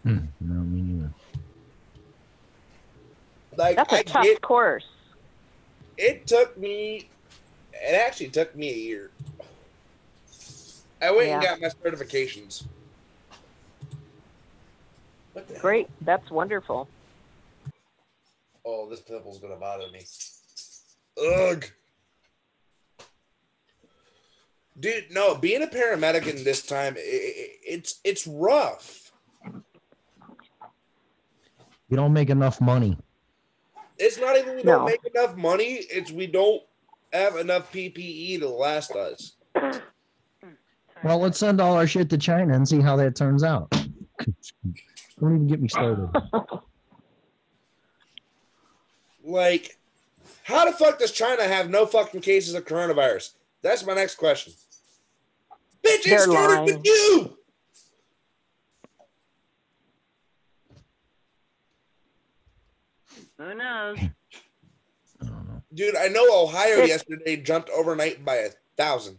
No, me neither. Like, That's a tough course. It actually took me a year. I went and got my certifications. What the Great. That's wonderful. Oh, this pimple's gonna bother me. Ugh. Dude, no, being a paramedic in this time, it's rough. You don't make enough money. It's not even we don't make enough money. It's we don't have enough PPE to last us. Well, let's send all our shit to China and see how that turns out. Don't even get me started. Like, how the fuck does China have no fucking cases of coronavirus? That's my next question. Bitch, it started with you! Who knows? Dude, I know Ohio yesterday jumped overnight by 1,000.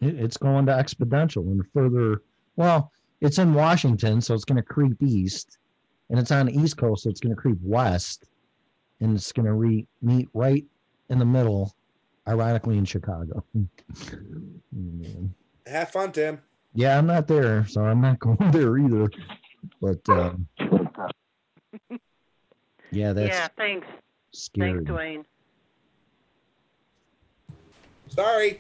It's going to exponential and further. Well, it's in Washington, so it's going to creep east, and it's on the East Coast, so it's going to creep west, and it's going to meet right in the middle, ironically in Chicago. Have fun, Tim. Yeah, I'm not there, so I'm not going there either. But yeah, that's thanks. scary. Thanks, Dwayne. Sorry.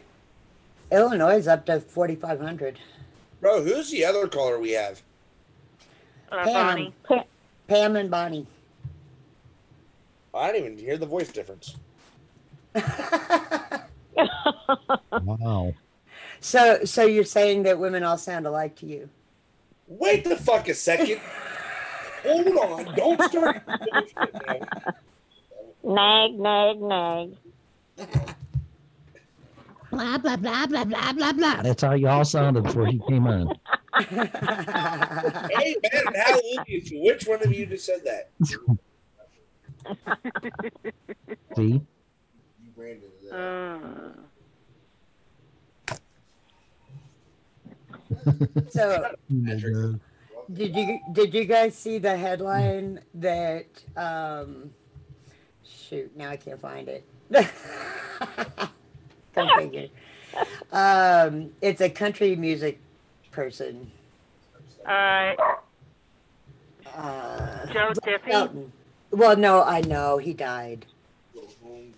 Illinois is up to 4,500. Bro, who's the other caller we have? Bonnie. Pam and Bonnie. I didn't even hear the voice difference. Wow. So you're saying that women all sound alike to you? Wait the fuck a second. Hold on. Don't start. Nag, nag, nag. Blah, blah, blah, blah, blah, blah, blah. That's how y'all sounded before he came on. Hey, man, hallelujah. Which one of you just said that? See? You ran into that. So, did you guys see the headline that shoot, now I can't find it. Go figure. It's a country music person. Joe Diffie? Shelton. Well, no, I know he died.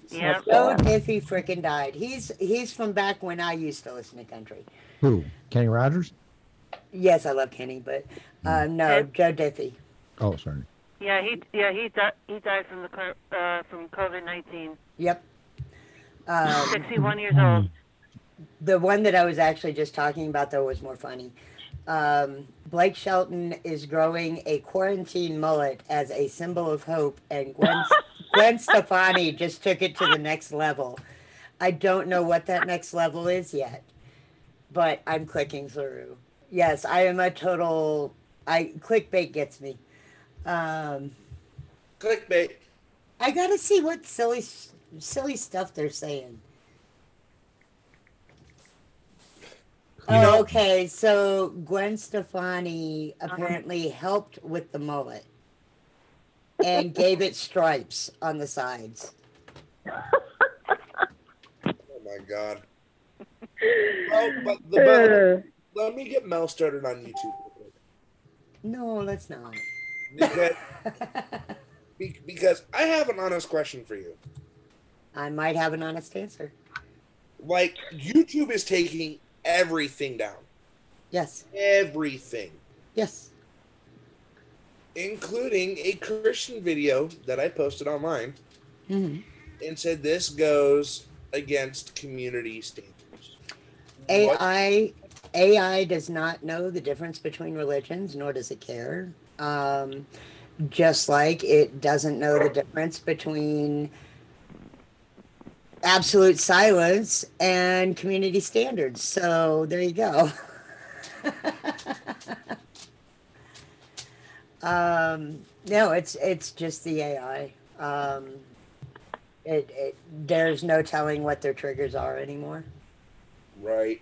Yeah. Joe Diffie freaking died. He's from back when I used to listen to country. Who? Kenny Rogers? Yes, I love Kenny, but no, Joe Diffie. Oh, sorry. Yeah, he died from from COVID-19. Yep. 61 years old. The one that I was actually just talking about, though, was more funny. Blake Shelton is growing a quarantine mullet as a symbol of hope, and Gwen Stefani just took it to the next level. I don't know what that next level is yet, but I'm clicking through. Yes, I am a total... clickbait gets me. Clickbait. I gotta see what silly stuff they're saying. Oh, okay. So Gwen Stefani apparently helped with the mullet and gave it stripes on the sides. Oh my god. But let me get Mel started on YouTube. No, let's not. Because I have an honest question for you. I might have an honest answer. Like, YouTube is taking everything down. Yes. Everything. Yes. Including a Christian video that I posted online Mm-hmm. and said this goes against community standards. AI does not know the difference between religions, nor does it care. Just like it doesn't know the difference between absolute silence and community standards. So there you go. No, it's just the AI. There's no telling what their triggers are anymore. Right.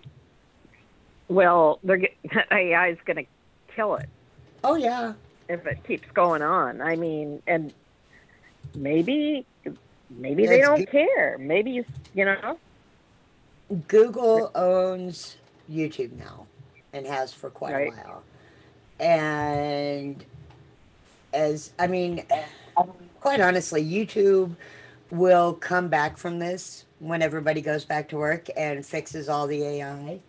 Well, AI is going to kill it. Oh yeah. If it keeps going on, I mean, and maybe they don't care. Maybe you know. Google owns YouTube now, and has for quite a while. And quite honestly, YouTube will come back from this when everybody goes back to work and fixes all the AI.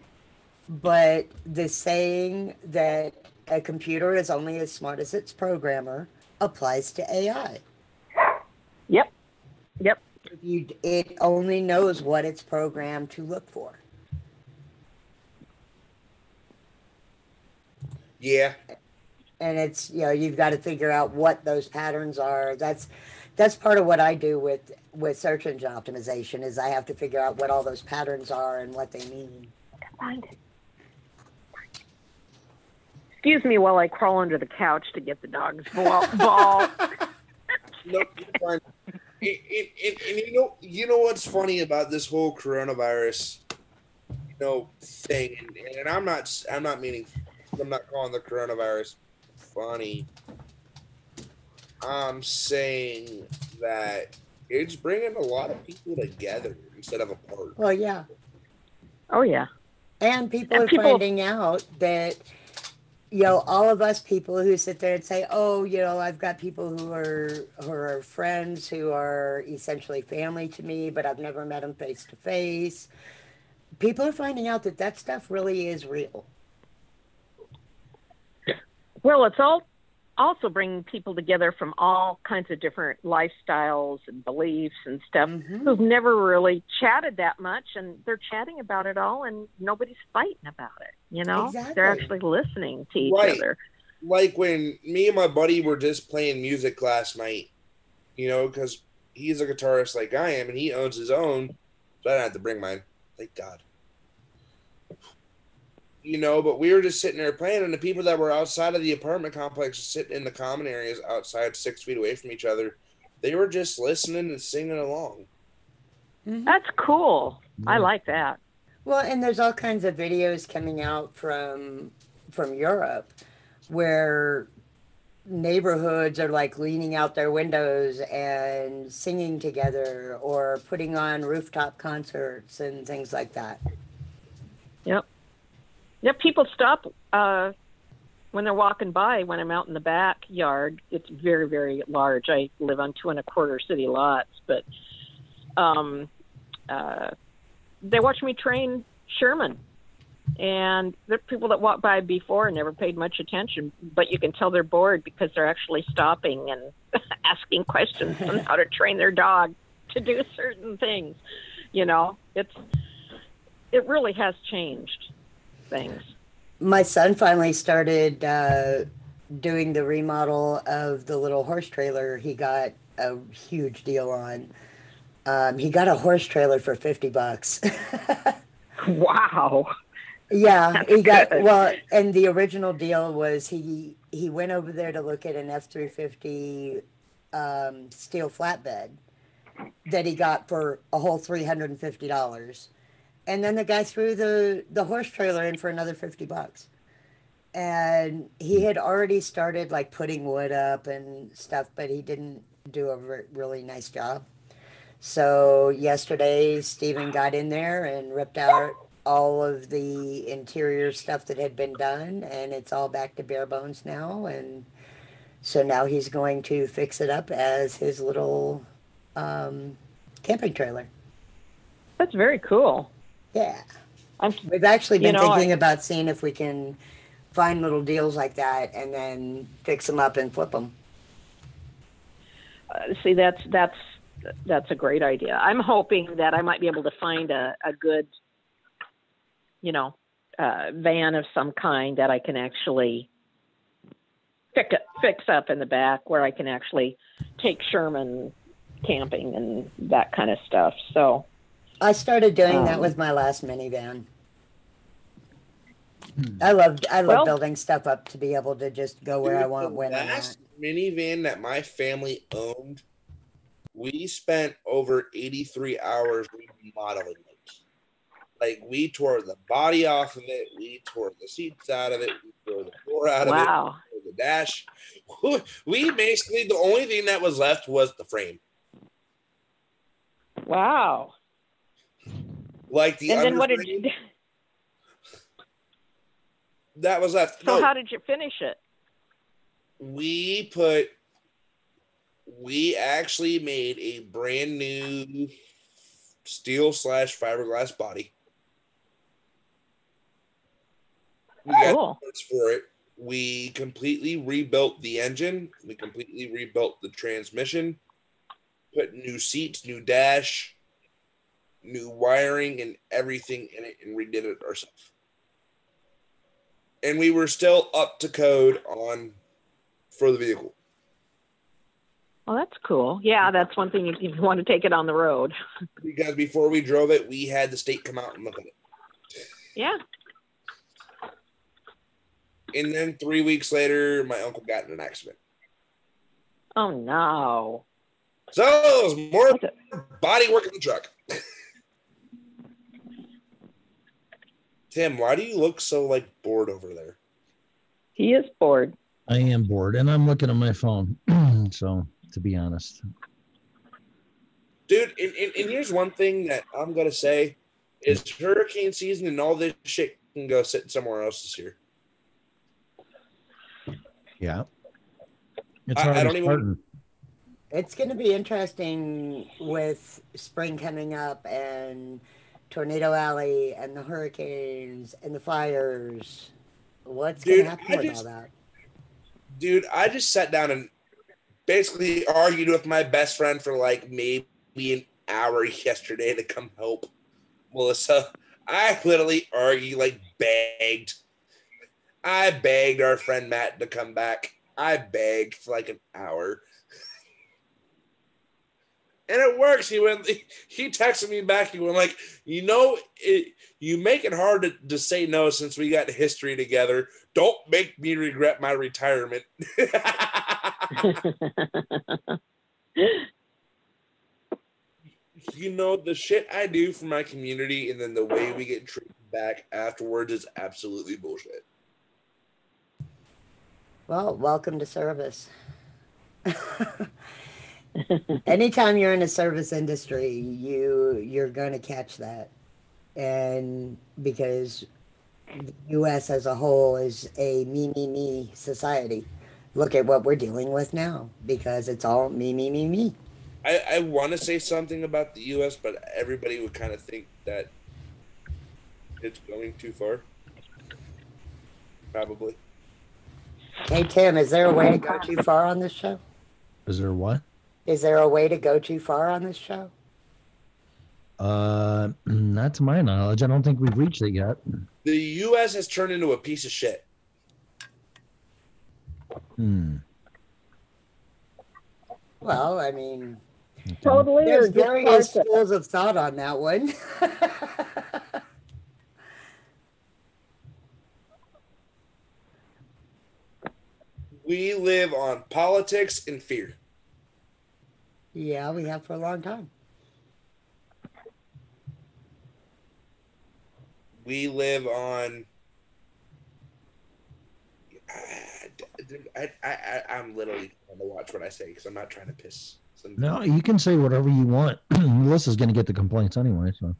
But the saying that a computer is only as smart as its programmer applies to AI. Yep. It only knows what it's programmed to look for. Yeah. And it's, you've got to figure out what those patterns are. That's part of what I do with search engine optimization is I have to figure out what all those patterns are and what they mean. Find it. Excuse me while I crawl under the couch to get the dog's ball. No, you're fine. And you know what's funny about this whole coronavirus, thing, and I'm not calling the coronavirus funny. I'm saying that it's bringing a lot of people together instead of apart. Well, yeah. Oh, yeah. And people are finding out that, all of us people who sit there and say, oh, I've got people who are friends who are essentially family to me, but I've never met them face to face. People are finding out that stuff really is real. Well, it's also bringing people together from all kinds of different lifestyles and beliefs and stuff who've never really chatted that much, and they're chatting about it all, and nobody's fighting about it. Exactly. They're actually listening to each other. Like when me and my buddy were just playing music last night, because he's a guitarist like I am, and he owns his own, so I don't have to bring mine. Thank God. But we were just sitting there playing, and the people that were outside of the apartment complex sitting in the common areas outside 6 feet away from each other, they were just listening and singing along. That's cool. I like that. Well, and there's all kinds of videos coming out from Europe where neighborhoods are like leaning out their windows and singing together or putting on rooftop concerts and things like that. Yep. Yeah, people stop when they're walking by. When I'm out in the backyard, it's very, very large. I live on 2 1/4 city lots, but they watch me train Sherman. And there are people that walked by before and never paid much attention, but you can tell they're bored because they're actually stopping and asking questions on how to train their dog to do certain things. It really has changed things. My son finally started doing the remodel of the little horse trailer he got a huge deal on. He got a horse trailer for $50. Wow. Yeah, That's he got good. and the original deal was he went over there to look at an F-350 steel flatbed that he got for a whole $350. And then the guy threw the horse trailer in for another $50. And he had already started like putting wood up and stuff, but he didn't do a really nice job. So yesterday, Stephen got in there and ripped out all of the interior stuff that had been done, and it's all back to bare bones now. And so now he's going to fix it up as his little camping trailer. That's very cool. Yeah. We've actually been thinking about seeing if we can find little deals like that and then fix them up and flip them. See, that's a great idea. I'm hoping that I might be able to find a good, van of some kind that I can actually fix up in the back where I can actually take Sherman camping and that kind of stuff. So I started doing that with my last minivan. I love building stuff up to be able to just go where I want when I want. The last minivan that my family owned, we spent over 83 hours remodeling it. Like, we tore the body off of it, we tore the seats out of it, we tore the floor out of it, we tore the dash. We basically, the only thing that was left was the frame. Wow. Like the and then what did you that was left. So how did you finish it? We actually made a brand new steel/fiberglass body. We got parts for it. We completely rebuilt the engine. We completely rebuilt the transmission. put new seats, new dash, new wiring, and everything in it, and redid it ourselves. And we were still up to code for the vehicle. Well, that's cool. Yeah, that's one thing if you want to take it on the road. Because before we drove it, we had the state come out and look at it. Yeah. And then 3 weeks later, my uncle got in an accident. Oh, no. So it was more body work in the truck. Tim, why do you look so like bored over there? He is bored. I am bored, and I'm looking at my phone. So, to be honest, dude, and here's one thing that I'm gonna say is hurricane season and all this shit can go sit somewhere else this year. Yeah, I don't even. It's going to be interesting with spring coming up and Tornado Alley and the hurricanes and the fires. What's going to happen with all that? Dude, I just sat down and basically argued with my best friend for like maybe an hour yesterday to come help Melissa. I literally argued, like begged. I begged our friend Matt to come back. I begged for like an hour. And it works. He texted me back. He went like, you make it hard to say no since we got history together. Don't make me regret my retirement. The shit I do for my community and then the way we get treated back afterwards is absolutely bullshit. Well, welcome to service. Anytime you're in a service industry, you're going to catch that. And because the U.S. as a whole is a me society. Look at what we're dealing with now because it's all me. I want to say something about the U.S., but everybody would kind of think that it's going too far. Probably. Hey, Tim, is there a way to go too far on this show? Is there what? Is there a way to go too far on this show? Not to my knowledge. I don't think we've reached it yet. The U.S. has turned into a piece of shit. Well, I mean, totally. There's various schools of thought on that one. We live on politics and fear. Yeah, we have for a long time. We live on. I'm literally trying to watch what I say because I'm not trying to piss. No, you can say whatever you want. Melissa's going to get the complaints anyway. So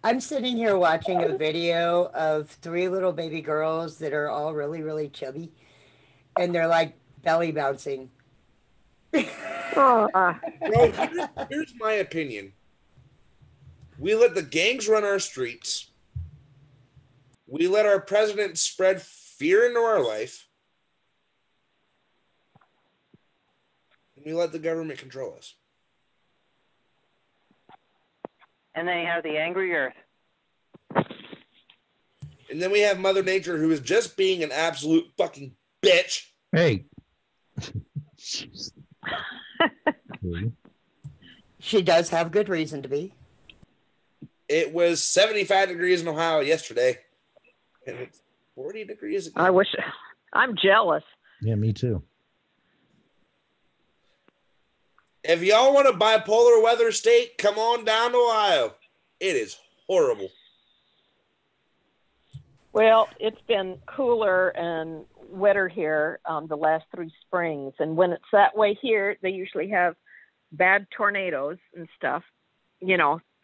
I'm sitting here watching a video of 3 little baby girls that are all really, really chubby, and they're like belly bouncing. Bro, here's my opinion. We let the gangs run our streets. We let our president spread fear into our life. And we let the government control us. And then you have the angry earth. And then we have Mother Nature, who is just being an absolute fucking bitch. Hey. She does have good reason to be. It was 75 degrees in Ohio yesterday. And it's 40 degrees again. I wish. I'm jealous. Yeah, me too. If y'all want a bipolar weather state, come on down to Ohio. It is horrible. Well, it's been cooler and wetter here the last 3 springs. And when it's that way here, they usually have bad tornadoes and stuff,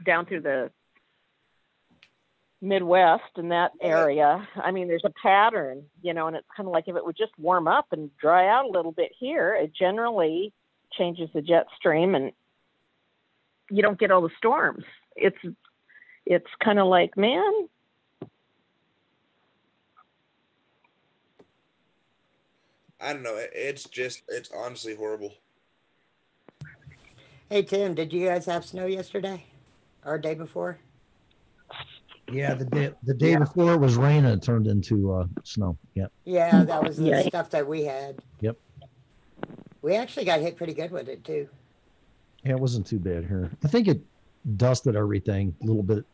down through the Midwest and that area. I mean, there's a pattern, and it's kind of like if it would just warm up and dry out a little bit here, it generally changes the jet stream and you don't get all the storms. It's kind of like, man. I don't know. It's honestly horrible. Hey Tim, did you guys have snow yesterday or day before? Yeah, the day before it was rain and it turned into snow. Yep. Yeah, that was the stuff that we had. Yep. We actually got hit pretty good with it too. Yeah, it wasn't too bad here. I think it dusted everything, a little bit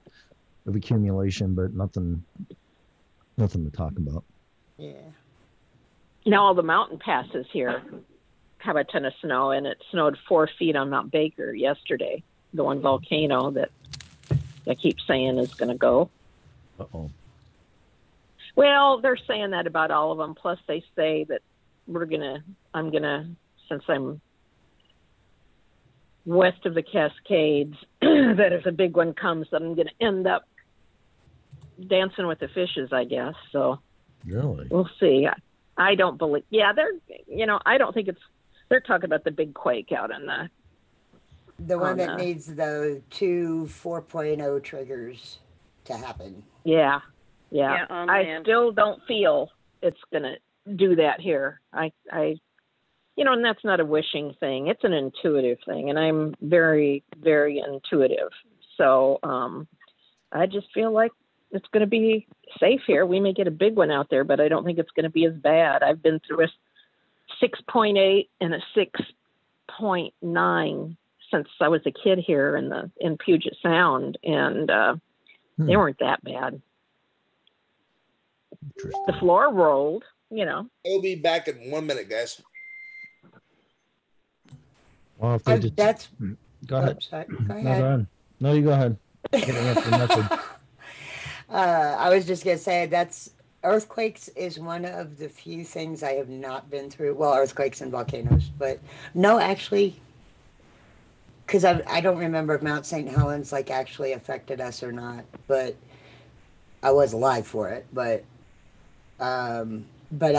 of accumulation, but nothing to talk about. Yeah. Now all the mountain passes here have a ton of snow, and it snowed 4 feet on Mount Baker yesterday, the one volcano that I keep saying is going to go. Uh-oh. Well, they're saying that about all of them. Plus, they say that I'm going to, since I'm west of the Cascades, that if a big one comes, I'm going to end up dancing with the fishes, I guess. So really, we'll see. I don't believe. Yeah, I don't think they're talking about the big quake out in the one that needs the 2 4.0 triggers to happen. Yeah. on I land. still don't feel it's going to do that here. I and that's not a wishing thing. It's an intuitive thing, and I'm very, very intuitive. So I just feel like it's going to be safe here. We may get a big one out there, but I don't think it's going to be as bad. I've been through a 6.8 and a 6.9 since I was a kid here in Puget Sound, and they weren't that bad. The floor rolled, I'll be back in 1 minute, guys. Well, if they that's. Go ahead. Sorry. Go No, ahead. go ahead. No, you go ahead. I was just gonna say earthquakes is one of the few things I have not been through. Well, earthquakes and volcanoes, but no, actually, because I don't remember if Mount St. Helens actually affected us or not, but I was alive for it. But I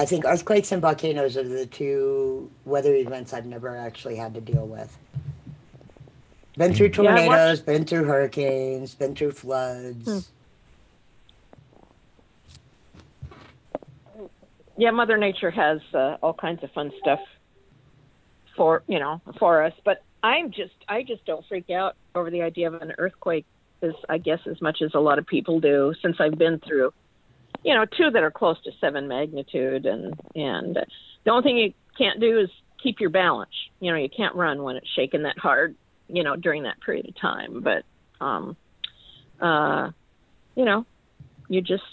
think earthquakes and volcanoes are the two weather events I've never actually had to deal with. Been through tornadoes, been through hurricanes, been through floods. Yeah, Mother Nature has all kinds of fun stuff for us, but I just don't freak out over the idea of an earthquake as much as a lot of people do, since I've been through, 2 that are close to 7 magnitude, and the only thing you can't do is keep your balance. You can't run when it's shaking that hard, during that period of time, but you just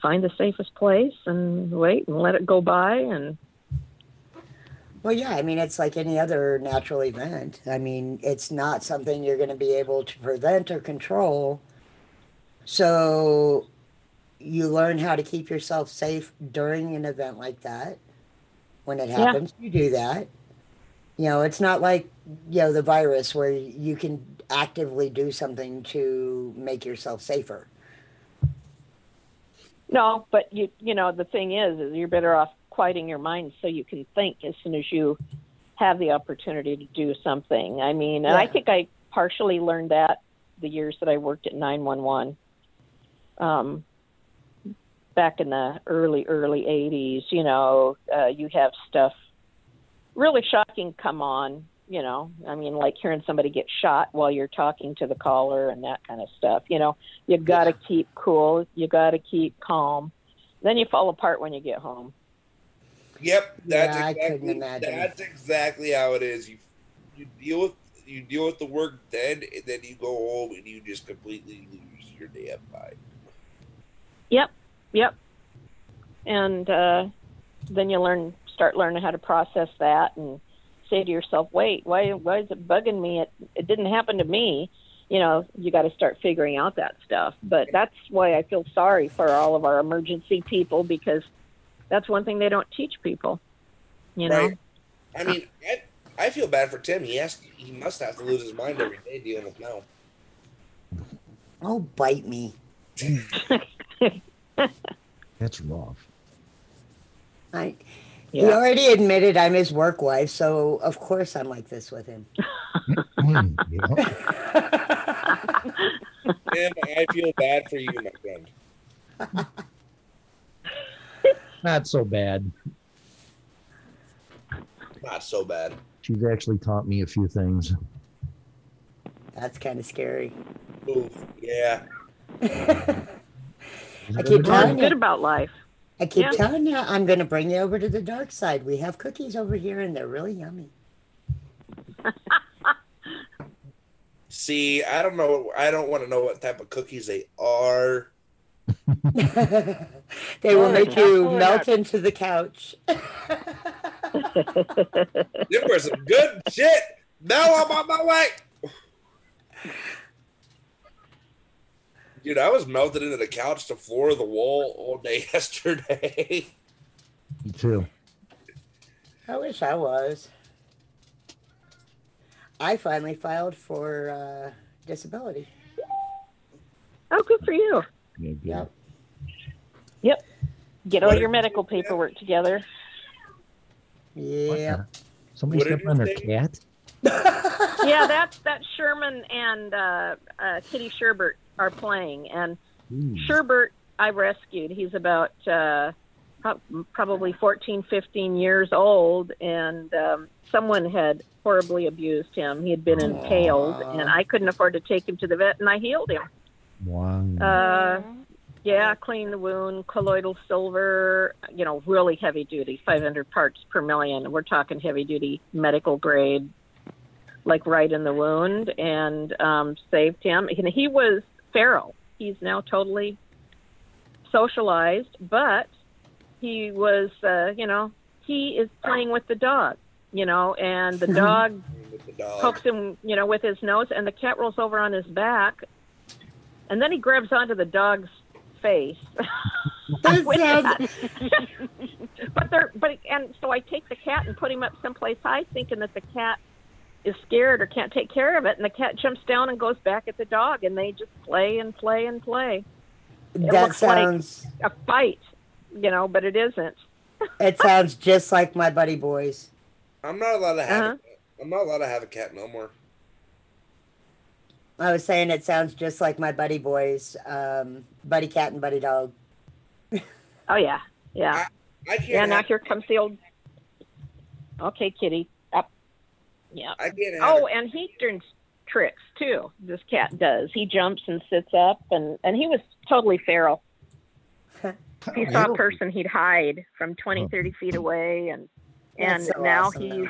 find the safest place and wait and let it go by. And well, yeah, I mean, it's like any other natural event. I mean, it's not something you're going to be able to prevent or control. So you learn how to keep yourself safe during an event like that. When it happens, you do that. It's not like, the virus where you can actively do something to make yourself safer. No, but the thing is you're better off quieting your mind so you can think as soon as you have the opportunity to do something. I mean, and I think I partially learned that the years that I worked at 911. Back in the early 80s, you have stuff really shocking come on, I mean, like hearing somebody get shot while you're talking to the caller and that kind of stuff. You got to keep cool. You got to keep calm. Then you fall apart when you get home. Yep, that's exactly how it is. You deal with the work then, and then you go home and you just completely lose your damn mind. Yep. And then you start learning how to process that and say to yourself, wait, why is it bugging me? It didn't happen to me. You got to start figuring out that stuff. But that's why I feel sorry for all of our emergency people, because that's one thing they don't teach people, Right. I mean, I feel bad for Tim. He must have to lose his mind every day dealing with now. Oh, bite me. That's rough. He already admitted I'm his work wife, so of course I'm like this with him. Tim, I feel bad for you, my friend. Not so bad. Not so bad. She's actually taught me a few things. That's kind of scary. Oof, yeah. I keep telling good you. about life. I keep Yeah. telling you, I'm going to bring you over to the dark side. We have cookies over here, and they're really yummy. See, I don't know. I don't want to know what type of cookies they are. They will make you Absolutely melt not. into the couch. There was some good shit. Now I'm on my way. Dude, I was melted into the couch, the floor, the wall all day yesterday. Me too. I wish I was. I finally filed for disability. Oh, good for you. Yep. Yep. Get all your medical paperwork together. Yeah. Somebody stepped on their cat? Yeah, that's Sherman and Kitty Sherbert are playing, and Sherbert I rescued. He's about probably 14, 15 years old, and someone had horribly abused him. He had been impaled, and I couldn't afford to take him to the vet, and I healed him. Wow. Yeah, clean the wound, colloidal silver, really heavy duty, 500 parts per million. We're talking heavy duty medical grade, like right in the wound, and saved him. He was feral. He's now totally socialized, but he was, he is playing with the dog, and the dog pokes him, with his nose, and the cat rolls over on his back, and then he grabs onto the dog's face. With that. And so I take the cat and put him up someplace high, thinking that the cat is scared or can't take care of it, and the cat jumps down and goes back at the dog, and they just play and play and play. It That looks sounds. like a fight, but it isn't. It sounds just like my buddy boys. I'm not allowed to have. I'm not allowed to have a cat no more. I was saying it sounds just like my buddy boys, buddy cat and buddy dog. Oh yeah, yeah. I can't. Yeah, now here comes the old. Okay, Kitty, up. Yeah. I can't have. Oh, and he turns tricks too. This cat does. He jumps and sits up, and he was totally feral. If he saw a person, he'd hide from 20, 30 feet away, and That's so now awesome, he's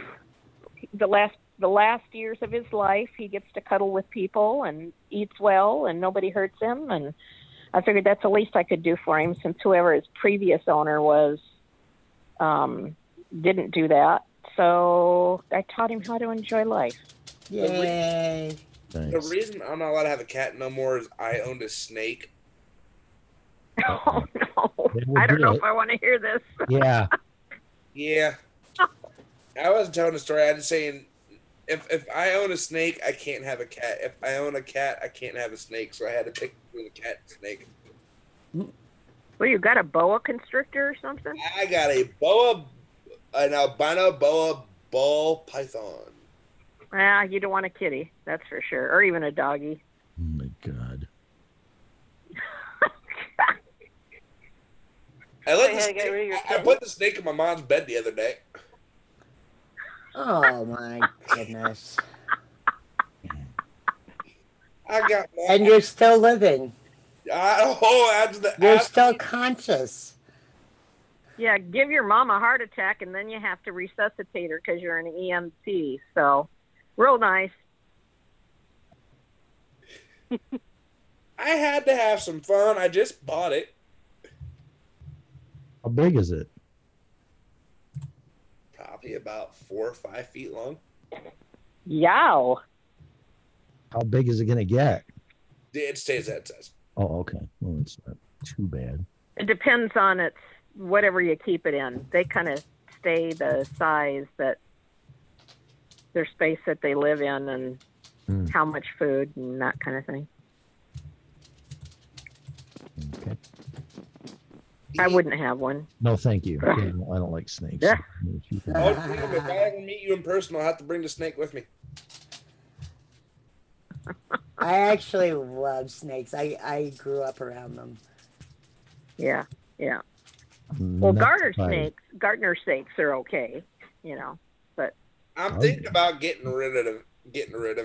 the last years of his life, he gets to cuddle with people and eats well, and nobody hurts him. And I figured that's the least I could do for him, since whoever his previous owner was didn't do that. So I taught him how to enjoy life. Yay! The reason I'm not allowed to have a cat no more is I owned a snake. Oh no! I don't know if I want to hear this. Yeah. Yeah. I wasn't telling a story. I was saying, if I own a snake, I can't have a cat. If I own a cat, I can't have a snake. So I had to pick between a cat and a snake. Well, you got a boa constrictor or something? I got an albino boa ball python. You don't want a kitty, that's for sure, or even a doggy. Oh my God. I put the snake in my mom's bed the other day. Oh my goodness! I got. And you're still living. You're after still conscious. Yeah, give your mom a heart attack, and then you have to resuscitate her because you're an EMT. So, real nice. I had to have some fun. I just bought it. How big is it? Probably about 4 or 5 feet long. Yow. How big is it going to get? It stays that size. Oh, okay. Well, it's not too bad. It depends on its whatever you keep it in. They kind of stay the size that their space that they live in, and how much food and that kind of thing. Okay. I wouldn't have one. No, thank you. I don't like snakes. Yeah. Oh, damn, if I ever meet you in person, I'll have to bring the snake with me. I actually love snakes. I grew up around them. Yeah, yeah. Well, Not garter surprised. snakes are okay, but I'm thinking about getting rid of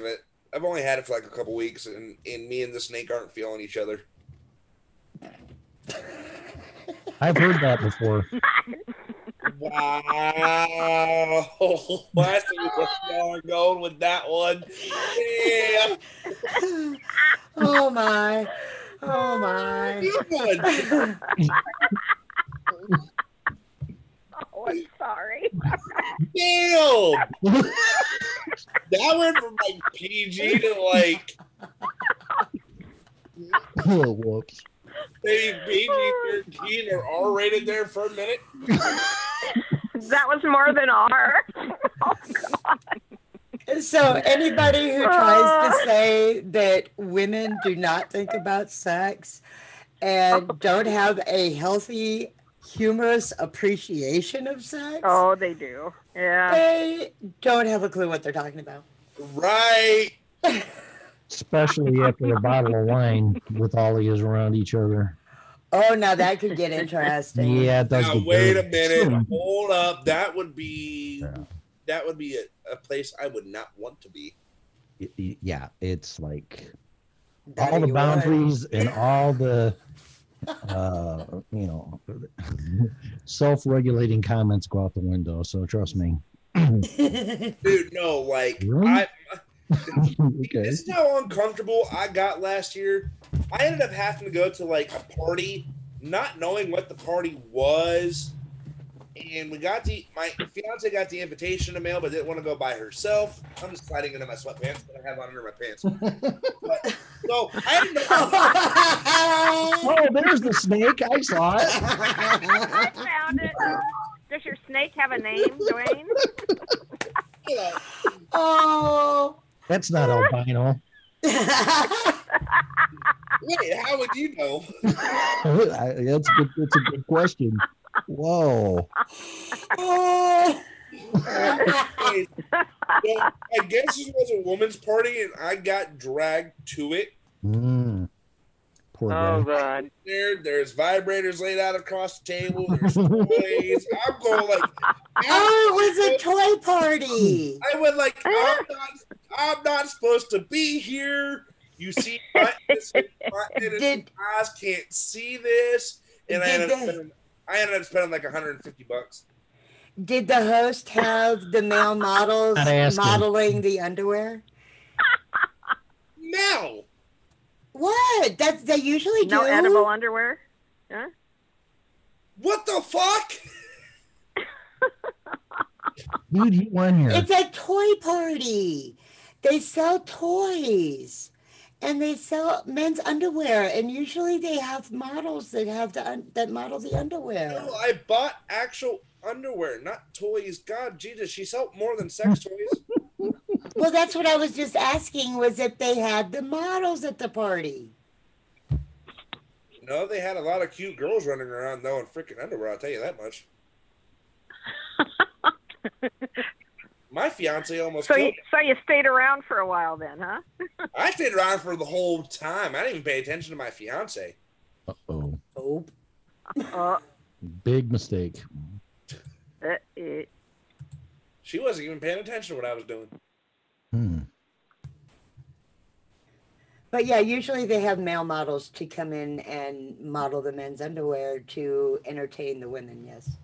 it. I've only had it for like a couple weeks, and me and the snake aren't feeling each other. I've heard that before. Wow. I see where y'all are going with that one. Yeah. Oh my. Oh my. Oh, I'm sorry. Damn. That went from like PG to like Oh, whoops. maybe PG-13 or R-rated there for a minute. That was more than R. Oh, God. So anybody who tries to say that women do not think about sex and don't have a healthy, humorous appreciation of sex, Oh, they do. Yeah. they don't have a clue what they're talking about. Right. Especially after a bottle of wine with all of us around each other. Oh, now that could get interesting. Yeah, it does. Now, get wait good. a minute. Hold up. That would be a place I would not want to be. Yeah, it's like That all the you boundaries and all the self-regulating comments go out the window. So trust me. Dude, no, like Really? This is how uncomfortable I got last year. I ended up having to go to like a party, not knowing what the party was, and my fiance got the invitation to mail, but didn't want to go by herself. I'm just sliding into my sweatpants that I have on under my pants. So I didn't know. Oh, there's the snake. I saw it. I found it. Does your snake have a name, Dwayne? Oh. That's not albino. Wait, how would you know? That's a good question. Whoa. Oh. I guess this was a woman's party, and I got dragged to it. Poor guy. Oh, God. There's vibrators laid out across the table. There's toys. I'm going like, Oh, it was a toy party. I went like, I'm not supposed to be here. You see, my eyes can't see this, and I ended up spending like $150. Did the host have the male models Not asking. modeling the underwear? No. What? They usually do. No edible underwear? Huh? What the fuck? Dude, you won here. It's a toy party. They sell toys, and they sell men's underwear, and usually they have models that have that model the underwear. No, I bought actual underwear, not toys. God, Jesus, she sold more than sex toys. Well, that's what I was just asking, was if they had the models at the party. No, they had a lot of cute girls running around though in freaking underwear. I'll tell you that much. My fiance almost killed me. So you stayed around for a while then, huh? I stayed around for the whole time. I didn't even pay attention to my fiance. Uh-oh. Oh. Big mistake. She wasn't even paying attention to what I was doing. But yeah, usually they have male models to come in and model the men's underwear to entertain the women, yes.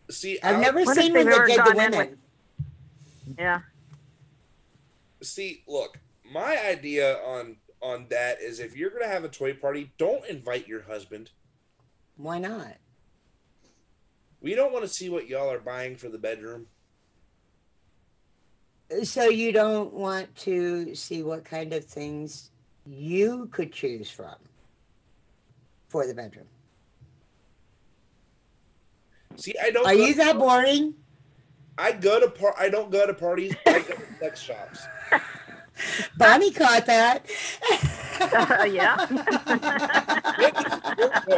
See, I've never What if seen they've one that ever did the gone in women. Yeah. See, look, my idea on that is if you're gonna have a toy party, don't invite your husband. Why not? We don't want to see what y'all are buying for the bedroom. So you don't want to see what kind of things you could choose from for the bedroom? See, I don't. Are you that boring? I don't go to parties. I go to sex shops. Bonnie caught that. Yeah.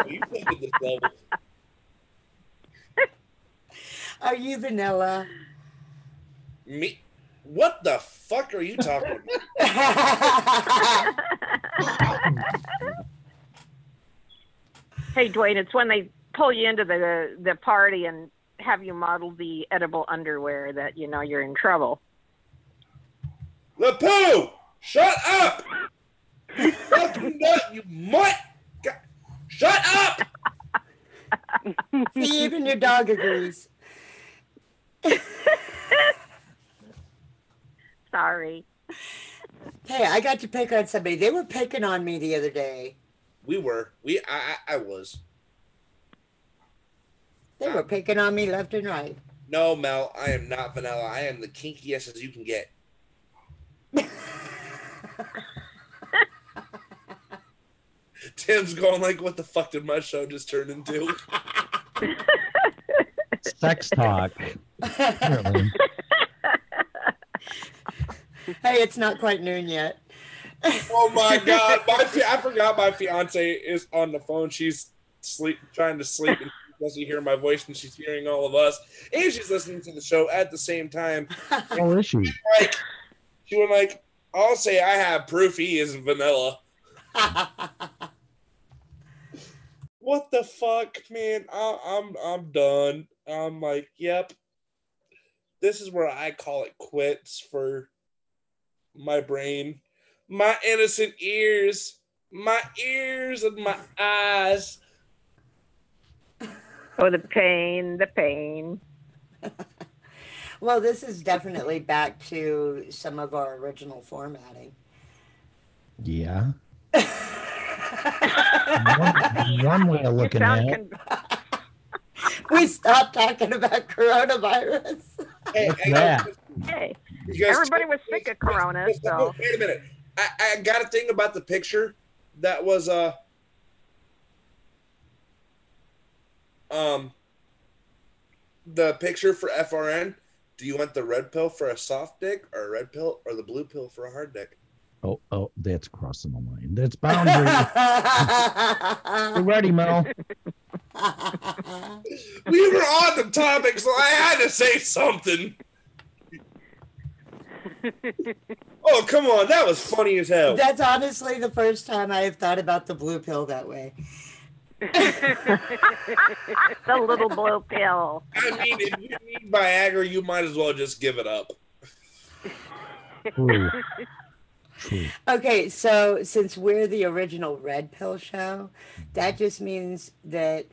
You think of this level. Are you vanilla? Me? What the fuck are you talking about? Hey, Dwayne, it's when they pull you into the party and have you model the edible underwear that you know you're in trouble. LePoo, shut up! You fucking nut, you mutt! Shut up! See, even your dog agrees. Sorry. Hey, I got to pick on somebody. They were picking on me the other day. We were. I was. They were picking on me left and right. No, Mel, I am not vanilla. I am the kinkiest as you can get. Tim's going like, what the fuck did my show just turn into? Sex talk. Apparently. Hey, it's not quite noon yet. Oh my god! I forgot my fiance is on the phone. She's trying to sleep, and she doesn't hear my voice, and she's hearing all of us, and she's listening to the show at the same time. Oh, is she? She went like, "I'll say I have proof he isn't vanilla." What the fuck, man? I'm done. I'm like, yep. This is where I call it quits for my brain. My innocent ears. My ears and my eyes. Oh, the pain, the pain. Well, this is definitely back to some of our original formatting. Yeah. one way of looking at it. We stopped talking about coronavirus. Hey, everybody was sick of corona, so. Wait a minute. I got a thing about the picture that was the picture for FRN. Do you want the red pill for a soft dick, or a red pill, or the blue pill for a hard dick? Oh, that's crossing the line. That's boundary. We're ready, Mel. We were on the topic, so I had to say something. Oh, come on. That was funny as hell. That's honestly the first time I have thought about the blue pill that way. The little blue pill. I mean, if you need Viagra, you might as well just give it up. True. Okay, so since we're the original red pill show, that just means that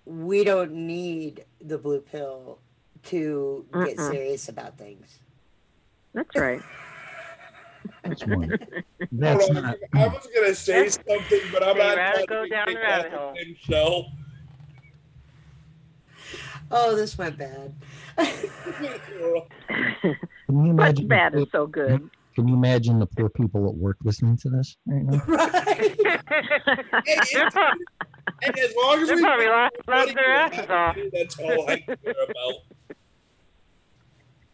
we don't need the blue pill to get serious about things. That's right. That's one. That's not. I was gonna say something, but I'm not rather go down the rabbit hole. Show. Oh, this went bad. Can you imagine? Bad is so good. Can you imagine the poor people at work listening to this right now? And as long as They're we probably laughing their asses off. That's all I care about.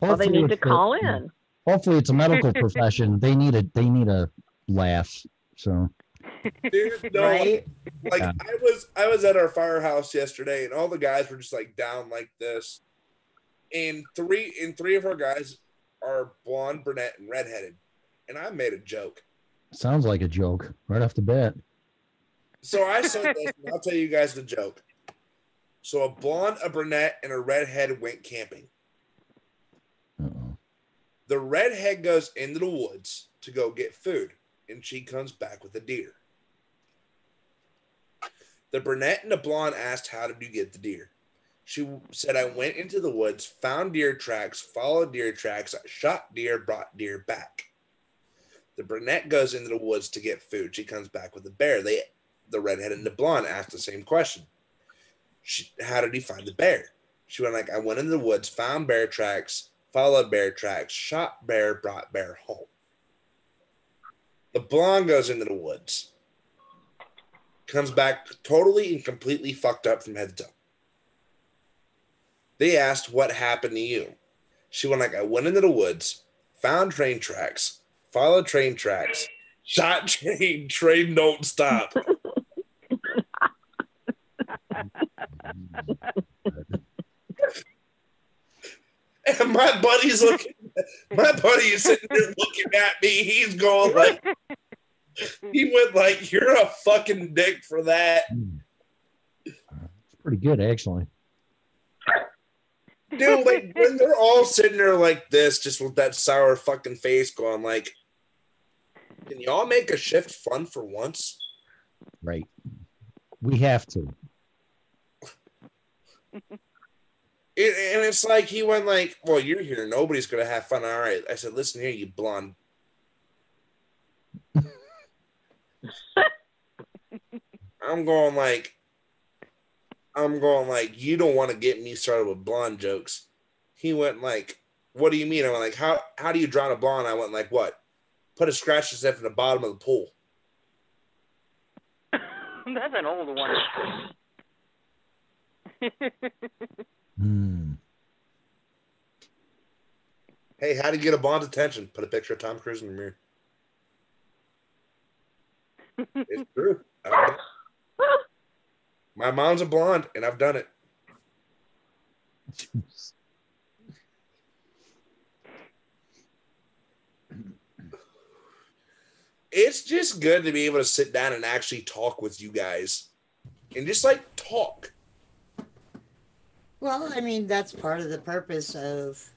Well, they need to it's call in. Hopefully, it's a medical profession. They need a laugh. So. Dude, no, Right? like Yeah. I was at our firehouse yesterday, and all the guys were just like down like this, and three of our guys are blonde, brunette, and redheaded, and I made a joke. Sounds like a joke right off the bat. So I said this, and I'll tell you guys the joke. So a blonde, a brunette, and a redhead went camping. Uh-oh. The redhead goes into the woods to go get food, and she comes back with a deer. The brunette and the blonde asked, "How did you get the deer?" She said, "I went into the woods, found deer tracks, followed deer tracks, shot deer, brought deer back." The brunette goes into the woods to get food. She comes back with a bear. The redhead and the blonde asked the same question. How did he find the bear? She went like, "I went into the woods, found bear tracks, followed bear tracks, shot bear, brought bear home." The blonde goes into the woods, comes back totally and completely fucked up from head to toe. They asked, "What happened to you?" She went like, "I went into the woods, found train tracks, followed train tracks, shot train, train don't stop." And my buddy is sitting there looking at me. He's going like, he went like, "You're a fucking dick for that." It's pretty good, actually. Dude, like when they're all sitting there like this, just with that sour fucking face going like, can y'all make a shift fun for once? Right. We have to. And it's like he went like, well, you're here. Nobody's going to have fun. All right. I said, listen here, you blonde. I'm going like, you don't want to get me started with blonde jokes. He went like, what do you mean? I went like, how do you drown a blonde? I went like, what? Put a scratch yourself in the bottom of the pool. That's an old one. Hey, how do you get a blonde's attention? Put a picture of Tom Cruise in the mirror. It's true. My mom's a blonde, and I've done it. It's just good to be able to sit down and actually talk with you guys. And just like talk. Well, I mean, that's part of the purpose of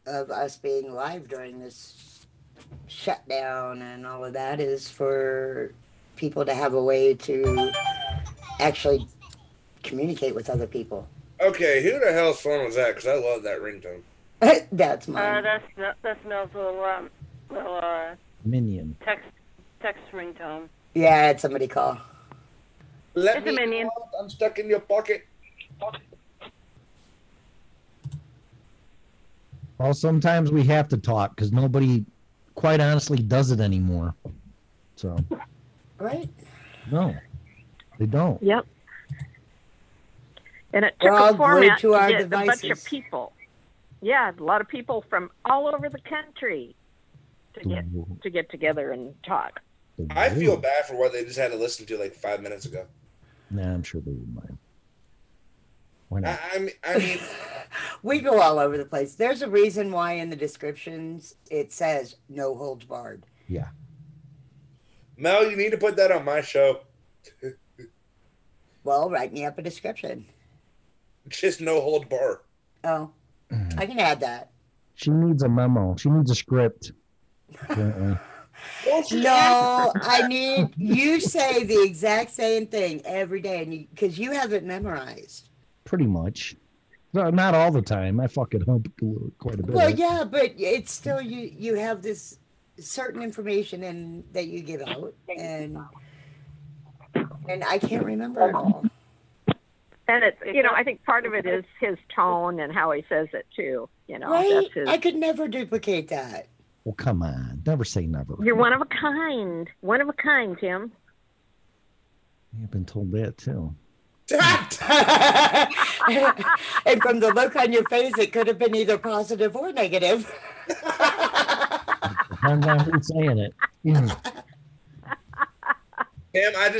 us being live during this shutdown and all of that, is for people to have a way to actually communicate with other people. Okay, who the hell's phone was that? Because I love that ringtone. That's mine. That's Mel's little Minion. Text ringtone. Yeah, I had somebody call. Let It's me a minion. know, I'm stuck in your pocket. Well, sometimes we have to talk because nobody, quite honestly, does it anymore. So. Right? No, they don't. Yep. And it We're took all a format glued to our get a bunch of devices. people. Yeah, a lot of people from all over the country to get together and talk. I feel bad for what they just had to listen to like 5 minutes ago. Nah, I'm sure they wouldn't mind. Why not? I mean, we go all over the place. There's a reason why in the descriptions it says no holds barred. Yeah. Mel, you need to put that on my show. Well, write me up a description. Just no hold bar. Oh, I can add that. She needs a memo. She needs a script. Apparently. No, I need you say the exact same thing every day, and because you have it memorized. Pretty much. No, not all the time. I fuck it up quite a bit. Well, yeah, but it's still you have this certain information and that you give out, and I can't remember it all. And it's, I think part of it is his tone and how he says it too. Right? That's his. I could never duplicate that. Well, come on. Never say never. You're one of a kind. One of a kind, Tim. I've been told that too. And from the look on your face, it could have been either positive or negative. Depends on who's saying it. Tim, I just